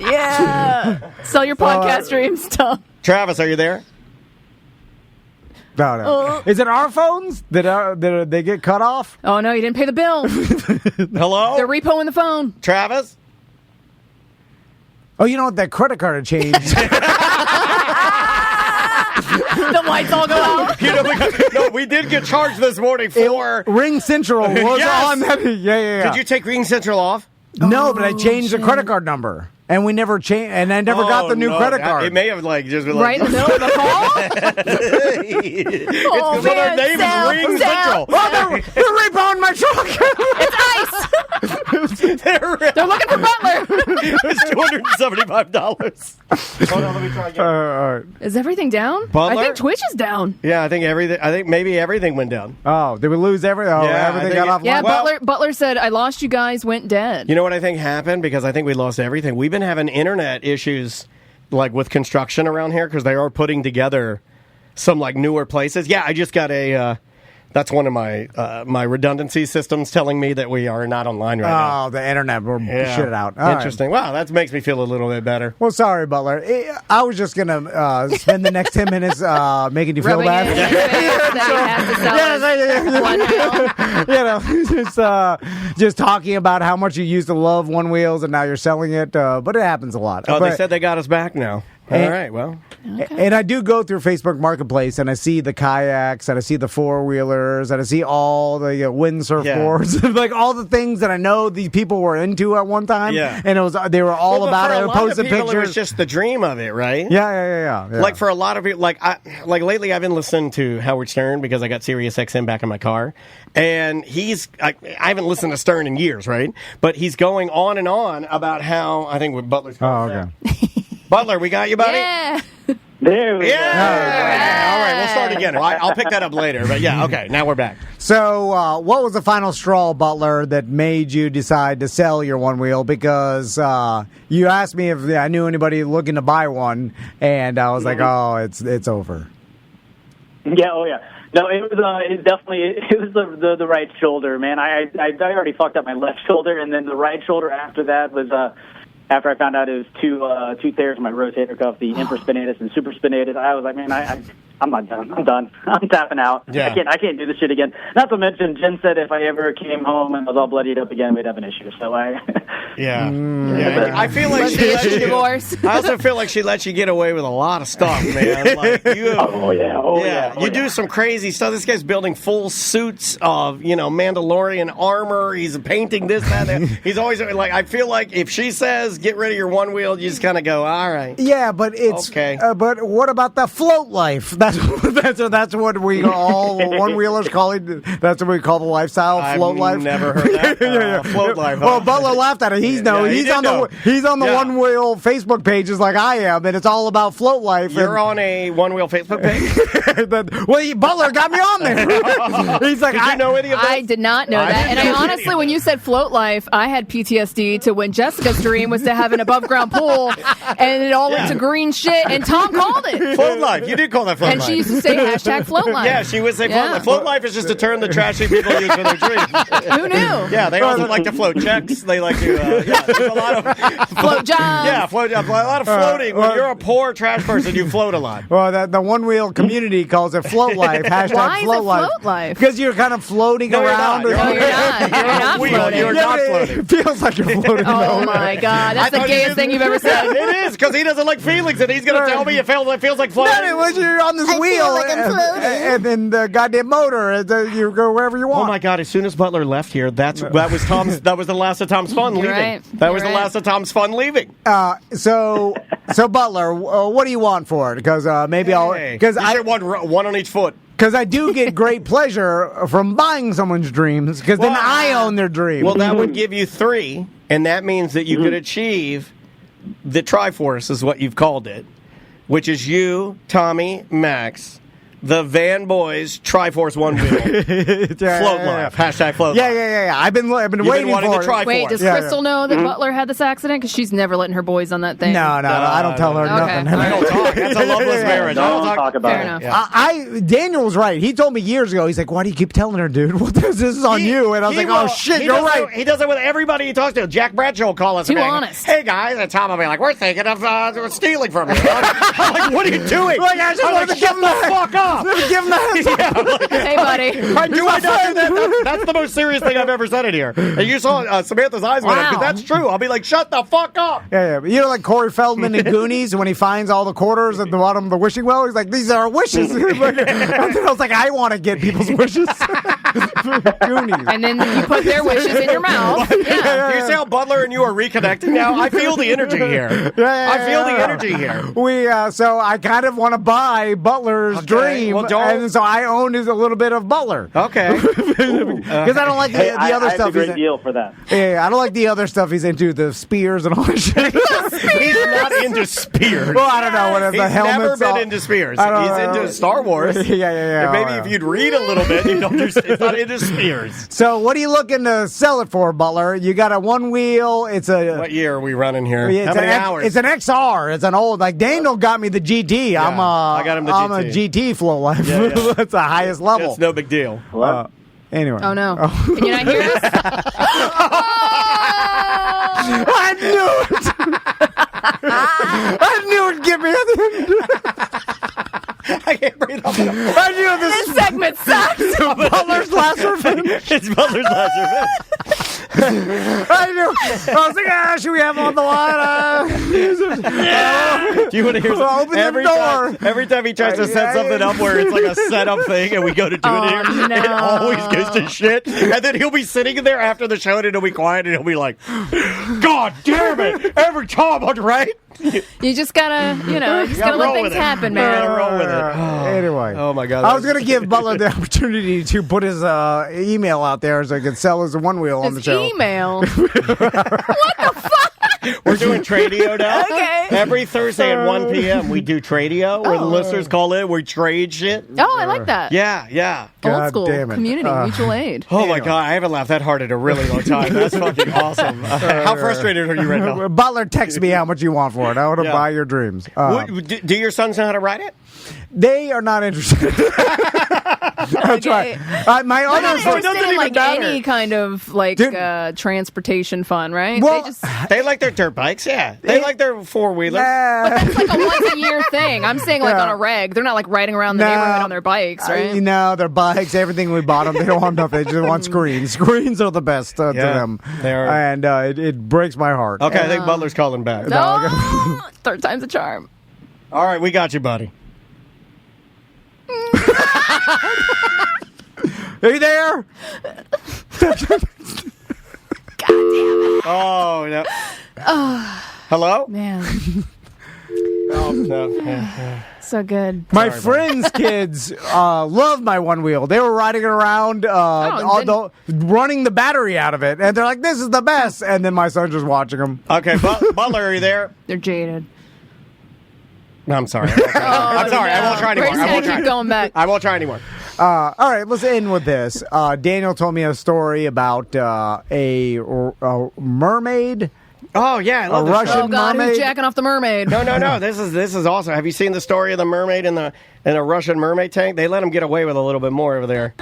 Yeah. Sell your podcast dreams, Tom. Travis, are you there? No. Is it our phones? Did they get cut off? Oh, no, you didn't pay the bill. Hello? They're repoing the phone. Travis? Oh, you know what? That credit card had changed. The lights all go out. We did get charged this morning for... Ring Central was on that. Yeah. Did you take Ring Central off? No, but I changed the credit card number. And we never changed, and I never got the new credit card. It may have just been right in the middle of the call? It's because our name is Ring Central. Oh, they're repoing my truck. It's ice. They're looking for Butler. It's $175. Hold on, let me try again. Is everything down? Butler? I think Twitch is down. Yeah, I think maybe everything went down. Oh, did we lose everything? Oh, Yeah, everything I think got offline? Yeah, Well- Butler said, I lost you guys, went dead. You know what I think happened? Because I think we lost everything. We've been having internet issues like with construction around here because they are putting together some like newer places. Yeah, I just got that's one of my my redundancy systems telling me that we are not online right now. Oh, the internet. We're shit it out. All right. Interesting. Wow, that makes me feel a little bit better. Well, sorry, Butler. I was just going to spend the next 10 minutes making you feel Rubbing bad. it in your face that you have to sell us one wheel. Just talking about how much you used to love One Wheels and now you're selling it. But it happens a lot. Oh, But- they said they got us back now. All And- right, well. And I do go through Facebook Marketplace and I see the kayaks and I see the four-wheelers and I see all the windsurfboards, like all the things that I know these people were into at one time. Yeah. And they were all Well, about for it. a lot of Posted people, pictures. It was just the dream of it, right? Yeah. Like for a lot of people, like lately, I've been listening to Howard Stern because I got Sirius XM back in my car, and I haven't listened to Stern in years, right? But he's going on and on about how I think with Butler's. Oh, okay. Butler, we got you, buddy. Yeah. There we go. All right, we'll start again. I'll pick that up later. But yeah, okay, now we're back. So, what was the final straw, Butler, that made you decide to sell your One Wheel? Because you asked me if I knew anybody looking to buy one, and I was like, oh, it's over. Yeah, oh yeah. No, it was the right shoulder, man. I already fucked up my left shoulder, and then the right shoulder after that was after I found out it was two tears in my rotator cuff, the infraspinatus and supraspinatus. I was like, man, I'm not done. I'm done. I'm tapping out. Yeah. I can't do this shit again. Not to mention, Jen said if I ever came home and was all bloodied up again, we'd have an issue. So Yeah. I feel like she let you divorce. I also feel like she lets you get away with a lot of stuff, man. Like you, you do some crazy stuff. This guy's building full suits of Mandalorian armor. He's painting this, that. He's always like. I feel like if she says get rid of your One Wheel, you just kind of go, all right. Yeah, but it's okay. But what about the float life? That's what we all One Wheelers call it. That's what we call the lifestyle, float life. Never heard that. Float life. Well, Butler laughed at it. He's on the One Wheel Facebook pages like I am, and it's all about float life. You're on a One Wheel Facebook page. Butler got me on there. He's like, did you know any of that? I did not know that. And I honestly, when you said float life, I had PTSD to when Jessica's dream was to have an above ground pool, and it all went to green shit. And Tom called it Float life. You did call that float and life. she used to say hashtag float life. Yeah, she would say float life. Float life is just a term that trashy people use for their dreams. Who knew? Yeah, they also like to float checks. They like to, there's a lot of float jobs. Yeah, float jobs. A lot of floating. When you're a poor trash person, you float a lot. Well, the One Wheel community calls it float life. Hashtag Why is float it life. float life? Because you're kind of floating around. No, you're not. You're not floating. You're not floating. It feels like you're floating. Oh my God, that's the gayest thing you've ever said. It is, because he doesn't like feelings, and he's going to tell me it feels like floating. No, you're on this wheel, and then the goddamn motor, you go wherever you want. Oh my God! As soon as Butler left here, that was the last of Tom's fun leaving. Right. That was the last of Tom's fun leaving. So Butler, what do you want for it? Because maybe because I one on each foot. Because I do get great pleasure from buying someone's dreams, because then I own their dream. Well, that would give you 3, and that means that you could achieve the Triforce, is what you've called it, which is you, Tommy, Max, the Van Boys Triforce One Wheel. Float life. Hashtag float life. Yeah. I've been waiting wanting for the Triforce. Wait, does Crystal know that Butler had this accident? Because she's never letting her boys on that thing. No, I don't tell her nothing. I don't talk. That's a loveless marriage. I don't talk about Fair it. enough. Yeah. Daniel was right. He told me years ago. He's like, "Why do you keep telling her, dude? This is on you." And I was like, "Oh shit, you're right." He does it with everybody he talks to. Jack Bradshaw will call us. Too and be like, honest. Hey guys, and Tom will be like, "We're thinking of stealing from you." I'm like, "What are you doing?" Like, I just wanted to shut the fuck up. Give him the Hey, buddy. Do I not do that? That's the most serious thing I've ever said in here. And you saw Samantha's eyes went up, because that's true. I'll be like, shut the fuck up. Yeah. You know, like Corey Feldman in Goonies, when he finds all the quarters at the bottom of the wishing well, he's like, these are our wishes. And I was like, I want to get people's wishes. Goonies. And then you put their wishes in your mouth. Yeah. Do you see how Butler and you are reconnecting now? I feel the energy here. I feel the energy here. So I kind of want to buy Butler's dream, well, don't- and so I own a little bit of Butler. Okay. Because I don't like the other I stuff. have a great deal for that. Yeah, I don't like the other stuff he's into, the spears and all that shit. He's not into spears. Well, I don't know what the He's helmets. never been into spears. I don't He's know. into Star Wars. Yeah. And maybe if you'd read a little bit, you don't do. He's not into spears. So, what are you looking to sell it for, Butler? You got a one wheel. It's a. What year are we running here? It's How many hours? It's an XR. It's an old. Like Daniel got me the GT. I got him the I'm GT. a GT flow life. Yeah. That's the highest level. It's no big deal. Anyway. Oh, no. Can you not hear us? I knew it. I knew it'd get me at the end. I can't breathe. I knew This segment sucks. Butler's last revenge. It's Butler's last revenge. I knew. I was like, should we have him on the line? Do you want to hear Well, open the door. Every time he tries to set something up where it's like a setup thing and we go to do it here, it always goes to shit. And then he'll be sitting there after the show and it'll be quiet and he'll be like, God damn it, every time I'm right. You just gotta, let things happen, man. Gotta roll with it. Anyway. Oh, my God. I was going to give Butler the opportunity to put his email out there so he could sell his one wheel on the His show. email. We're doing Tradio now. Okay. Every Thursday at 1 p.m. we do Tradio where the listeners call in. We trade shit. Oh, I like that. Yeah. God Old school damn it. community mutual aid. Oh, my God. I haven't laughed that hard in a really long time. That's fucking awesome. How frustrated are you right now? Butler, text me how much you want for it. I want to Yeah. buy your dreams. Do your sons know how to ride it? They are not interested. That's right. My They're other not son, interested in like any kind of transportation fun, right? Well, they like their dirt bikes, yeah. They like their four-wheelers. But that's like a once-a-year thing. I'm saying like Yeah. on a reg. They're not like riding around the neighborhood on their bikes, right? their bikes, everything we bought them, they don't want nothing. They just want screens. Screens are the best to them. They are. And it breaks my heart. Okay, I think Butler's calling back. No, third time's a charm. All right, we got you, buddy. Are you there? God damn it. Oh, no. Hello? Man. Oh, no. So good. My friends' kids love my one wheel. They were riding it around, running the battery out of it, and they're like, "This is the best." And then my son's just watching them. Okay, Butler, are you there? They're jaded. No, I'm sorry. I'm sorry. I won't try anymore. Brady's gonna keep going back. I won't try anymore. All right, let's end with this. Daniel told me a story about a mermaid. Oh yeah, I love a this Russian story. Oh God, mermaid. who's jacking off the mermaid? No. This is awesome. Have you seen the story of the mermaid in a Russian mermaid tank? They let him get away with a little bit more over there.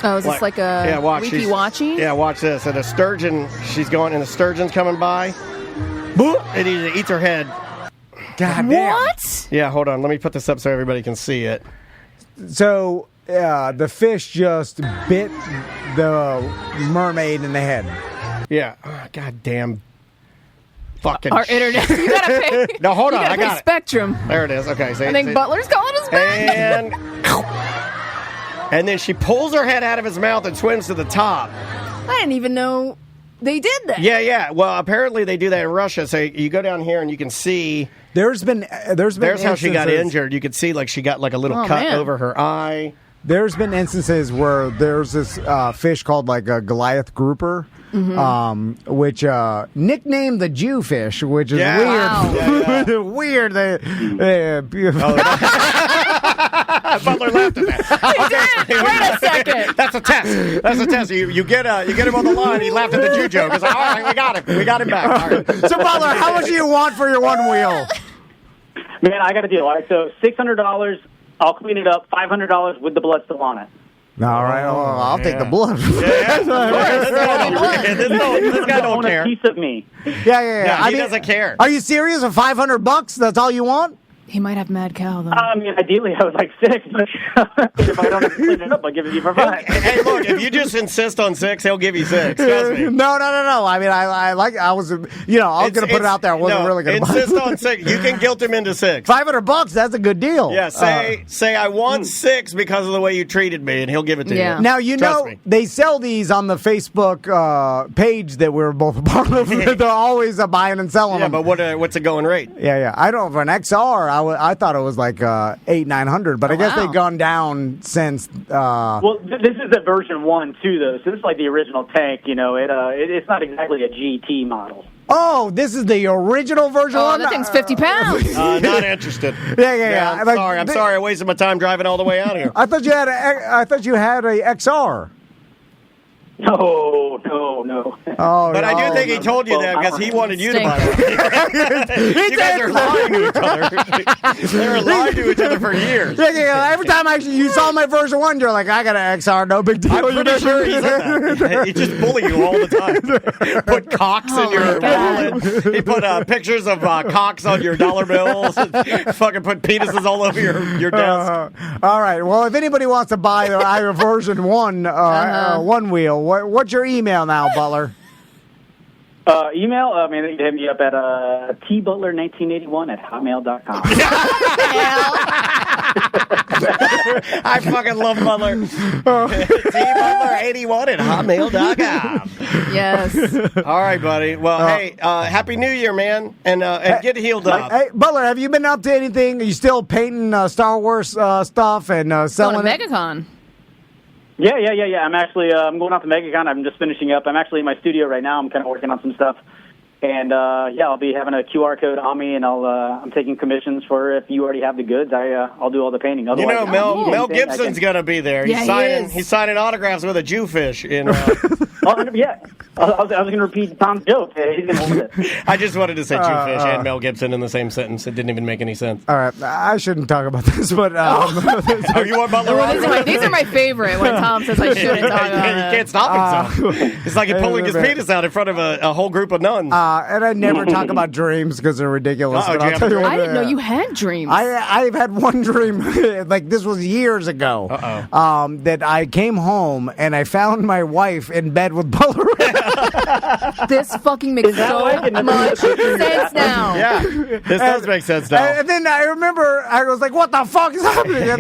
Oh, is this like a wiki-watchy? Yeah, watch this. And a sturgeon, she's going, and the sturgeon's coming by. Boop, and he eats her head. God damn. What? Yeah, hold on. Let me put this up so everybody can see it. So the fish just bit the mermaid in the head. Yeah. Oh, God damn. Fucking Our internet. You gotta pay. No, hold on. You gotta I pay got it. Spectrum. There it is. Okay. I think Butler's calling us back. And then she pulls her head out of his mouth and swims to the top. I didn't even know they did that. Yeah. Well, apparently they do that in Russia. So you go down here and you can see. There's how she got injured. You could see like she got like a little cut man. over her eye. There's been instances where there's this fish called like a Goliath grouper, which nicknamed the Jew fish, which is weird. Wow. Weird. Butler laughed at that. Wait a second. That's a test. You get him on the line. He laughed at the Jew joke. It's like, all right, we got him. We got him back. All right. So Butler, how much do you want for your one wheel? Man, I got a deal. All right, so $600. I'll clean it up. $500 with the blood still on it. All right, I'll take the blood. This guy don't Own a care. piece of me. Yeah. He doesn't care. Are you serious? For $500? That's all you want? He might have mad cow, though. I mean, ideally, I would like 6, but if I don't have to clean it up, I'll give it to you for 5. Hey, look, if you just insist on 6, he'll give you 6. Trust me. No. I mean, I was going to put it out there. I wasn't really going to buy it. Insist on 6. You can guilt him into 6. $500, that's a good deal. Yeah, say I want 6 because of the way you treated me, and he'll give it to you. Now, Trust me. they sell these on the Facebook page that we're both a part of. They're always buying and selling them. Yeah, but what's the going rate? Yeah. I don't know. For an XR, I thought it was like $800-900, but I guess they've gone down since. Well, this is the version 1 too, though. So this is like the original tank. It's not exactly a GT model. Oh, this is the original version. Oh, that thing's 50 pounds. Not interested. Yeah. I'm sorry. I wasted my time driving all the way out here. I thought you had a XR. No. Oh, but I do think he told you that because he wanted you to buy it. You guys are lying to each other. They were lying to each other for years. Yeah. Every time you saw my version 1, you're like, I got an XR, no big deal. I'm pretty sure he said that. He just bully you all the time. Put cocks in your wallet. He put pictures of cocks on your dollar bills. Fucking put penises all over your desk. All right. Well, if anybody wants to buy the version 1 one wheel, what's your email now, Butler? Email, they can hit me up at tbutler1981@hotmail.com. I fucking love Butler. tbutler81@hotmail.com. Yes. All right, buddy. Well, hey, Happy New Year, man, and get healed up. Hey, Butler, have you been up to anything? Are you still painting Star Wars stuff and selling Going to MegaCon. Yeah. I'm actually I'm going out to MegaCon. I'm just finishing up. I'm actually in my studio right now. I'm kind of working on some stuff. And, I'll be having a QR code on me, and I'm taking commissions for if you already have the goods. I'll do all the painting. Otherwise, Mel Gibson's going to be there. Yeah, he's signing autographs with a Jewfish. Yeah. I was going to repeat Tom's joke. He's going to hold it. I just wanted to say Jewfish and Mel Gibson in the same sentence. It didn't even make any sense. All right. I shouldn't talk about this, but... Oh, you want Butler? These are my favorite when Tom says I shouldn't talk about it. You can't stop himself. It's like he's pulling his penis out in front of a whole group of nuns. And I never talk about dreams because they're ridiculous. But I'll tell you what, I didn't know you had dreams. I've had one dream, like this was years ago, that I came home and I found my wife in bed with Butler. This fucking makes so much sense now. Yeah, this does make sense now. And then I remember I was like, "What the fuck is happening?" And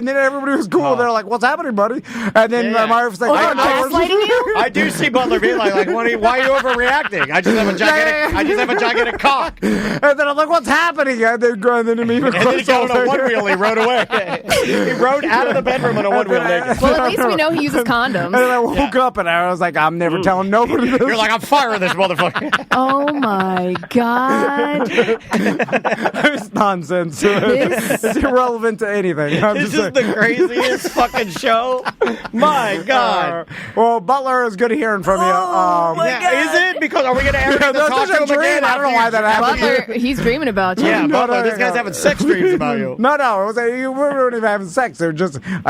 then everybody was cool. They're like, "What's happening, buddy?" And then my wife was like, gaslighting you? I do see Butler being like why are you overreacting? I just have a gigantic cock. And then I'm like, "What's happening?" And then he got on a one wheel. He rode away. He rode out of the bedroom on a one wheel naked. Well, at least we know he uses condoms. And then I woke up and I was like, "I'm never telling nobody this." You're like, "I'm firing this motherfucker." Oh my god! It's nonsense. It's irrelevant to anything. This is the craziest fucking show. My God. Well, Butler, is good hearing from you. Is it? Because are we going to air the talk to him again? I don't know why that happened. Butler, he's dreaming about you. Yeah, Butler, this guy's having sex dreams about you. No, we weren't even having sex. I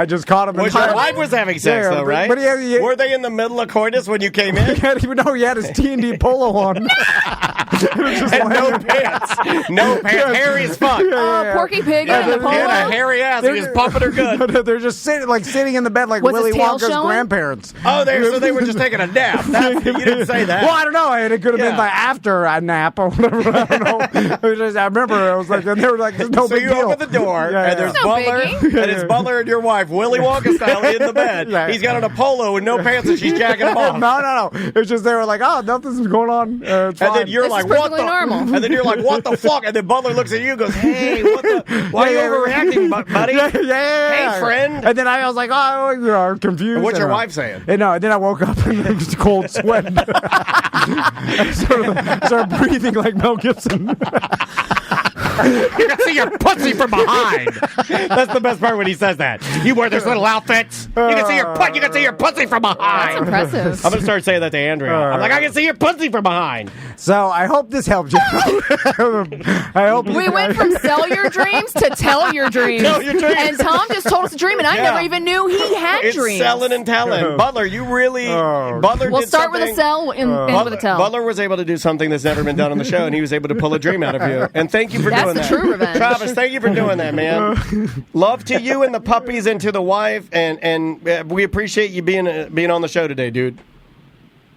just caught him. Your wife was having sex, though, right? But were they in the middle of coitus when you came in? I can't even know he had his T&D polo on. And no pants. No pants. Hairy as fuck. Porky Pig in the polo. He had a hairy ass. He was pumping her good. They're just sitting in the bed like Was Willy his tail Wonka's showing? grandparents. Oh, so they were just taking a nap. You didn't say that. Well, I don't know. It could have been like after a nap or whatever. I don't know. I remember it was like, and they were like, "There's no big deal." So you open the door, and there's Butler, and it's Butler and your wife, Willy Wonka style, in the bed. He's got on a polo with no pants, and she's jacking him off. No. It's just they were like, "Oh, nothing's going on." And then you're like, "What the?" Normal. And then you're like, "What the fuck?" And then Butler looks at you and goes, "Hey, what the? Why are you overreacting, buddy?" Yeah. Hey, friend. And then I was like, "Oh, I'm confused." What's your wife saying? And then I woke up and it was cold sweat. I started breathing like Mel Gibson. You can see your pussy from behind. That's the best part when he says that. You wear those little outfits. You can see your You can see your pussy from behind. That's impressive. I'm gonna start saying that to Andrea. I'm like, I can see your pussy from behind. So I hope this helped you. I hope we went from sell your dreams to tell your dreams. Tell your dreams. And Tom just told us a dream, and I never even knew he had it's dreams. Selling and telling. Butler, you really. Butler We'll did start something. with a sell and with a tell. Butler was able to do something that's never been done on the show, and he was able to pull a dream out of you. And thank you for doing doing the that. true revenge. Travis, thank you for doing that, man. Love to you and the puppies and to the wife, and we appreciate you being on the show today, dude.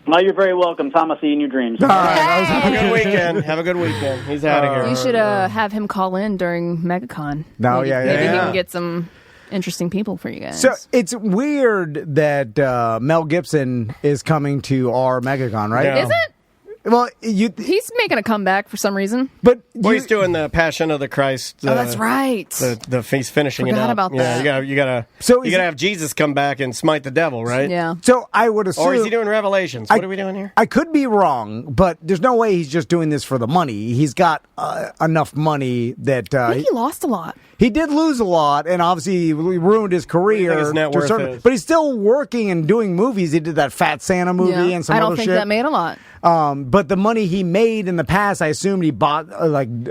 No, you're very welcome, Tom. I'll see you in your dreams. All right, Have a good weekend. Have a good weekend. He's out of here. You should have him call in during MegaCon. No, maybe, yeah, maybe he yeah. can get some interesting people for you guys. So it's weird that Mel Gibson is coming to our MegaCon, right? Yeah. Is it? Well, He's making a comeback for some reason. But he's doing the Passion of the Christ. Oh, that's right. He's finishing Forgot it up. about that. Yeah, you gotta have Jesus come back and smite the devil, right? Yeah. So I would assume. Or is he doing Revelations? What are we doing here? I could be wrong, but there's no way he's just doing this for the money. He's got enough money that I think he lost a lot. he did lose a lot, and obviously he ruined his career. What do you think his net to a worth certain- is? But he's still working and doing movies. He did that Fat Santa movie Yeah. and some I don't other think shit. that made a lot. But the money he made in the past, I assumed he bought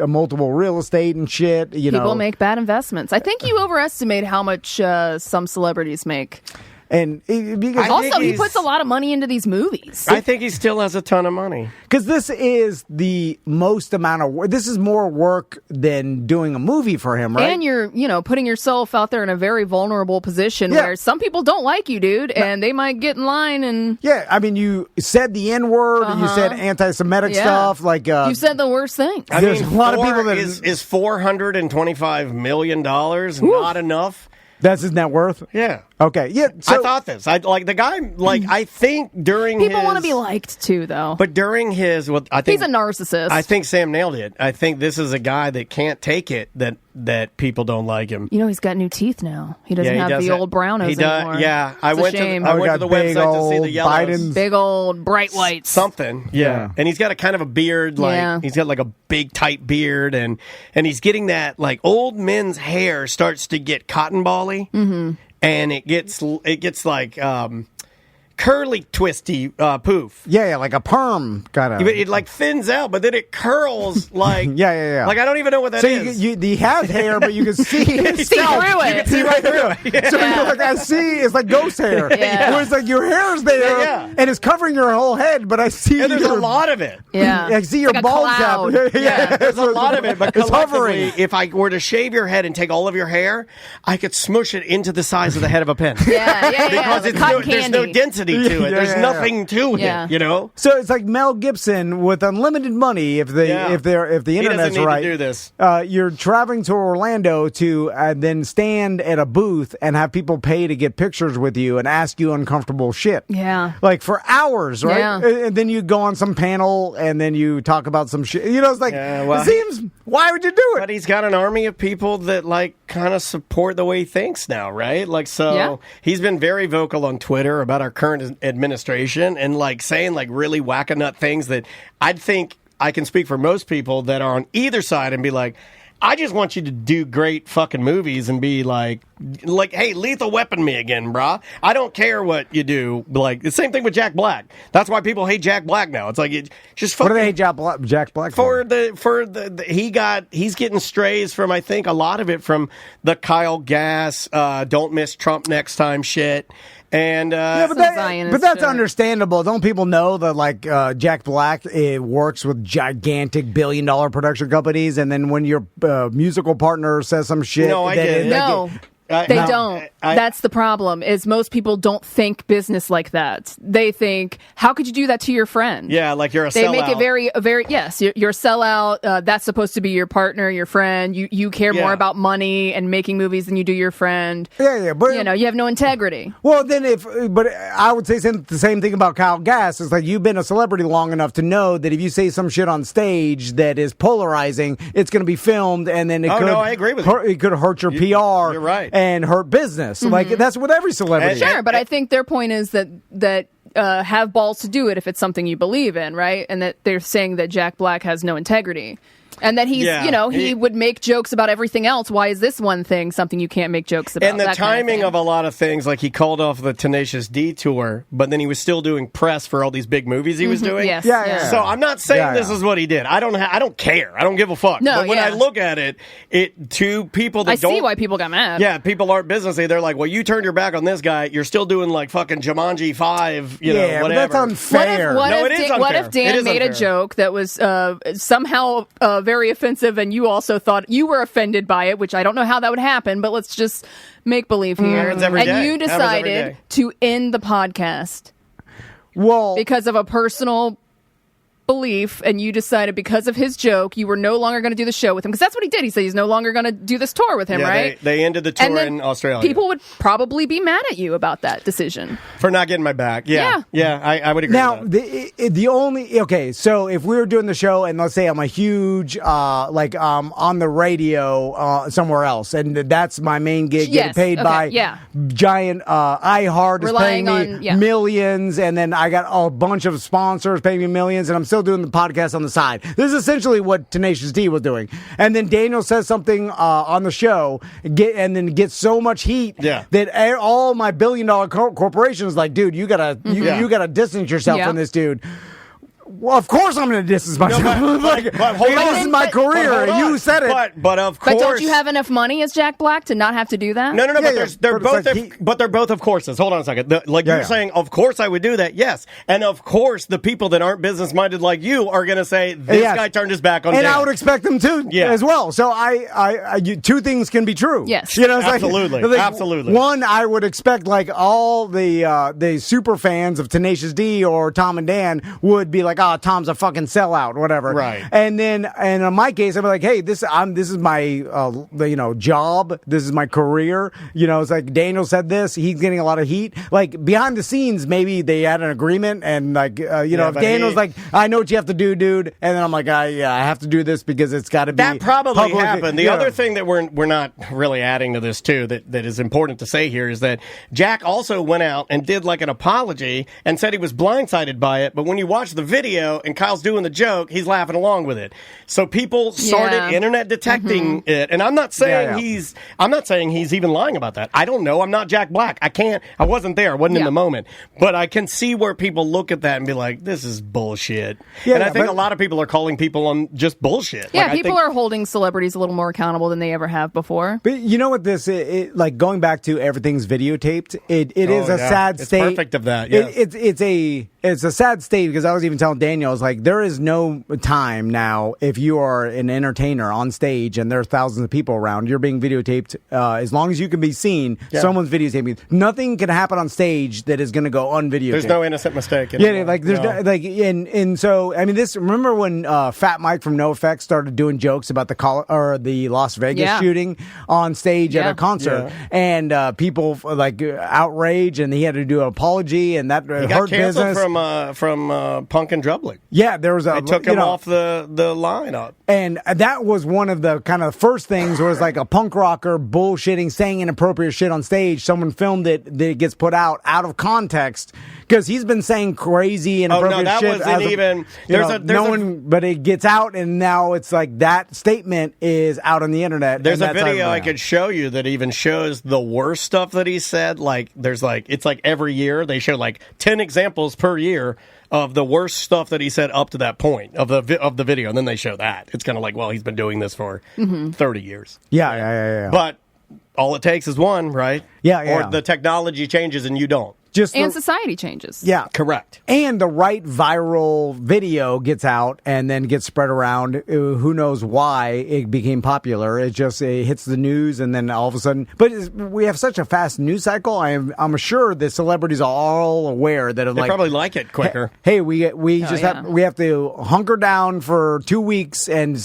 multiple real estate and shit. People make bad investments. I think you overestimate how much some celebrities make. And because Also, he puts a lot of money into these movies. I think he still has a ton of money. Because this is the most amount of work. This is more work than doing a movie for him, right? And you're, putting yourself out there in a very vulnerable position Yeah. where some people don't like you, dude, and they might get in line and... Yeah, I mean, you said the N-word, you said anti-Semitic Yeah. stuff, you said the worst thing. There's a lot of people that... Is $425 million not enough? That's his net worth? Yeah. Okay, yeah. So, I thought this. The guy, I think during People want to be liked, too, though. But during his, I think He's a narcissist. I think Sam nailed it. I think this is a guy that can't take it that people don't like him. He's got new teeth now. He doesn't have the old brown nose He does. anymore. Yeah, I It's a went shame. to the website to see the yellows. Biden's- Big old bright whites. Something, yeah. And he's got a kind of a beard, Yeah. he's got a big tight beard, and he's getting that old men's hair starts to get cotton bally, and it gets curly, twisty poof. Yeah, like a perm kind of. It thins out, but then it curls Yeah. I don't even know what that So is. he has hair, but you can see his See scalp. through it. You can see right through it. So you're like, I see, it's like ghost hair. Yeah. Where it's like your hair's there, Yeah. and it's covering your whole head, but I see And there's your, a lot of it. Yeah. I see your Like a balls cloud. out. Yeah, there's a lot of it, but it's collectively, hovering. if I were to shave your head and take all of your hair, I could smush it into the size of the head of a pen. Yeah. Because The cotton there's no candy. density to it. Yeah, There's yeah, nothing to Yeah. it, you know? So it's like Mel Gibson with unlimited money. If the Yeah. if the He internet's doesn't need right, to do this. You're traveling to Orlando to then stand at a booth and have people pay to get pictures with you and ask you uncomfortable shit. Yeah. Like for hours, right? Yeah. And then you go on some panel and then you talk about some shit. It's like Yeah, well, it seems. Why would you do it? But he's got an army of people that kind of support the way he thinks now, right? Yeah. He's been very vocal on Twitter about our current administration and saying really whack-a-nut things that I'd think I can speak for most people that are on either side and be like, I just want you to do great fucking movies and be like, hey, Lethal Weapon me again, brah. I don't care what you do. The same thing with Jack Black. That's why people hate Jack Black now. It's just What fucking. do they hate Jack Black for? He's getting strays from, I think, a lot of it from the Kyle Gass, don't miss Trump next time shit. And Yeah, but, Zionist that's shit. understandable. Don't people know that Jack Black works with gigantic billion-dollar production companies, and then when your musical partner says some shit, No, I then get it. No. They don't. That's the problem. Is most people don't think business like that. They think, how could you do that to your friend? Yeah, like you're a They sellout. make it very yes. You're a sellout. That's supposed to be your partner, your friend. You care more Yeah. about money and making movies than you do your friend. Yeah, but You have no integrity. Well, then but I would say the same thing about Kyle Gass. It's like you've been a celebrity long enough to know that if you say some shit on stage that is polarizing, it's going to be filmed, and then Oh, no, I agree with you. It could hurt your PR. You're right. And hurt business. Like that's with every celebrity. Sure, but I think their point is that have balls to do it if it's something you believe in, right? And that they're saying that Jack Black has no integrity. And that he's, Yeah. he would make jokes about everything else. Why is this one thing something you can't make jokes about? And the That kind timing thing. of a lot of things, he called off the Tenacious D tour, but then he was still doing press for all these big movies he was doing. Yes, Yeah, yeah. So I'm not saying Yeah, this yeah. is what he did. I don't care. I don't give a fuck. No, but when yeah. I look at it, to people that I don't see why people got mad. Yeah, people aren't businessy. They're like, well, you turned your back on this guy. You're still doing fucking Jumanji 5, Yeah, but whatever. that's unfair. What No, if it is what unfair. if Dan It is made a unfair. joke that was somehow very offensive, and you also thought you were offended by it, which I don't know how that would happen, but let's just make believe here. Happens every and day. you Happens every decided day. to end the podcast. Well, because of a personal belief, and you decided because of his joke you were no longer going to do the show with him, because that's what he did. He said he's no longer going to do this tour with him, Yeah, right? They ended the tour And then in Australia. People would probably be mad at you about that decision. For not getting my back. Yeah. I would agree Now, with that. the only so if we were doing the show and let's say I'm a huge on the radio somewhere else, and that's my main gig, getting Yes, paid okay, by yeah. giant iHeart is paying Relying me on- millions, and then I got a bunch of sponsors paying me millions, and I'm still doing the podcast on the side. This is essentially what Tenacious D was doing. And then Daniel says something on the show, and then gets so much heat that all my billion-dollar corporations like, dude, you gotta you gotta distance yourself Yeah. from this dude. Well, of course I'm going to distance myself. but hold on. This is my career. But hold on. You said it. But of course. But don't you have enough money as Jack Black to not have to do that? No. Yeah, But yeah. they're But it's both. But they're both of courses. Hold on a second. You're saying, of course I would do that. Yes, and of course the people that aren't business minded like you are going to say this Yes. guy turned his back on. And Dan. I would expect them to as well. So two things can be true. Yes. You know, it's Absolutely. Absolutely. One, I would expect like all the super fans of Tenacious D or Tom and Dan would be like, oh, Tom's a fucking sellout, whatever. Right. And then, and in my case, I'd be like, hey, this is my job. This is my career. You know, it's like Daniel said this. He's getting a lot of heat. Like behind the scenes, maybe they had an agreement, and like if but Daniel's like, I know what you have to do, dude, and then I'm like, I have to do this because it's got to be That probably public. happened. The Yeah. other thing that we're not really adding to this too that is important to say here is that Jack also went out and did like an apology and said he was blindsided by it. But when you watch the video and Kyle's doing the joke, he's laughing along with it. So people started internet detecting it, and I'm not saying he's even lying about that. I don't know. I'm not Jack Black. I wasn't there. I wasn't in the moment. But I can see where people look at that and be like, this is bullshit. Yeah, and I think but- a lot of people are calling people on just bullshit. Yeah, Like, I people think- are holding celebrities a little more accountable than they ever have before. But you know what this like going back to everything's videotaped. It is a sad It's state. perfect of that. Yeah. It's a sad state because I was even telling Daniel, I was like, there is no time now if you are an entertainer on stage and there are thousands of people around, you're being videotaped. As long as you can be seen, someone's videotaping. Nothing can happen on stage that is going to go unvideotaped. There's no innocent mistake. Yeah, like there's and so I mean this. Remember when Fat Mike from NoFX started doing jokes about the Las Vegas shooting on stage at a concert, and people like outrage, and he had to do an apology, and that He hurt got canceled business. from Punk and Drublic. Yeah, there was They took him off the lineup. And that was one of the kind of first things was like a punk rocker bullshitting, saying inappropriate shit on stage. Someone filmed it, that it gets put out of context because he's been saying crazy inappropriate that shit. wasn't even. But it gets out, and now it's like that statement is out on the internet. There's and a that's video how- I could show you that even shows the worst stuff that he said. Like it's like every year they show like 10 examples per year of the worst stuff that he said up to that point of the video, and then they show that. It's kind of like, well, he's been doing this for 30 years. Yeah. But all it takes is one, right? Yeah. Or the technology changes and you don't. And society changes. Yeah. Correct. And the right viral video gets out and then gets spread around. Who knows why it became popular? It hits the news, and then all of a sudden. But we have such a fast news cycle. I'm sure the celebrities are all aware that They probably like it quicker. Hey, we have to hunker down for 2 weeks and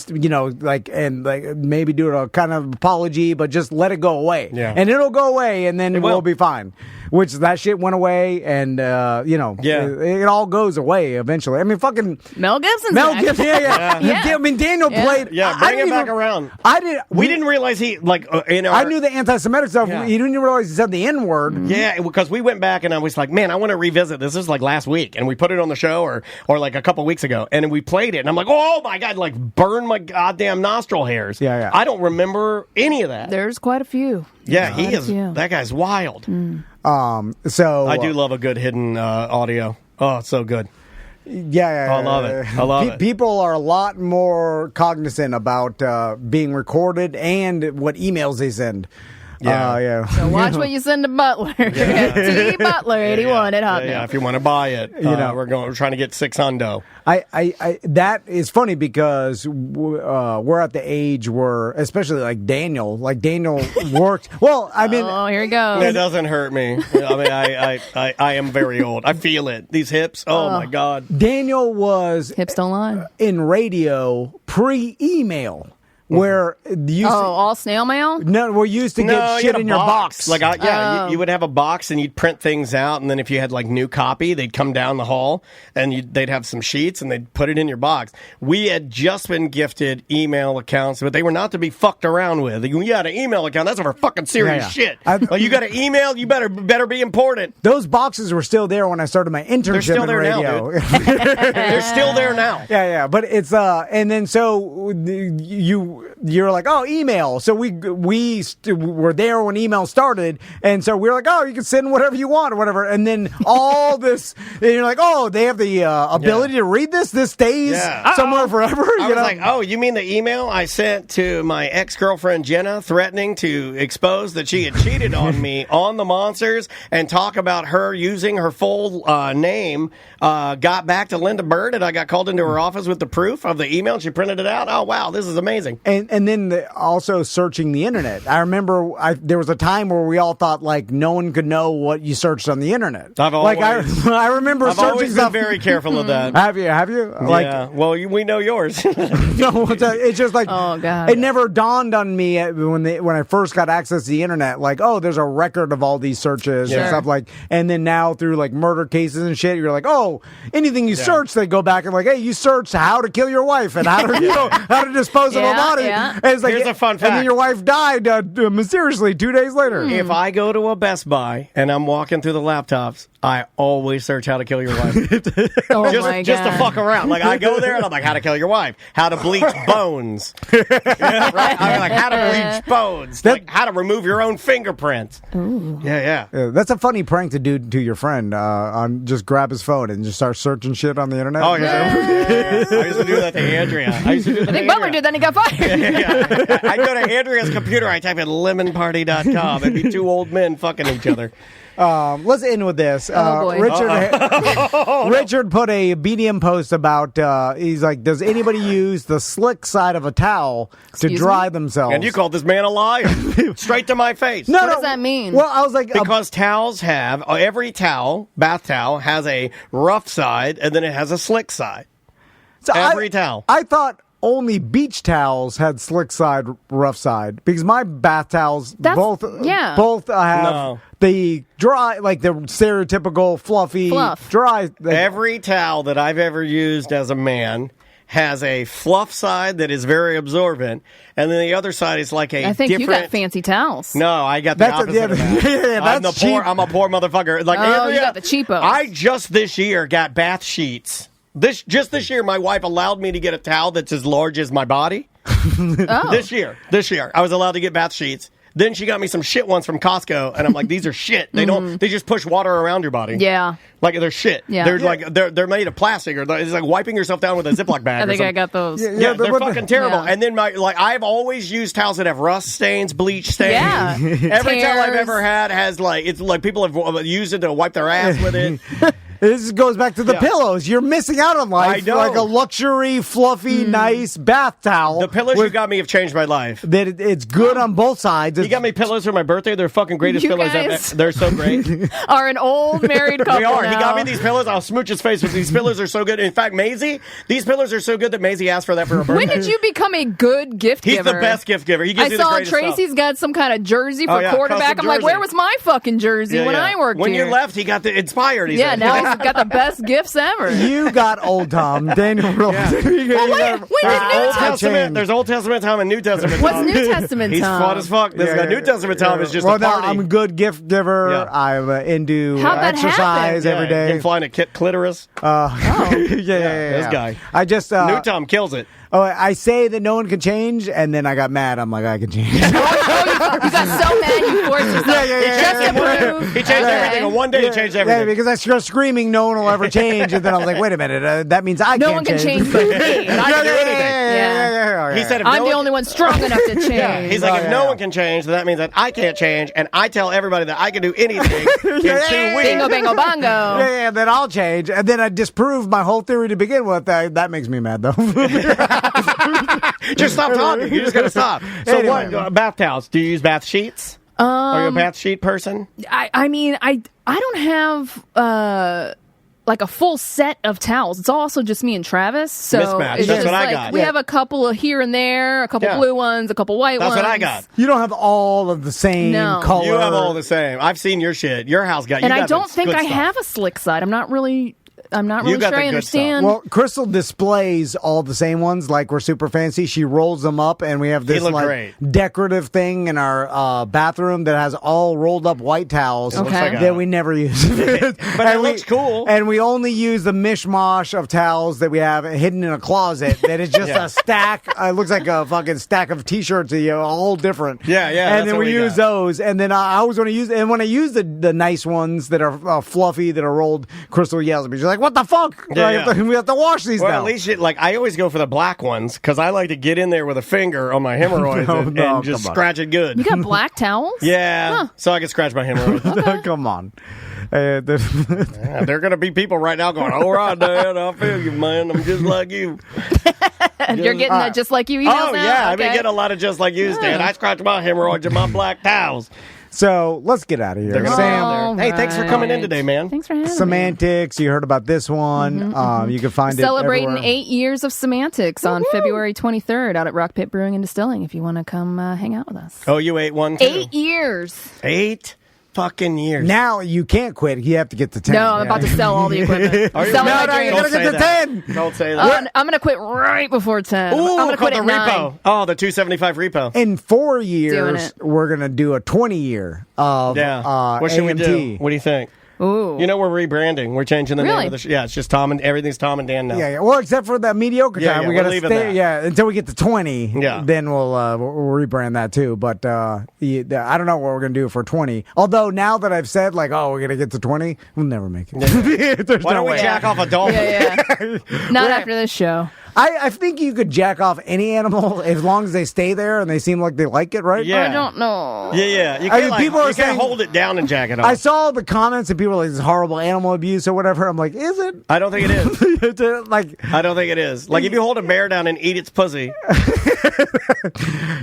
maybe do a kind of apology, but just let it go away. Yeah. And it'll go away, and then we'll be fine. Which that shit went away, and it all goes away eventually. I mean, fucking Mel Gibson. Gibson, yeah. I mean, Daniel played. Yeah, bring him back around. We didn't realize he I knew the anti-Semitic stuff. Yeah. You didn't realize he said the N-word. Yeah, because we went back and I was like, man, I want to revisit this. This is like last week, and we put it on the show or like a couple weeks ago, and we played it, and I'm like, oh my god, like burn my goddamn nostril hairs. Yeah. I don't remember any of that. There's quite a few. Yeah, he is. That guy's wild. So I do love a good hidden audio. Oh, it's so good. Yeah, I love it. I love it. People are a lot more cognizant about being recorded and what emails they send. Yeah. So watch what you send to Butler. T. Butler 81 at Hotmail. Yeah, if you want to buy it, we're trying to get 6 hundo. I that is funny because we're at the age where, especially like Daniel worked. Well, I mean, here he goes. It doesn't hurt me. I mean, I am very old. I feel it. These hips. Oh my God. Daniel was hips don't lie in radio pre-email. Where you all snail mail? No, we used to get shit in your box. Like you would have a box and you'd print things out, and then if you had like new copy, they'd come down the hall and they'd have some sheets and they'd put it in your box. We had just been gifted email accounts, but they were not to be fucked around with. You had an email account, that's for fucking serious shit. You got an email, you better be important. Those boxes were still there when I started my internship. They're still there radio. now, dude. They're still there now. Yeah, but it's and then so you're like, oh, email. So we were there when email started, and so we were like, oh, you can send whatever you want or whatever. And then all this, and you're like, oh, they have the ability to read this. This stays somewhere forever. I was like, oh, you mean the email I sent to my ex-girlfriend Jenna threatening to expose that she had cheated on me on the Monsters and talk about her using her full name, got back to Linda Bird, and I got called into her office with the proof of the email, and she printed it out. Oh, wow, this is amazing. And then also searching the internet. I remember there was a time where we all thought like no one could know what you searched on the internet. I remember searching always stuff. Been very careful of that. Have you? Yeah. Well, we know yours. No, it's just like, oh God, it never dawned on me when I first got access to the internet. Like, oh, there's a record of all these searches and stuff like. And then now through like murder cases and shit, you're like, oh, anything you search, they go back and like, hey, you searched how to kill your wife and how to how to dispose of a body. Yeah. And it's like, here's a fun fact. And then your wife died mysteriously 2 days later. If I go to a Best Buy and I'm walking through the laptops, I always search how to kill your wife. Just to fuck around. Like I go there and I'm like, how to kill your wife, how to bleach bones. Yeah, right? I'm like, how to bleach bones, like how to remove your own fingerprints. Ooh. Yeah. That's a funny prank to do to your friend. On just grab his phone and just start searching shit on the internet. Oh yeah. I used to do that to Andrea. I think Butler did that and he got fired. I go to Andrea's computer, I type in lemonparty.com. It'd be two old men fucking each other. Let's end with this. Richard put a BDM post about, he's like, does anybody use the slick side of a towel to dry themselves? And you called this man a liar. Straight to my face. What does that mean? Well, I was like... Because towels have, every towel, bath towel, has a rough side, and then it has a slick side. So every towel. I thought only beach towels had slick side, rough side, because my bath towels both have the dry, like the stereotypical fluffy dry. Every towel that I've ever used as a man has a fluff side that is very absorbent, and then the other side is like I think you got fancy towels. No, I got the opposite of that. I'm a poor motherfucker. Like Andrea, you got the cheapos. I just this year got bath sheets. This year, my wife allowed me to get a towel that's as large as my body. This year, I was allowed to get bath sheets. Then she got me some shit ones from Costco, and I'm like, these are shit. They don't. They just push water around your body. Yeah, like they're shit. Yeah. They're made of plastic, or it's like wiping yourself down with a Ziploc bag. I think I got those. Yeah, they're fucking terrible. Yeah. And then I've always used towels that have rust stains, bleach stains. Yeah, every towel I've ever had has it's like people have used it to wipe their ass with it. This goes back to the pillows. You're missing out on life. I know. Like a luxury, fluffy, nice bath towel. The pillows you got me have changed my life. That it's good on both sides. You got me pillows for my birthday. They're fucking greatest pillows ever. They're so great. Are an old married couple. We are. Now. He got me these pillows. I'll smooch his face with these pillows. Are so good. In fact, Maisie, these pillows are so good that Maisie asked for that for her birthday. When did you become a good gift giver? He's the best gift giver. He gives I saw Tracy's got some kind of jersey for quarterback. I'm like, where was my fucking jersey when I worked when here? you left, he got the inspired. Now he's got the best gifts ever. You got old Tom. Daniel realized. There's Old Testament Tom and New Testament Tom. What's New Testament Tom? He's fun as fuck. This guy, New Testament Tom is just a party. I'm a good gift giver. Yeah. I'm into exercise every day. Him flying a clitoris. This guy. I just New Tom kills it. Oh, I say that no one can change, and then I got mad. I'm like, I can change. You got so mad you forced yourself. He changed everything. In one day, he changed everything. Yeah, because I started screaming, no one will ever change, and then I was like, wait a minute, that means I can't change. No one can change but me. And I can do anything. Yeah. He said if I'm no the one- only one strong enough to change. Yeah, he's like, if no one can change, then that means that I can't change, and I tell everybody that I can do anything in 2 weeks. Bingo, bingo, bongo. Yeah, then I'll change, and then I disprove my whole theory to begin with. That makes me mad, though. Just stop talking. You just gotta stop. So Anyway. what? Bath towels? Do you use bath sheets? Are you a bath sheet person? I mean, I don't have like a full set of towels. It's also just me and Travis. So Mismatch. it's That's just what I like, got. We Yeah. have a couple of here and there, a couple Yeah. blue ones, a couple white That's ones. what I got. You don't have all of the same No. color. You have all the same. I've seen your shit. Your house got. And you I got don't the think good I stuff. have a slick side. I'm not really You sure got I the good stuff. understand. Well, Crystal displays all the same ones, like we're super fancy. She rolls them up, and we have this look like great. decorative thing in our bathroom that has all rolled up white towels It looks like that a- we never use. But it looks cool. And we only use the mishmash of towels that we have hidden in a closet. That is just Yeah. a stack. It looks like a fucking stack of t-shirts, all different. Yeah, yeah, And that's then what we we use got. those, and then I always want to use. And when I use the nice ones that are fluffy, that are rolled, Crystal yells at me. She's like, "What the fuck? Yeah, yeah. We have to wash these Well, now." at least I always go for the black ones because I like to get in there with a finger on my hemorrhoids and just come on. scratch it good. You got black towels? Yeah, Huh. so I can scratch my hemorrhoids. Come on. Yeah, there are going to be people right now going, all right, Dad, I feel you, man. I'm just like you. You're getting that just like you emails Oh, now? yeah. I've been Okay. getting a lot of just like you, Dad. I scratch my hemorrhoids in my black towels. So let's get out of here. They're gonna Sam, be there. Hey, thanks for coming in today, man. Thanks for having me. Semantics. You heard about this one. You can find Celebrating it everywhere. 8 years of Semantics on February 23rd out at Rock Pit Brewing and Distilling if you want to come hang out with us. Oh, you ate one, too? 8 years. 8 fucking years. Now you can't quit. You have to get to 10. No, I'm about to sell all the equipment. Are you? Selling No, my no, dreams. you gotta get to 10. Don't say that. I'm going to quit right before 10. Ooh, I'm going to quit the at 9. repo. Oh, the 275 repo. In 4 Doing years, it. we're going to do a 20-year of What should we AMT. do? What do you think? Ooh. You know, we're rebranding. We're changing the Really? name of the yeah, it's just Tom and everything's Tom and Dan now. Yeah. Well, except for that mediocre Yeah, time, yeah, we we're got to leaving stay. that. Yeah, until we get to 20. Yeah. Then we'll rebrand that too. But I don't know what we're gonna do for 20. Although now that I've said like, oh, we're gonna get to 20, we'll never make it. There's Why no don't we way. jack off a dolphin? Yeah. Not after this show. I think you could jack off any animal as long as they stay there and they seem like they like it, right? Yeah. I don't know. Yeah, yeah. You I can't, mean, people are you can't saying- hold it down and jack it off. I saw the comments and people were like, "This is horrible animal abuse" or whatever. I'm like, is it? I don't think it is. Like, I don't think it is. Like if you hold a bear down and eat its pussy.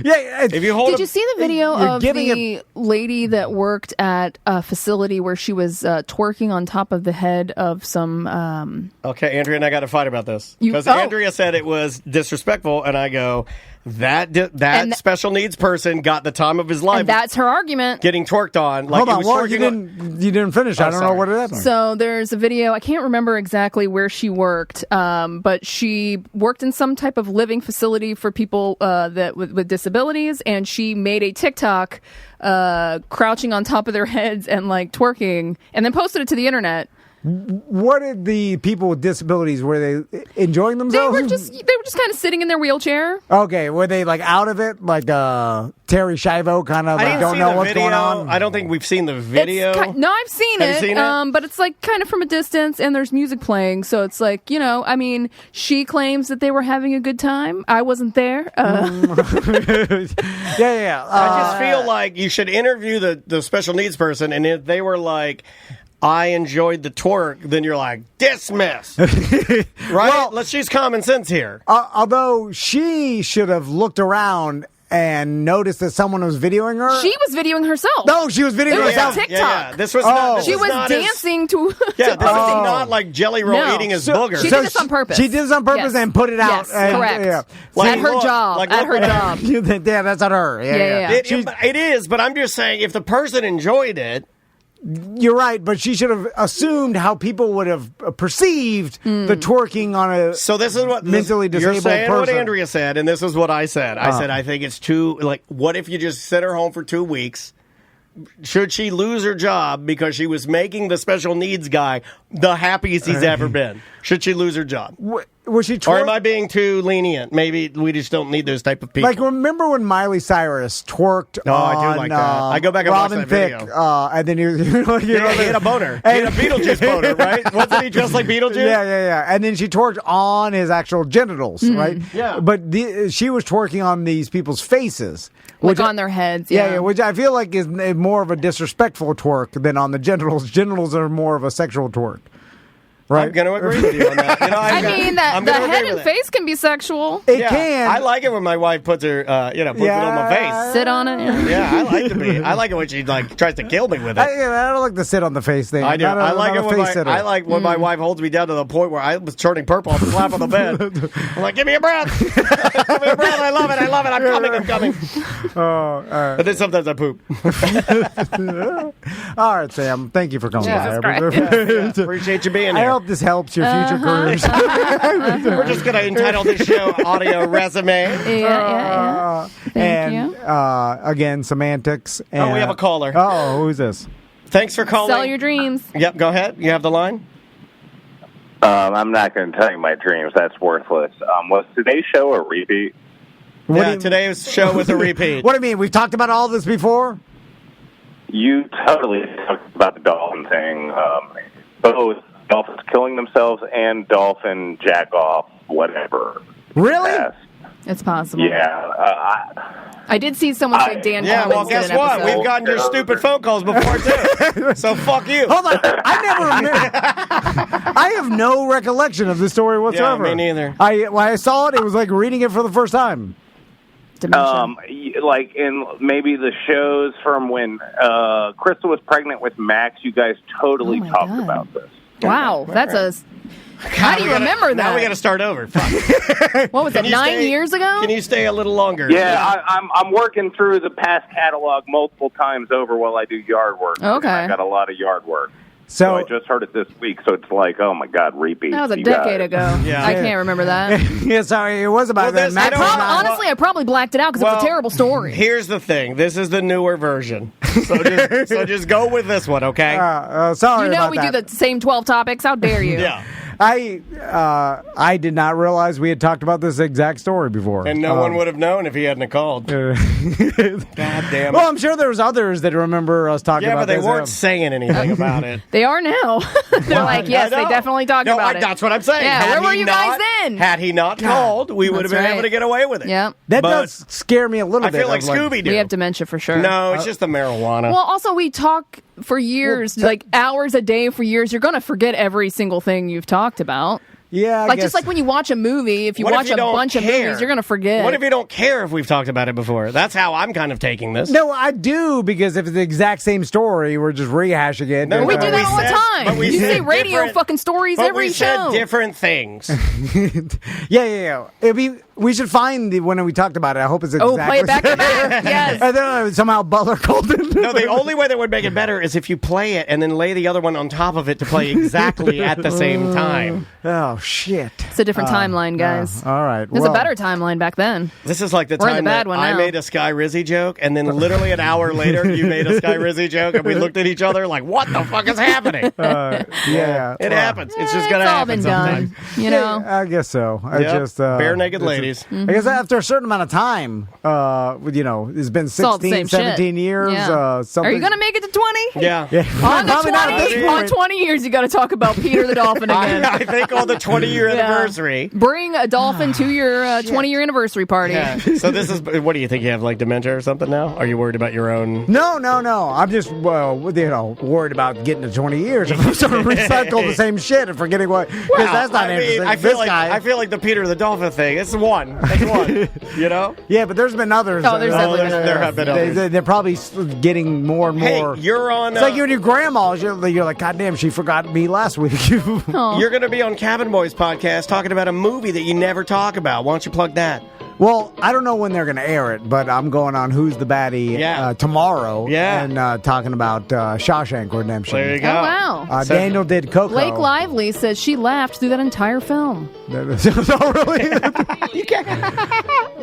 yeah. If you hold Did you see the video You're of giving the lady that worked at a facility where she was twerking on top of the head of some... Okay, Andrea and I got to fight about this You- because oh. Andrea said it was disrespectful, and I go, that And special needs person got the time of his life and that's her argument. getting twerked on. Like hold it on. was Well, twerking you didn't finish. I don't know sorry. what it happened. So there's a video. I can't remember exactly where she worked, but she worked in some type of living facility for people that with disabilities, and she made a TikTok crouching on top of their heads and like twerking, and then posted it to the internet. What did the people with disabilities, were they enjoying They themselves? were just kind of sitting in their wheelchair. Okay, were they like out of it? Like Terry Schiavo kind of I like didn't don't see know the what's video. going on? I don't think we've seen the video. No, I've seen Have you it, seen it? but it's like kind of from a distance, and there's music playing, so it's like, you know, I mean, she claims that they were having a good time. I wasn't there. Yeah. I just feel like you should interview the special needs person, and if they were like, I enjoyed the twerk, then you're like, dismiss. Right? Well- Let's use common sense here. Although she should have looked around and noticed that someone was videoing her. She was videoing herself. No, she was videoing It was herself. a TikTok. Yeah. This was Oh. not. This She was not as- dancing to. Yeah, to this is posting. not like Jelly Roll No. eating his So- booger. She did this on purpose. She did this on purpose Yes. and put it out. Yes, and, correct. Yeah. At her look, job. like, At look her what- job. Yeah, that's not her. Yeah. Yeah. It is, but I'm just saying, if the person enjoyed it, You're right, but she should have assumed how people would have perceived the twerking on a so this is what mentally you're disabled saying. person. What Andrea said, and this is what I said. I said I think it's too like. What if you just sent her home for 2 weeks? Should she lose her job because she was making the special needs guy the happiest he's ever been? Should she lose her job? was she Or am I being too lenient? Maybe we just don't need those type of people. Like, remember when Miley Cyrus twerked Oh, on I do like that. I go back and watch Robin that Thicke, video. and then he He had a boner. He had a Beetlejuice boner, right? Wasn't he dressed like Beetlejuice? Yeah. And then she twerked on his actual genitals, right? Yeah. But she was twerking on these people's faces. Like on their heads. Yeah, which I feel like is more of a disrespectful twerk than on the genitals. Genitals are more of a sexual twerk. Right? I'm going to agree with you on that. You know, I mean, the head and face can be sexual. It can. I like it when my wife puts her, puts it on my face. Sit on it. Yeah, I like it when she like tries to kill me with it. I don't like the sit on the face thing. I do. Not a- I like not it a when face sitter. I like when my wife holds me down to the point where I was turning purple off the slap on the bed. I'm like, give me a breath. Give me a breath. I love it. I'm coming. Oh, all right. But then sometimes I poop. All right, Sam. Thank you for coming Jesus by. Christ. Appreciate you being I here. hope this helps your future careers. We're just going to entitle this show Audio Resume. Yeah. Thank you. Again, semantics. And, we have a caller. Oh, who's this? Thanks for calling. Sell your dreams. Yep, go ahead. You have the line. I'm not going to tell you my dreams. That's worthless. Was today's show a repeat? Today's show was a repeat. What do you mean? We've talked about all this before? You totally talked about the dolphin thing. Both dolphins killing themselves and dolphin jack off, whatever. Really? It's possible. Yeah. I did see someone say Dan Yeah, Cummins well, did guess an what? episode. We've gotten your stupid phone calls before, too. So fuck you. Hold on. I never remember. I have no recollection of this story whatsoever. me neither. When I saw it, it was like reading it for the first time. Like in maybe the shows from when Crystal was pregnant with Max, you guys totally talked about this. Wow, that's a... How do you remember that? Now we got to start over. Fuck. What was it, 9 years ago? Can you stay a little longer? Yeah, I'm working through the past catalog multiple times over while I do yard work. Okay. I got a lot of yard work. So I just heard it this week, so it's like, oh my God, repeat. That was a you decade guys. ago. Yeah. I can't remember that. Yeah, sorry, it was about that. Max Honestly, I probably blacked it out because it was a terrible story. Here's the thing. This is the newer version. So just go with this one, okay? Sorry You know about we that. do the same 12 topics. How dare you? Yeah. I did not realize we had talked about this exact story before. And no one would have known if he hadn't have called. God damn it. Well, I'm sure there's others that remember us talking Yeah, about but they this. weren't saying anything about it. They are now. They're like, yes, they definitely talked about it. That's what I'm saying. Yeah, Had where were he you not- guys then? Had he not called, we would have been That's able right. to get away with it. Yeah. That But does scare me a little I bit. feel like of, Scooby-Doo. We have dementia for sure. No, it's just the marijuana. Well, also, we talk for years, like hours a day for years. You're going to forget every single thing you've talked about. Yeah, I like guess. just like when you watch a movie, if you What if watch you a don't bunch of care? movies, you're going to forget. What if you don't care if we've talked about it before? That's how I'm kind of taking this. No, I do, because if it's the exact same story, we're just rehashing it. No, we And, do that all the but time. we You said say radio different- fucking stories But every we said show. different things. Yeah. We should find the when we talked about it. I hope it's Oh, exactly play it back to back. Yes. And then somehow Butler called it. No, the only way that would make it better is if you play it and then lay the other one on top of it to play exactly at the same time. Oh, shit. It's a different timeline, guys. All right. There's a better timeline back then. This is like the We're in time the bad that one I now. made a Sky Rizzy joke, and then literally an hour later, you made a Sky Rizzy joke, and we looked at each other like, what the fuck is happening? Yeah. It happens. It's just going to It's all happen been sometimes. done. You know? Yeah, I guess so. I Yep. just Bare naked it's ladies. I guess after a certain amount of time, it's been It's all the 16, same 17 shit. years. Yeah. Something. Are you going to make it to 20? Yeah. On the Probably not at 20, this on point. 20 years, you got to talk about Peter the Dolphin again. I think on the 20-year Yeah. anniversary. Bring a dolphin to your 20-year anniversary party. Yeah. So this is, what do you think? You have like dementia or something now? Are you worried about your own? No. I'm just worried about getting to 20 years. If I'm sort of recycle the same shit and forgetting what, because that's not interesting. I feel This like guy, I feel like the Peter the Dolphin thing. It's one. You know? yeah, but there's been others. Oh, there's definitely been there have been others. They're probably getting more and Hey, more. you're on. It's like you and your grandma. You're like, God damn, she forgot me last week. Aw. You're going to be on Cabin Boys podcast talking about a movie that you never talk about. Why don't you plug that? Well, I don't know when they're going to air it, but I'm going on Who's the Baddie tomorrow. Yeah. And talking about Shawshank Redemption. There you go. Oh, wow. Daniel did Coco. Blake Lively says she laughed through that entire film. Oh, really?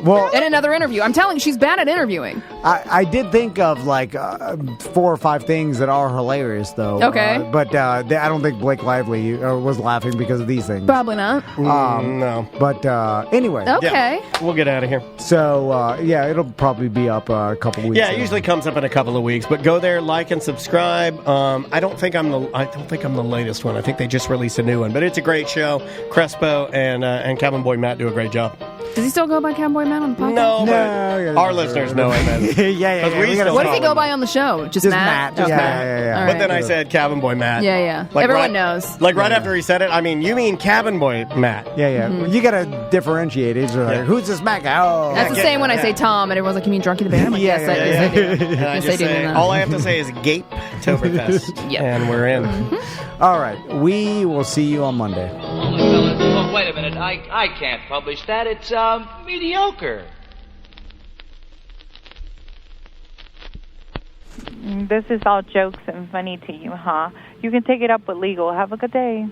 Well, in another interview. I'm telling you, she's bad at interviewing. I did think of like 4 or 5 things that are hilarious, though. Okay. But I don't think Blake Lively was laughing because of these things. Probably not. No. But anyway. Okay. Yeah, we'll get out of here. So, it'll probably be up a couple weeks. Yeah, it usually comes up in a couple of weeks. But go there, like and subscribe. I don't think I'm the latest one. I think they just released a new one. But it's a great show. Crespo and Cabin Boy Matt do a great job. Does he still go by Cowboy Matt on the podcast? No, but our listeners know him. What does he go by on the show? Just Matt? Just Okay. Matt. All But right. then I said Cabin Boy Matt. Yeah. Like Everyone knows. Like right after he said it, I mean, you mean Cabin Boy Matt. Yeah. Mm-hmm. You got to differentiate it. Like, who's this Matt guy? Oh, That's the same when I say Tom, and everyone's like, you mean Drunky the Bear? I'm like, yes, I do. And I Yes, just do say, mean that. all I have to say is Gape Toberfest. Yep. And we're in. All right. We will see you on Monday. Oh, wait a minute. I can't publish that. It's mediocre. This is all jokes and funny to you, huh? You can take it up with legal. Have a good day.